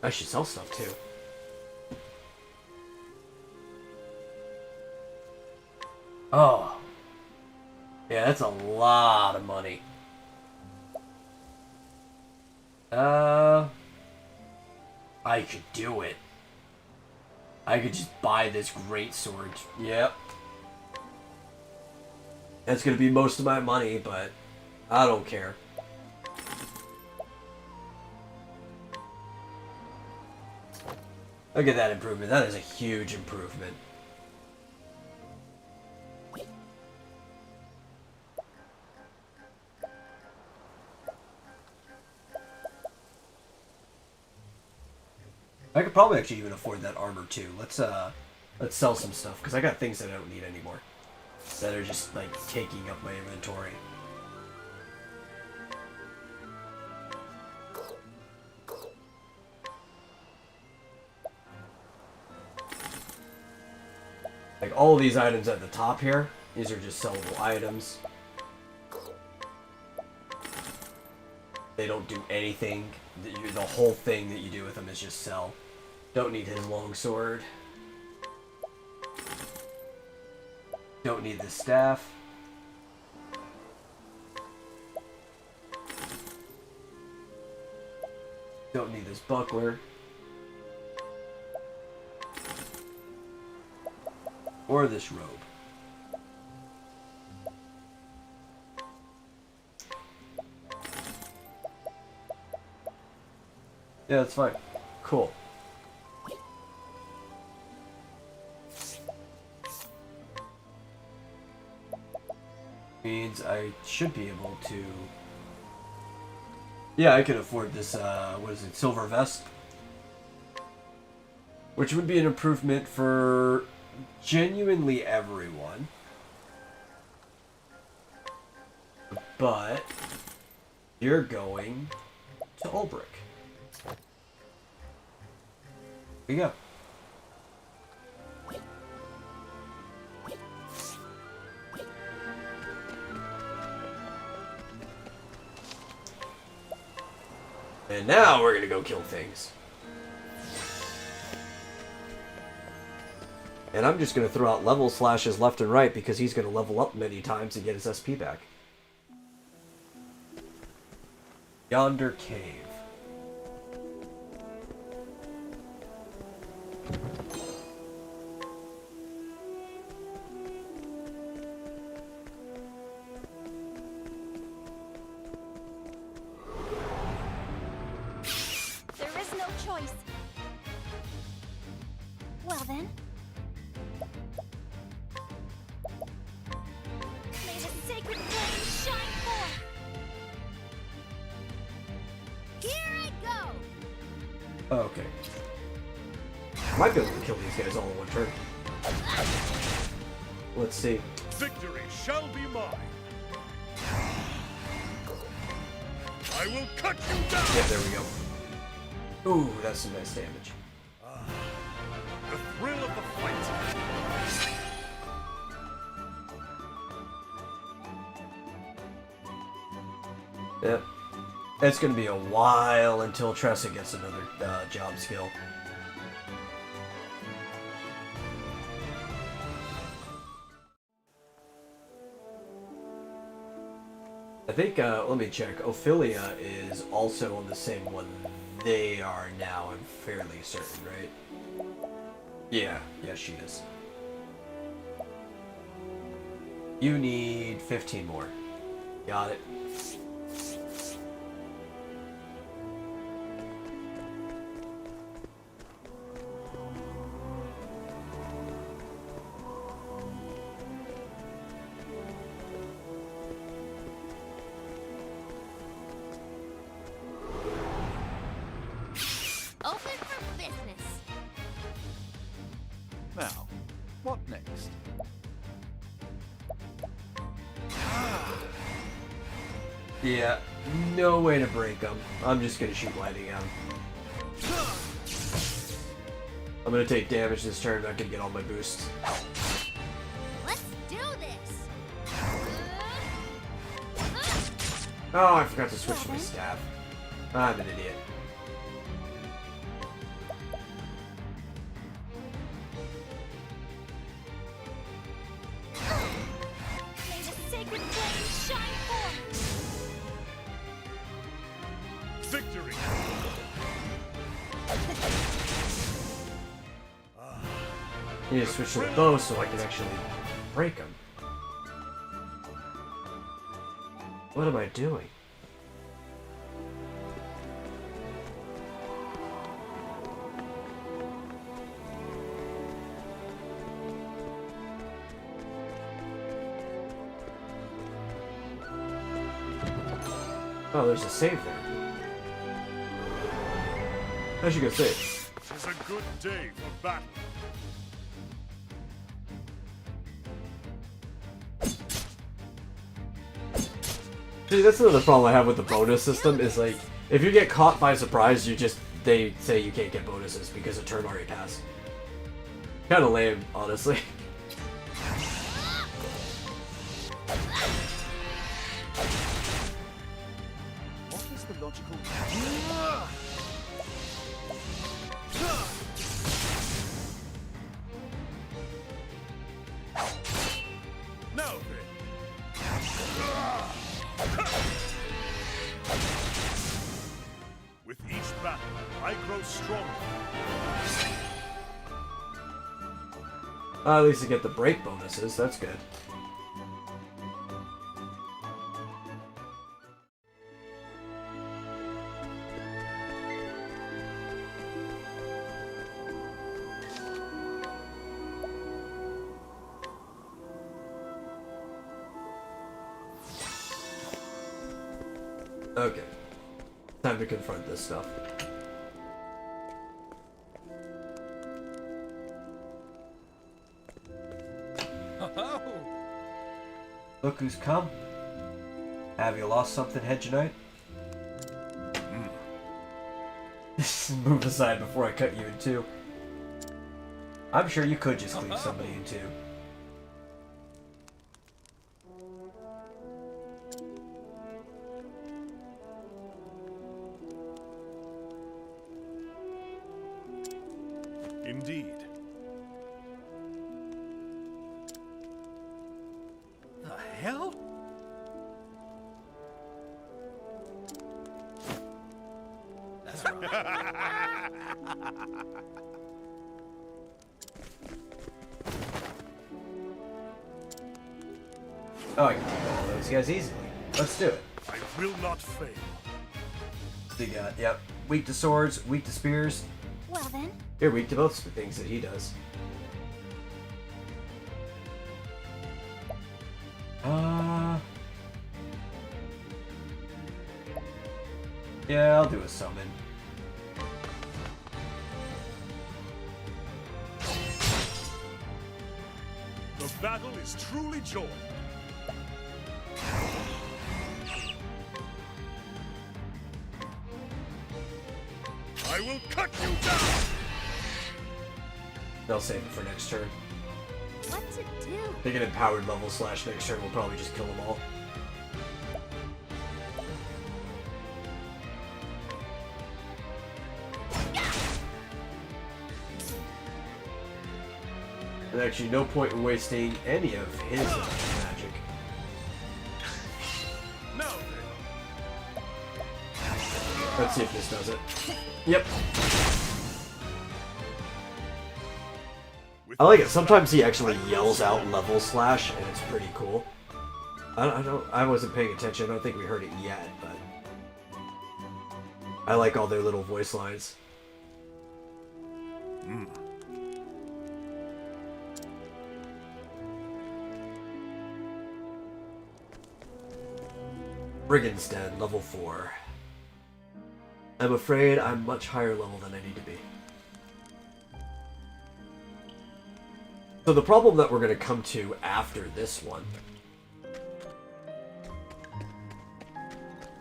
I should sell stuff too. Oh. Yeah, that's a lot of money. I could do it. I could just buy this great sword. Yep. That's gonna be most of my money, but I don't care. Look at that improvement. That is a huge improvement. I could probably actually even afford that armor too. Let's sell some stuff because I got things that I don't need anymore that are just like taking up my inventory. Like all of these items at the top here, these are just sellable items. They don't do anything. The whole thing that you do with them is just sell. Don't need his longsword. Don't need the staff. Don't need this buckler. Or this robe. Yeah, that's fine. Cool. Means I should be able to... Yeah, I can afford this, what is it, silver vest? Which would be an improvement for genuinely everyone. But you're going to Olberick. Here you go. And now we're gonna go kill things. And I'm just gonna throw out level slashes left and right because he's gonna level up many times and get his SP back. Yonder cave. There is no choice. Well then. May the sacred flame shine forth. Here I go. Okay. Might be able to kill these guys all in one turn. Let's see. Victory shall be mine. I will cut you down. Yeah, there we go. Ooh, that's some nice damage. The thrill of the fight. Yep. It's gonna be a while until Tressa gets another job skill. I think, let me check. Ophelia is also on the same one they are now, I'm fairly certain, right? Yeah, she is. You need 15 more. Got it. Open for business. Now, what next? Yeah, no way to break them. I'm just gonna shoot lightning at 'em. I'm gonna take damage this turn, not gonna get all my boosts. Let's do this. Oh, I forgot to switch to my staff. I'm an idiot. May the sacred flame shine forth. Victory. I need to switch to the bow so I can actually break them. What am I doing? Oh, there's a save there. I should go save. Tis a good day for battle. See, that's another problem I have with the bonus system, is like, if you get caught by surprise, they say you can't get bonuses because a turn already passed. Kinda lame, honestly. What is the logical... Now then. With each battle, I grow stronger. At least I get the break bonuses, that's good. Okay. Time to confront this stuff. Look who's come. Have you lost something, Hedge Knight? Move aside before I cut you in two. I'm sure you could just cleave somebody in two. Indeed. The hell? That's Oh, I can take all those guys easily. Let's do it. I will not fail. You got, yep. Weak to swords, weak to spears. Well then, You're weak to both things that he does. Yeah, I'll do a summon. The battle is truly joined. I will cut you down! They'll save it for next turn. what to do? They get empowered level slash next turn, we'll probably just kill them all. And actually, no point in wasting any of his magic. Now Let's see if this does it. Yep. I like it. Sometimes he actually yells out level slash, and it's pretty cool. I wasn't paying attention. I don't think we heard it yet, but I like all their little voice lines. Brigand's Den, level 4. I'm afraid I'm much higher level than I need to be. So the problem that we're going to come to after this one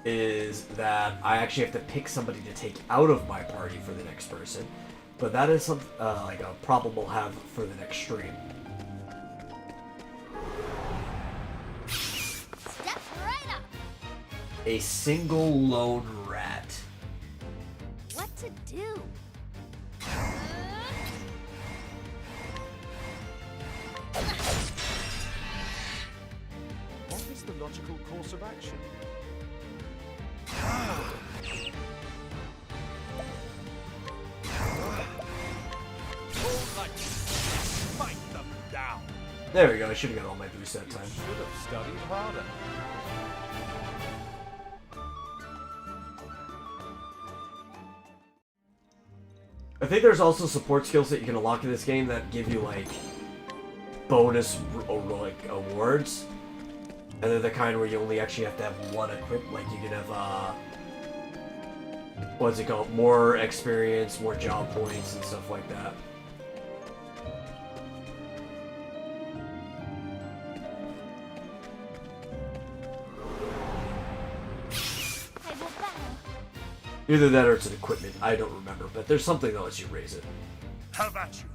is that I actually have to pick somebody to take out of my party for the next person. But that is some, like a problem we'll have for the next stream. Step right up. A single lone rat. What to do? What is the logical course of action? fight them down. There we go, I should have got all my boosts that time. Should have studied harder. I think there's also support skills that you can unlock in this game that give you, like, bonus, like, awards. And they're the kind where you only actually have to have one equipped. Like, you can have, what's it called? More experience, more job points, and stuff like that. I will battle. Either that or it's an equipment. I don't remember. But there's something that lets you raise it. Have at you.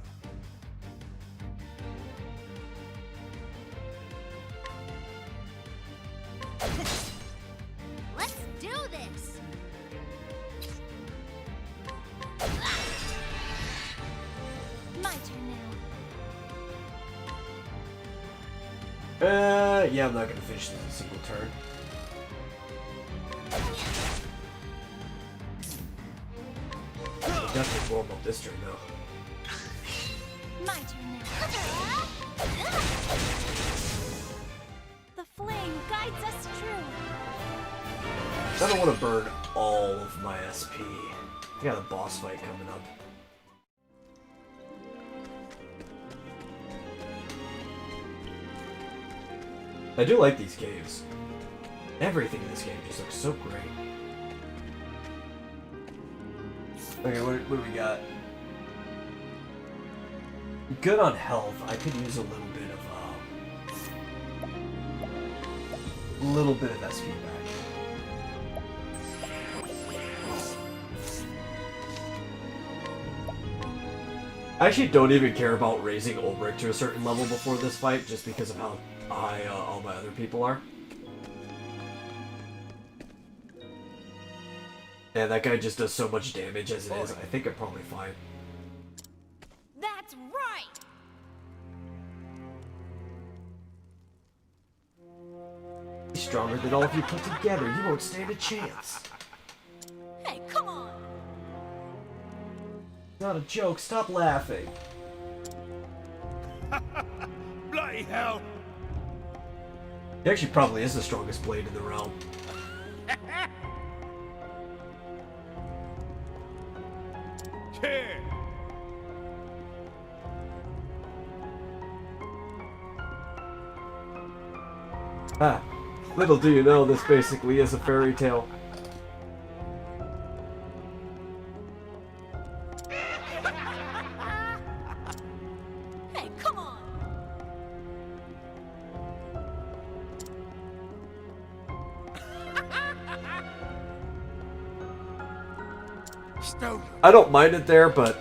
Let's do this. My turn now. Yeah, I'm not going to finish this in a single turn. Definitely warm up this turn, though. My turn now. The flame guides us true. I don't want to burn all of my SP. I got a boss fight coming up. I do like these caves. Everything in this game just looks so great. Okay, what do we got? Good on health. I could use a little bit of SP back. I actually don't even care about raising Olberick to a certain level before this fight, just because of how high all my other people are. And that guy just does so much damage as it is. I think I'm probably fine. That's right! He's stronger than all of you put together. You won't stand a chance. Hey, come on! Not a joke. Stop laughing. Bloody hell! He actually probably is the strongest blade in the realm. Here! Ah, little do you know, this basically is a fairy tale. Hey, come on! I don't mind it there, but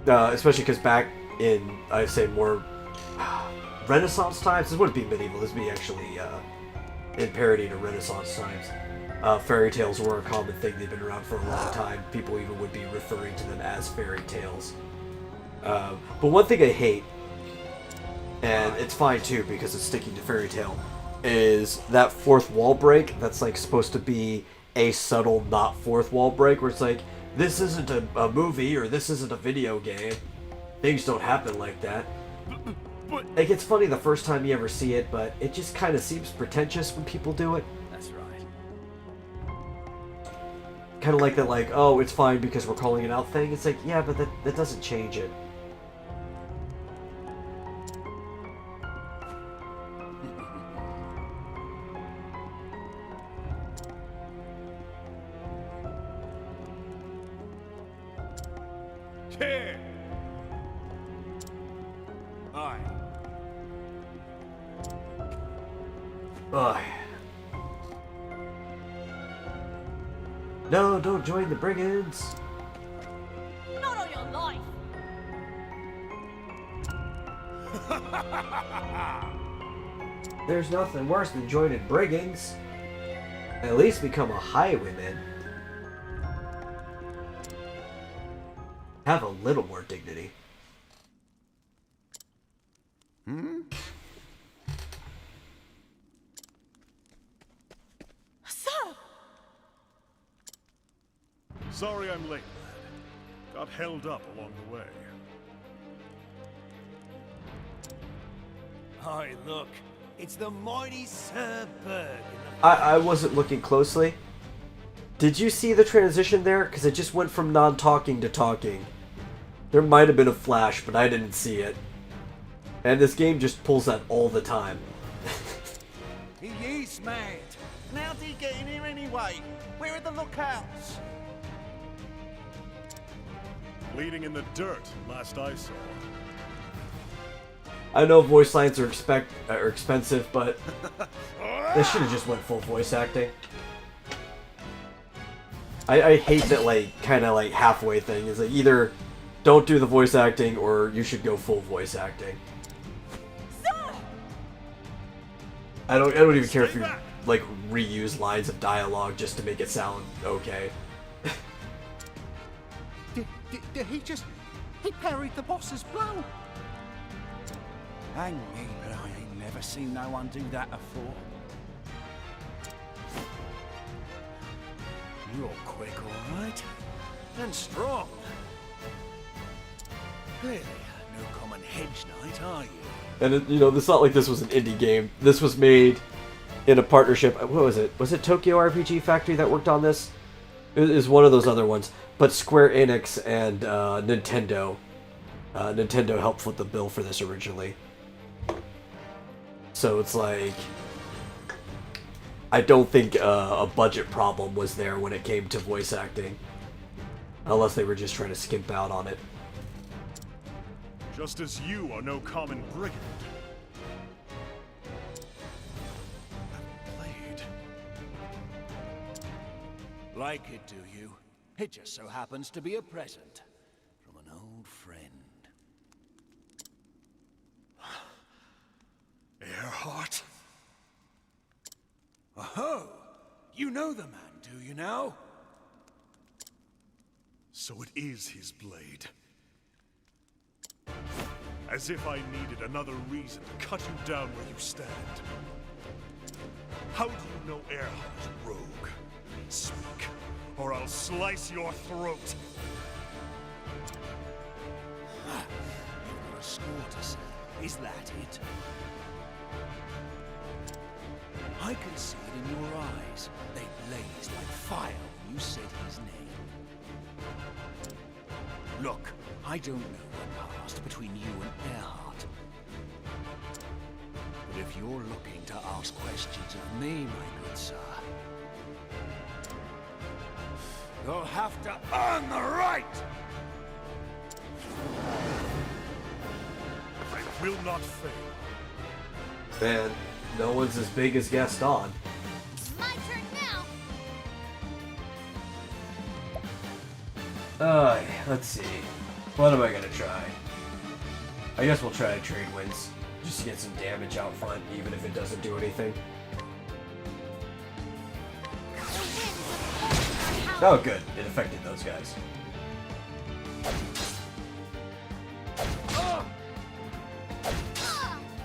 especially because back in, I say, more Renaissance times, this wouldn't be medieval, this would be actually in parody to Renaissance times. Fairy tales were a common thing, they've been around for a long time. People even would be referring to them as fairy tales. But one thing I hate, and it's fine too because it's sticking to fairy tale, is that fourth wall break that's like supposed to be a subtle not fourth wall break, where it's like, this isn't a movie or this isn't a video game. Things don't happen like that. Like, it's funny the first time you ever see it, but it just kind of seems pretentious when people do it. That's right. Kind of like that, like, oh, it's fine because we're calling it out thing. It's like, yeah, but that doesn't change it. Here! Aye. Ugh. No, don't join the brigands. Not on your life! There's nothing worse than joining brigands. At least become a highwayman. Have a little more dignity. Sir! Sorry I'm late, lad. Got held up along the way. Hi, look. It's the mighty Sir Berg. I wasn't looking closely. Did you see the transition there? Because it just went from non-talking to talking. There might have been a flash, but I didn't see it. And this game just pulls that all the time. He is mad. How did he get in here anyway? Where are the lookouts? Bleeding in the dirt, last I saw. I know voice lines are expensive, but they should have just went full voice acting. I hate that, like, kind of like halfway thing. Is like either don't do the voice acting or you should go full voice acting. I don't even care if you like reuse lines of dialogue just to make it sound okay. Did he just... He parried the boss's blow? Hang me, but I ain't never seen no one do that before. You're quick, alright. And strong. Clearly, no common hedge knight, are you? And it's not like this was an indie game. This was made in a partnership. What was it? Was it Tokyo RPG Factory that worked on this? It was one of those other ones. But Square Enix and Nintendo. Nintendo helped foot the bill for this originally. So it's like... I don't think a budget problem was there when it came to voice acting. Unless they were just trying to skimp out on it. Just as you are no common brigand. A blade. Like it, do you? It just so happens to be a present from an old friend. Earhart? Oh, you know the man, do you now? So it is his blade. As if I needed another reason to cut you down where you stand. How do you know Earhart, rogue? Speak, or I'll slice your throat. You've got a score to settle. Is that it? I can see it in your eyes. They blazed like fire when you said his name. Look, I don't know what passed between you and Earhart. But if you're looking to ask questions of me, my good sir, you'll have to earn the right! I will not fail. Man, no one's as big as Gaston. My turn now! Let's see. What am I gonna try? I guess we'll try trade winds. Just to get some damage out front, even if it doesn't do anything. Oh, good. It affected those guys.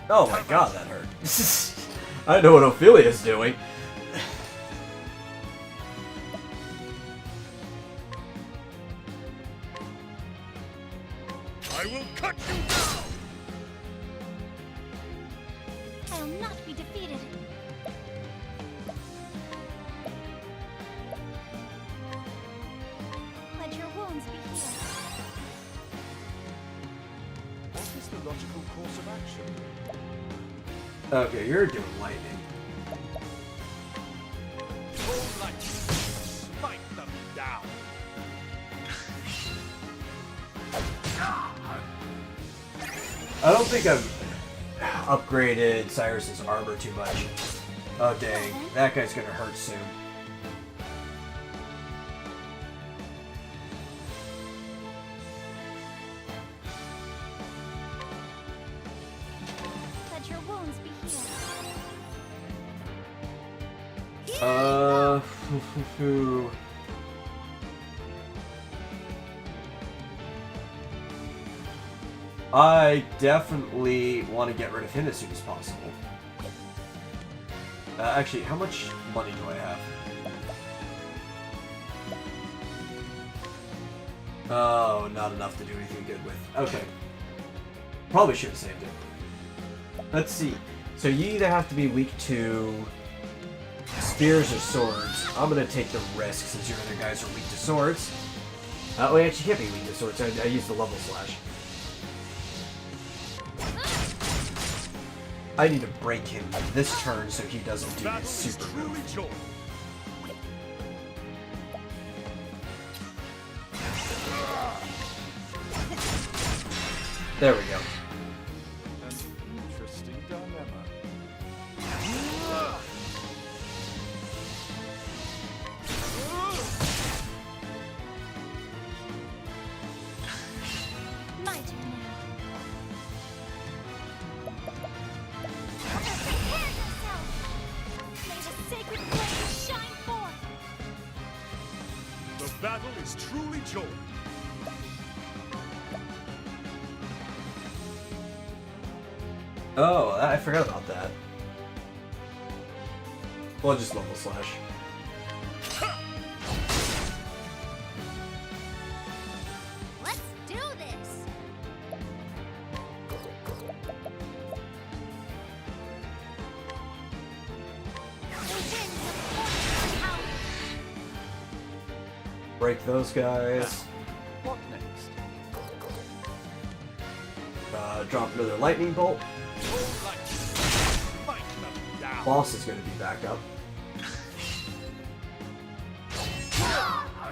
Oh my god, that hurt. I know what Ophelia's doing. I will cut you down! I'll not be defeated. Let your wounds be healed. What is the logical course of action? Okay, you're doing lightning. All light, smite them down. I don't think I've upgraded Cyrus's armor too much. Oh dang, that guy's gonna hurt soon. Let your wounds be healed. I definitely want to get rid of him as soon as possible. Actually, how much money do I have? Oh, not enough to do anything good with. Okay. Probably should have saved it. Let's see. So you either have to be weak to spears or swords. I'm going to take the risk since your other guys are weak to swords. Oh, he actually can't be weak to swords. I used the level slash. I need to break him this turn so he doesn't do Battle his is super truly move. joy. There we go. An interesting dilemma. My turn now. Prepare yourself! May the sacred flame shine forth! The battle is truly joy. Oh, I forgot about that. Well, just level slash. Let's do this! The winds of fortune howl. Break those guys. What next? Drop another lightning bolt. All light, smite them down. Boss is going to be back up.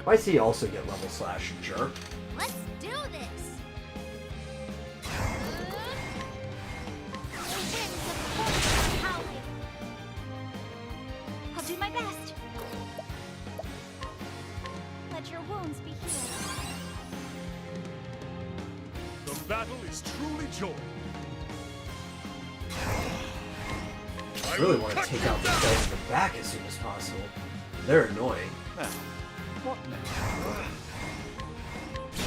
Why does he also get level slash, jerk? Let's do this! The winds of force are howling. I'll do my best. Let your wounds be healed. The battle is truly joy. I really want to take out these guys in the back as soon as possible. They're annoying. Now, what next?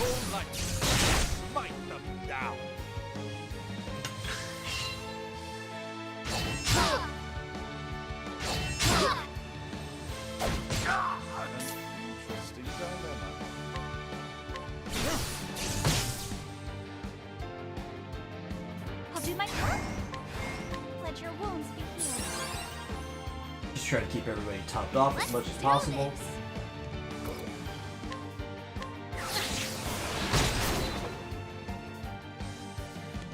All light, smite them down. Interesting dilemma. I'll do my part. Let your wounds be healed. Just try to keep everybody topped off as much as possible.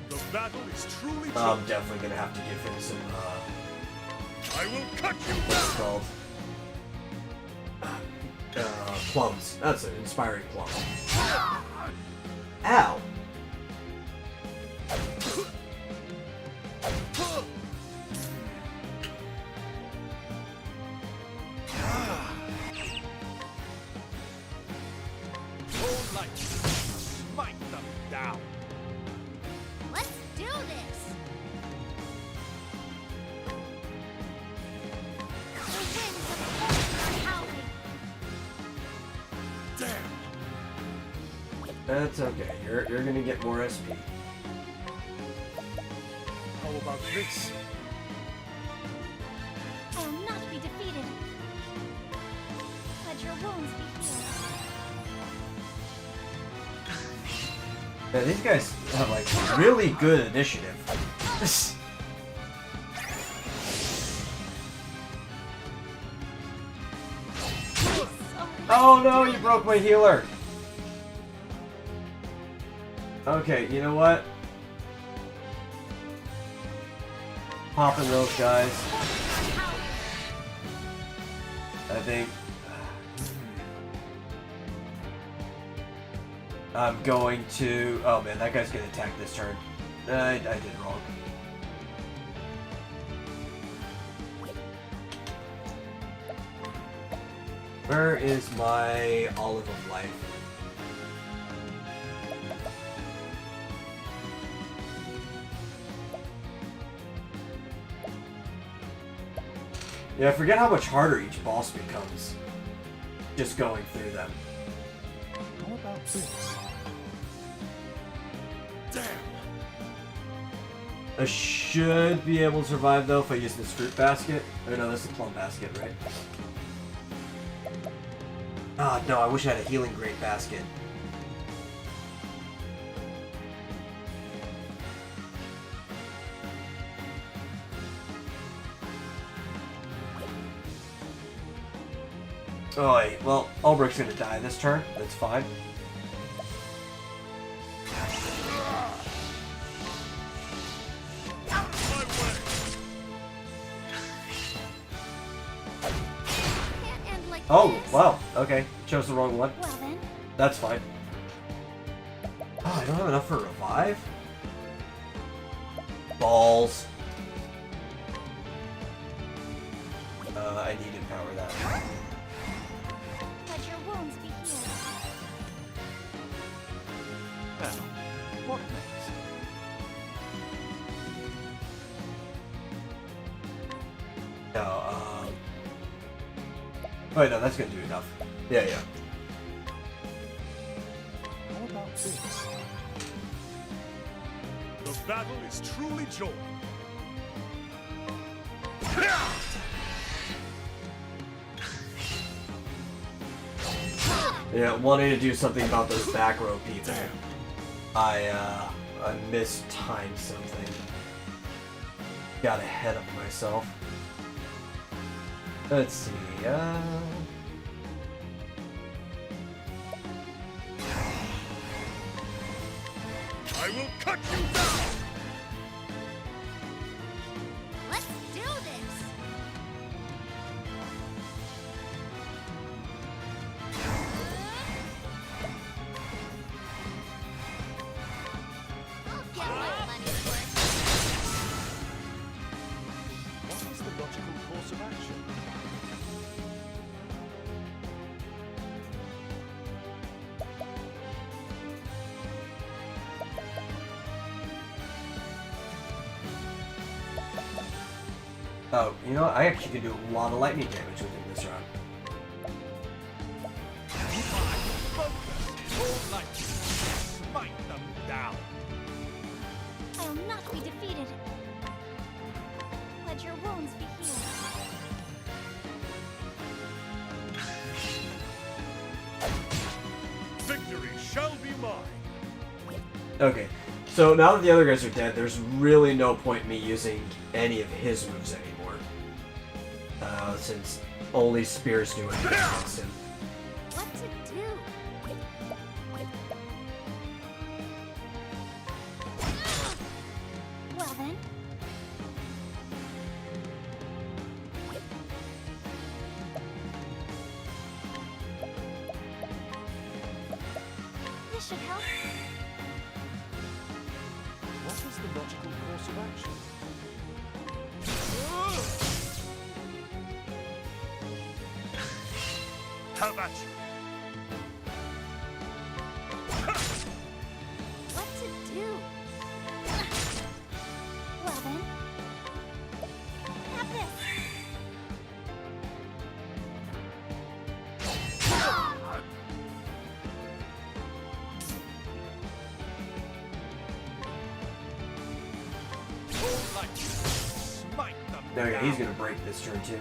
The battle is truly joy. I'm definitely gonna have to give him some, I will cut you what's it down. called? Plums. That's an inspiring plum. Ow! All light, smite them down. Let's do this! The winds of force are howling. Damn. That's okay. You're gonna get more SP. How about this? I will not be defeated. Let your wounds be healed. Yeah, these guys have like really good initiative. Oh no, you broke my healer! Okay, you know what? Popping those guys. I think I'm going to... Oh man, that guy's gonna attack this turn. I did wrong. Where is my Olive of Life? Yeah, I forget how much harder each boss becomes just going through them. How about this? Damn. I should be able to survive though if I use this fruit basket. Or no, this is a plum basket, right? Ah, no, I wish I had a healing great basket. Oh, wait. Well, Olberick's gonna die this turn. That's fine. Can't end like Oh, this. wow. Okay. Chose the wrong one. Well then, That's fine. Oh, I don't have enough for revive? Balls. I need to empower that. let your wounds be healed. Now, what next? No, wait, no, that's gonna do enough. Yeah, yeah. How about this? The battle is truly joy. Yeah, wanting to do something about those back row people. I mistimed something. Got ahead of myself. Let's see, I will cut you down. Let's do this! Oh, you know what? I actually can do a lot of lightning damage within this round. Smite them down. I'll not be defeated. Let your wounds be healed. Victory shall be mine. Okay, so now that the other guys are dead, there's really no point in me using any of his moves anymore. Since only spears do anything against him. What to do? Well then. This should help. What is the logical course of action? How about you? What to do? Well then. Have this. Smite them There you go, down. he's gonna break this turn too.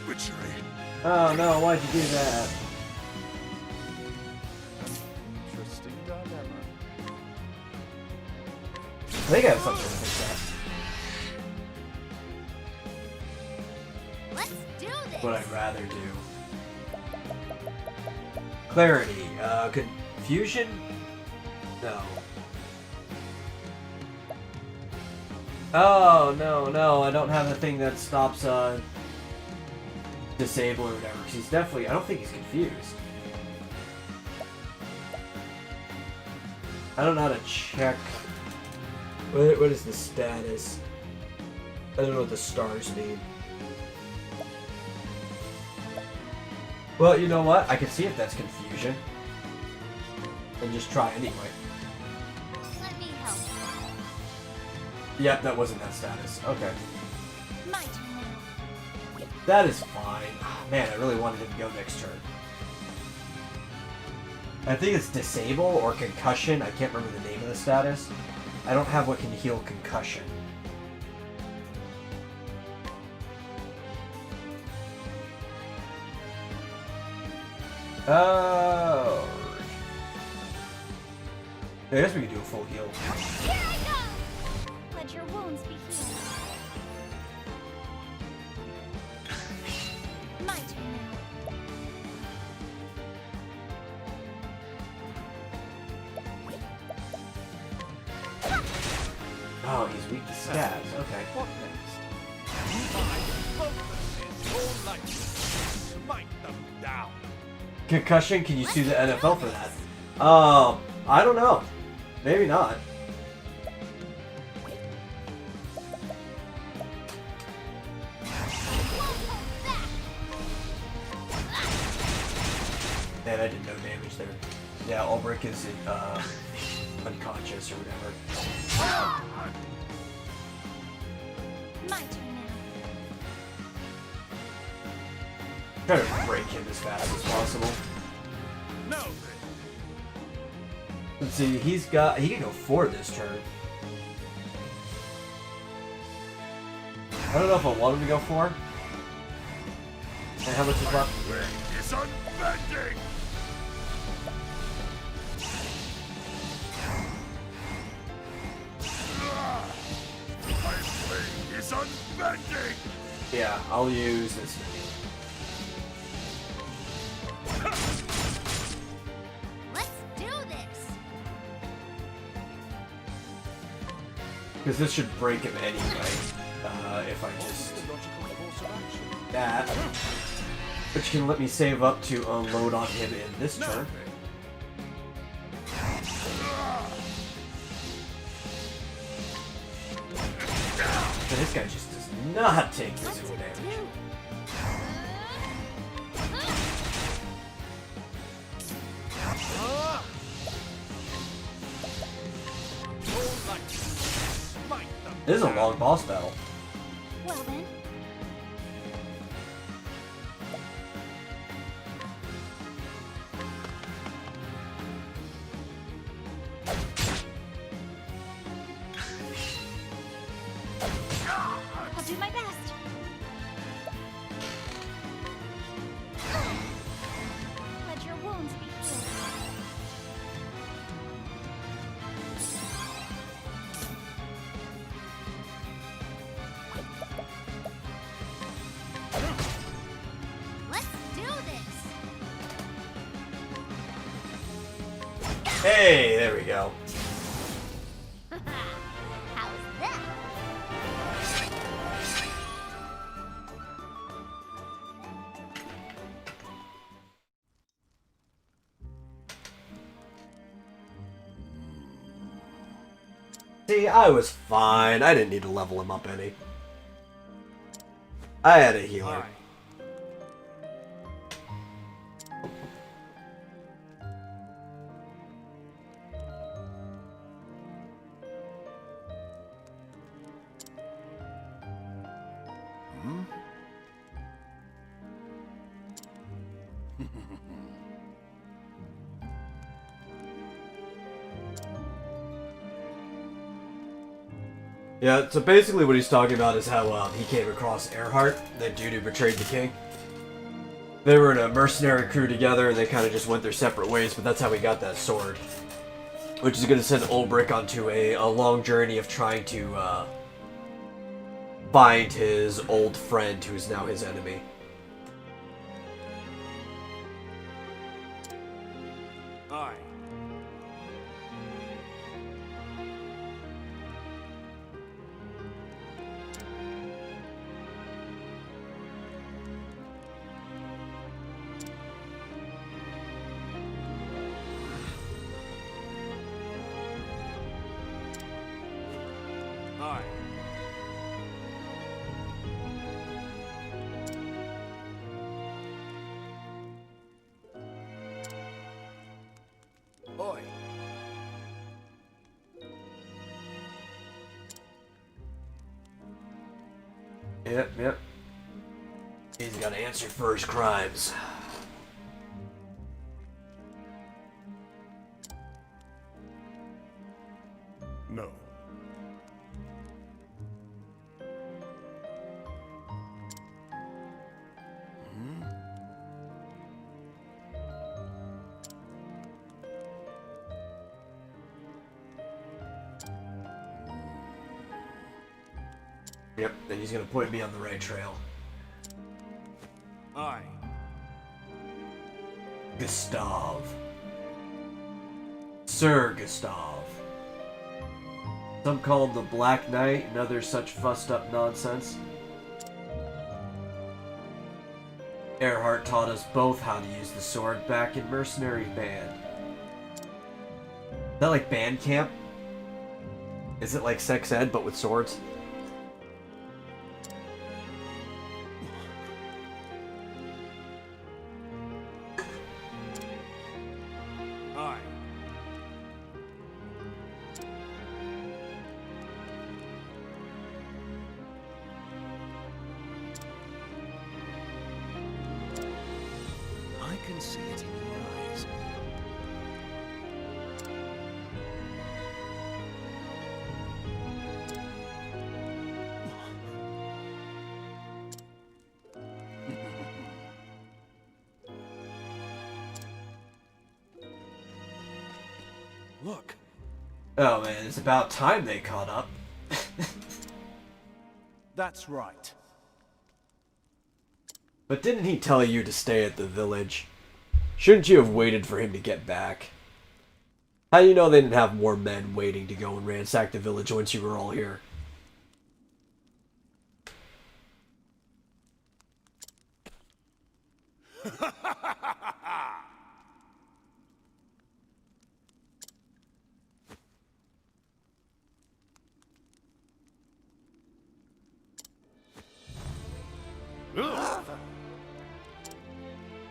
Witchery. Oh no, why'd you do that? Interesting dilemma. I think I have something to fix Let's do this. that. What I'd rather do. Clarity. Confusion? No. Oh, no, I don't have the thing that stops, disable or whatever, because he's definitely, I don't think he's confused. I don't know how to check. What is the status? I don't know what the stars mean. Well, you know what? I can see if that's confusion. And just try anyway. Let me help. Yep, that wasn't that status. Okay. My turn now. That is fine. Ah, man, I really wanted him to go next turn. I think it's disable or concussion. I can't remember the name of the status. I don't have what can heal concussion. Oh. I guess we could do a full heal. Here I go! Let your wounds be healed. My turn now. Oh, he's weak to stabs. Okay. What next? My focus is your light. Smite them down. Concussion, can you sue the NFL for that? I don't know. Maybe not. Man, I did no damage there. Yeah, Olberick is unconscious or whatever. My turn now. Try to break him as fast as possible. Now Let's see, he can go 4 this turn. I don't know if I want him to go 4. And how much is left? then, it's unbending. My blade is unbending. Yeah, I'll use this. Let's do this. Because this should break him anyway. If I just The logical course of action. that, which can let me save up to unload on him in this turn. And this guy just does not take physical damage. Your light. Smite them This is a long boss battle. Well then. I'll do my best. Let your wounds be healed. Let's do this. Hey, there we go. How's that? See, I was fine. I didn't need to level him up any. I had a healer. Yeah, so basically what he's talking about is how he came across Earhart, that dude who betrayed the king. They were in a mercenary crew together, and they kind of just went their separate ways, but that's how he got that sword. Which is going to send Olberick onto a long journey of trying to find his old friend, who is now his enemy. Aye. Aye. Oi. Yep. He's got to answer for his crimes. No. Yep, and he's going to point me on the right trail. Aye. Gustav. Sir Gustav. Some call him the Black Knight and others such fussed up nonsense. Earhart taught us both how to use the sword back in Mercenary Band. Is that like band camp? Is it like sex ed but with swords? Aye. I can see it in your eyes. Look. Oh man, it's about time they caught up. That's right. But didn't he tell you to stay at the village? Shouldn't you have waited for him to get back? How do you know they didn't have more men waiting to go and ransack the village once you were all here?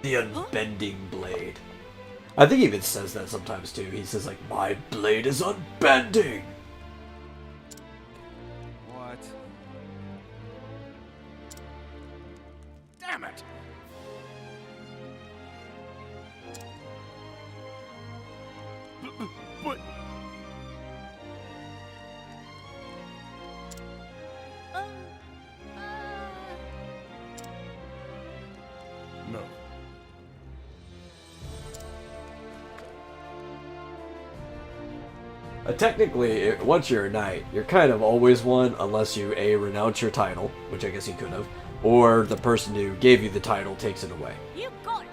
The unbending blade. I think he even says that sometimes too. He says like, my blade is unbending. Technically, once you're a knight, you're kind of always one unless you A, renounce your title, which I guess you could have, or the person who gave you the title takes it away. You got it.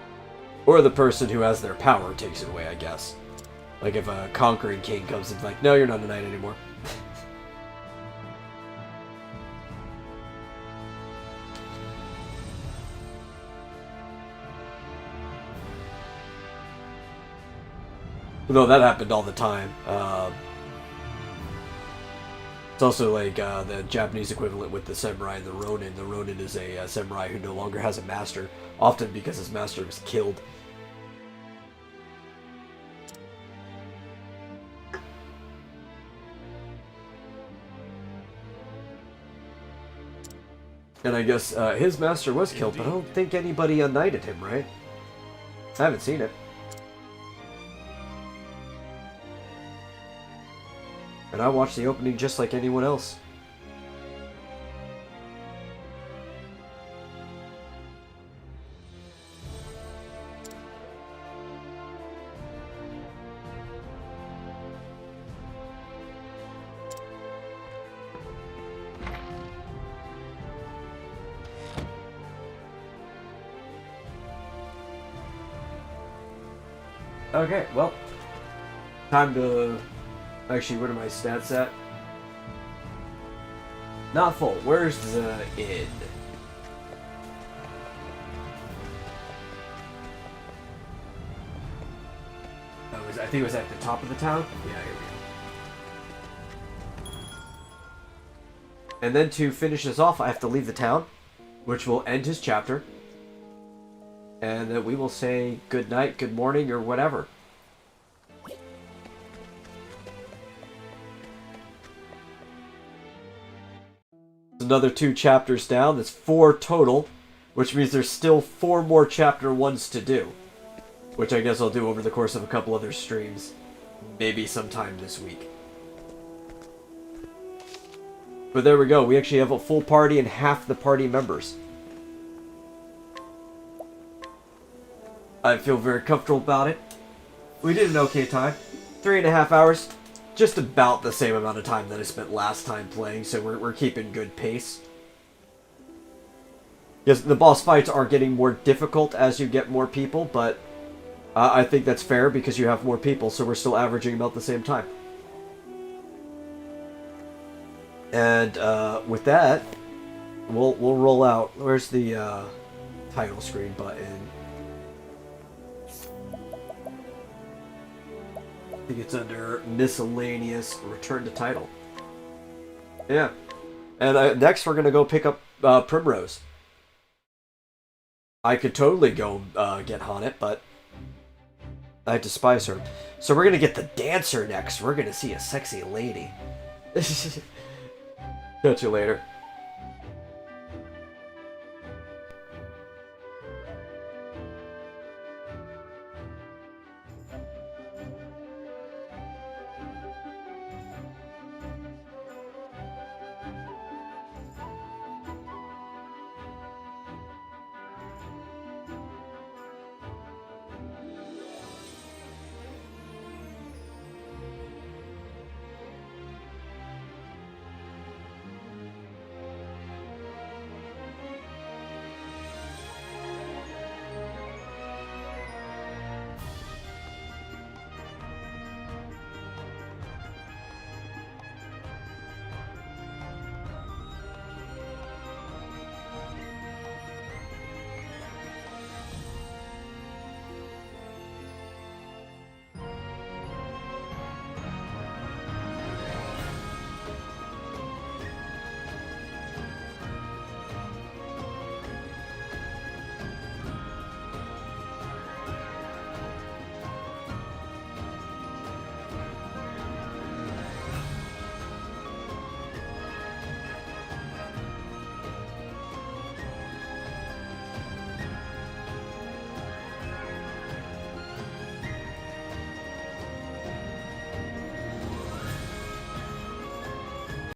Or the person who has their power takes it away, I guess. Like if a conquering king comes and like, no, you're not a knight anymore. Though that happened all the time. It's also like the Japanese equivalent with the samurai and the ronin. The ronin is a samurai who no longer has a master, often because his master was killed. And I guess his master was killed, but I don't think anybody unknighted him, right? I haven't seen it. And I watched the opening just like anyone else. Okay, well, time to... Actually, what are my stats at? Not full. Where's the inn? Oh, I think it was at the top of the town? Yeah, here we go. And then to finish this off, I have to leave the town, which will end his chapter. And then we will say good night, good morning, or whatever. Another 2 chapters down. That's 4 total, which means there's still 4 more chapter 1s to do, which I guess I'll do over the course of a couple other streams, maybe sometime this week. But there we go. We actually have a full party and half the party members. I feel very comfortable about it. We did an okay time. 3.5 hours. Just about the same amount of time that I spent last time playing, so we're keeping good pace. Yes, the boss fights are getting more difficult as you get more people, but I think that's fair because you have more people, so we're still averaging about the same time. And with that, we'll roll out. Where's the title screen button? I think it's under miscellaneous, return to title. Yeah. And next we're going to go pick up Primrose. I could totally go get Haunted, but I despise her. So we're going to get the dancer next. We're going to see a sexy lady. Catch you later.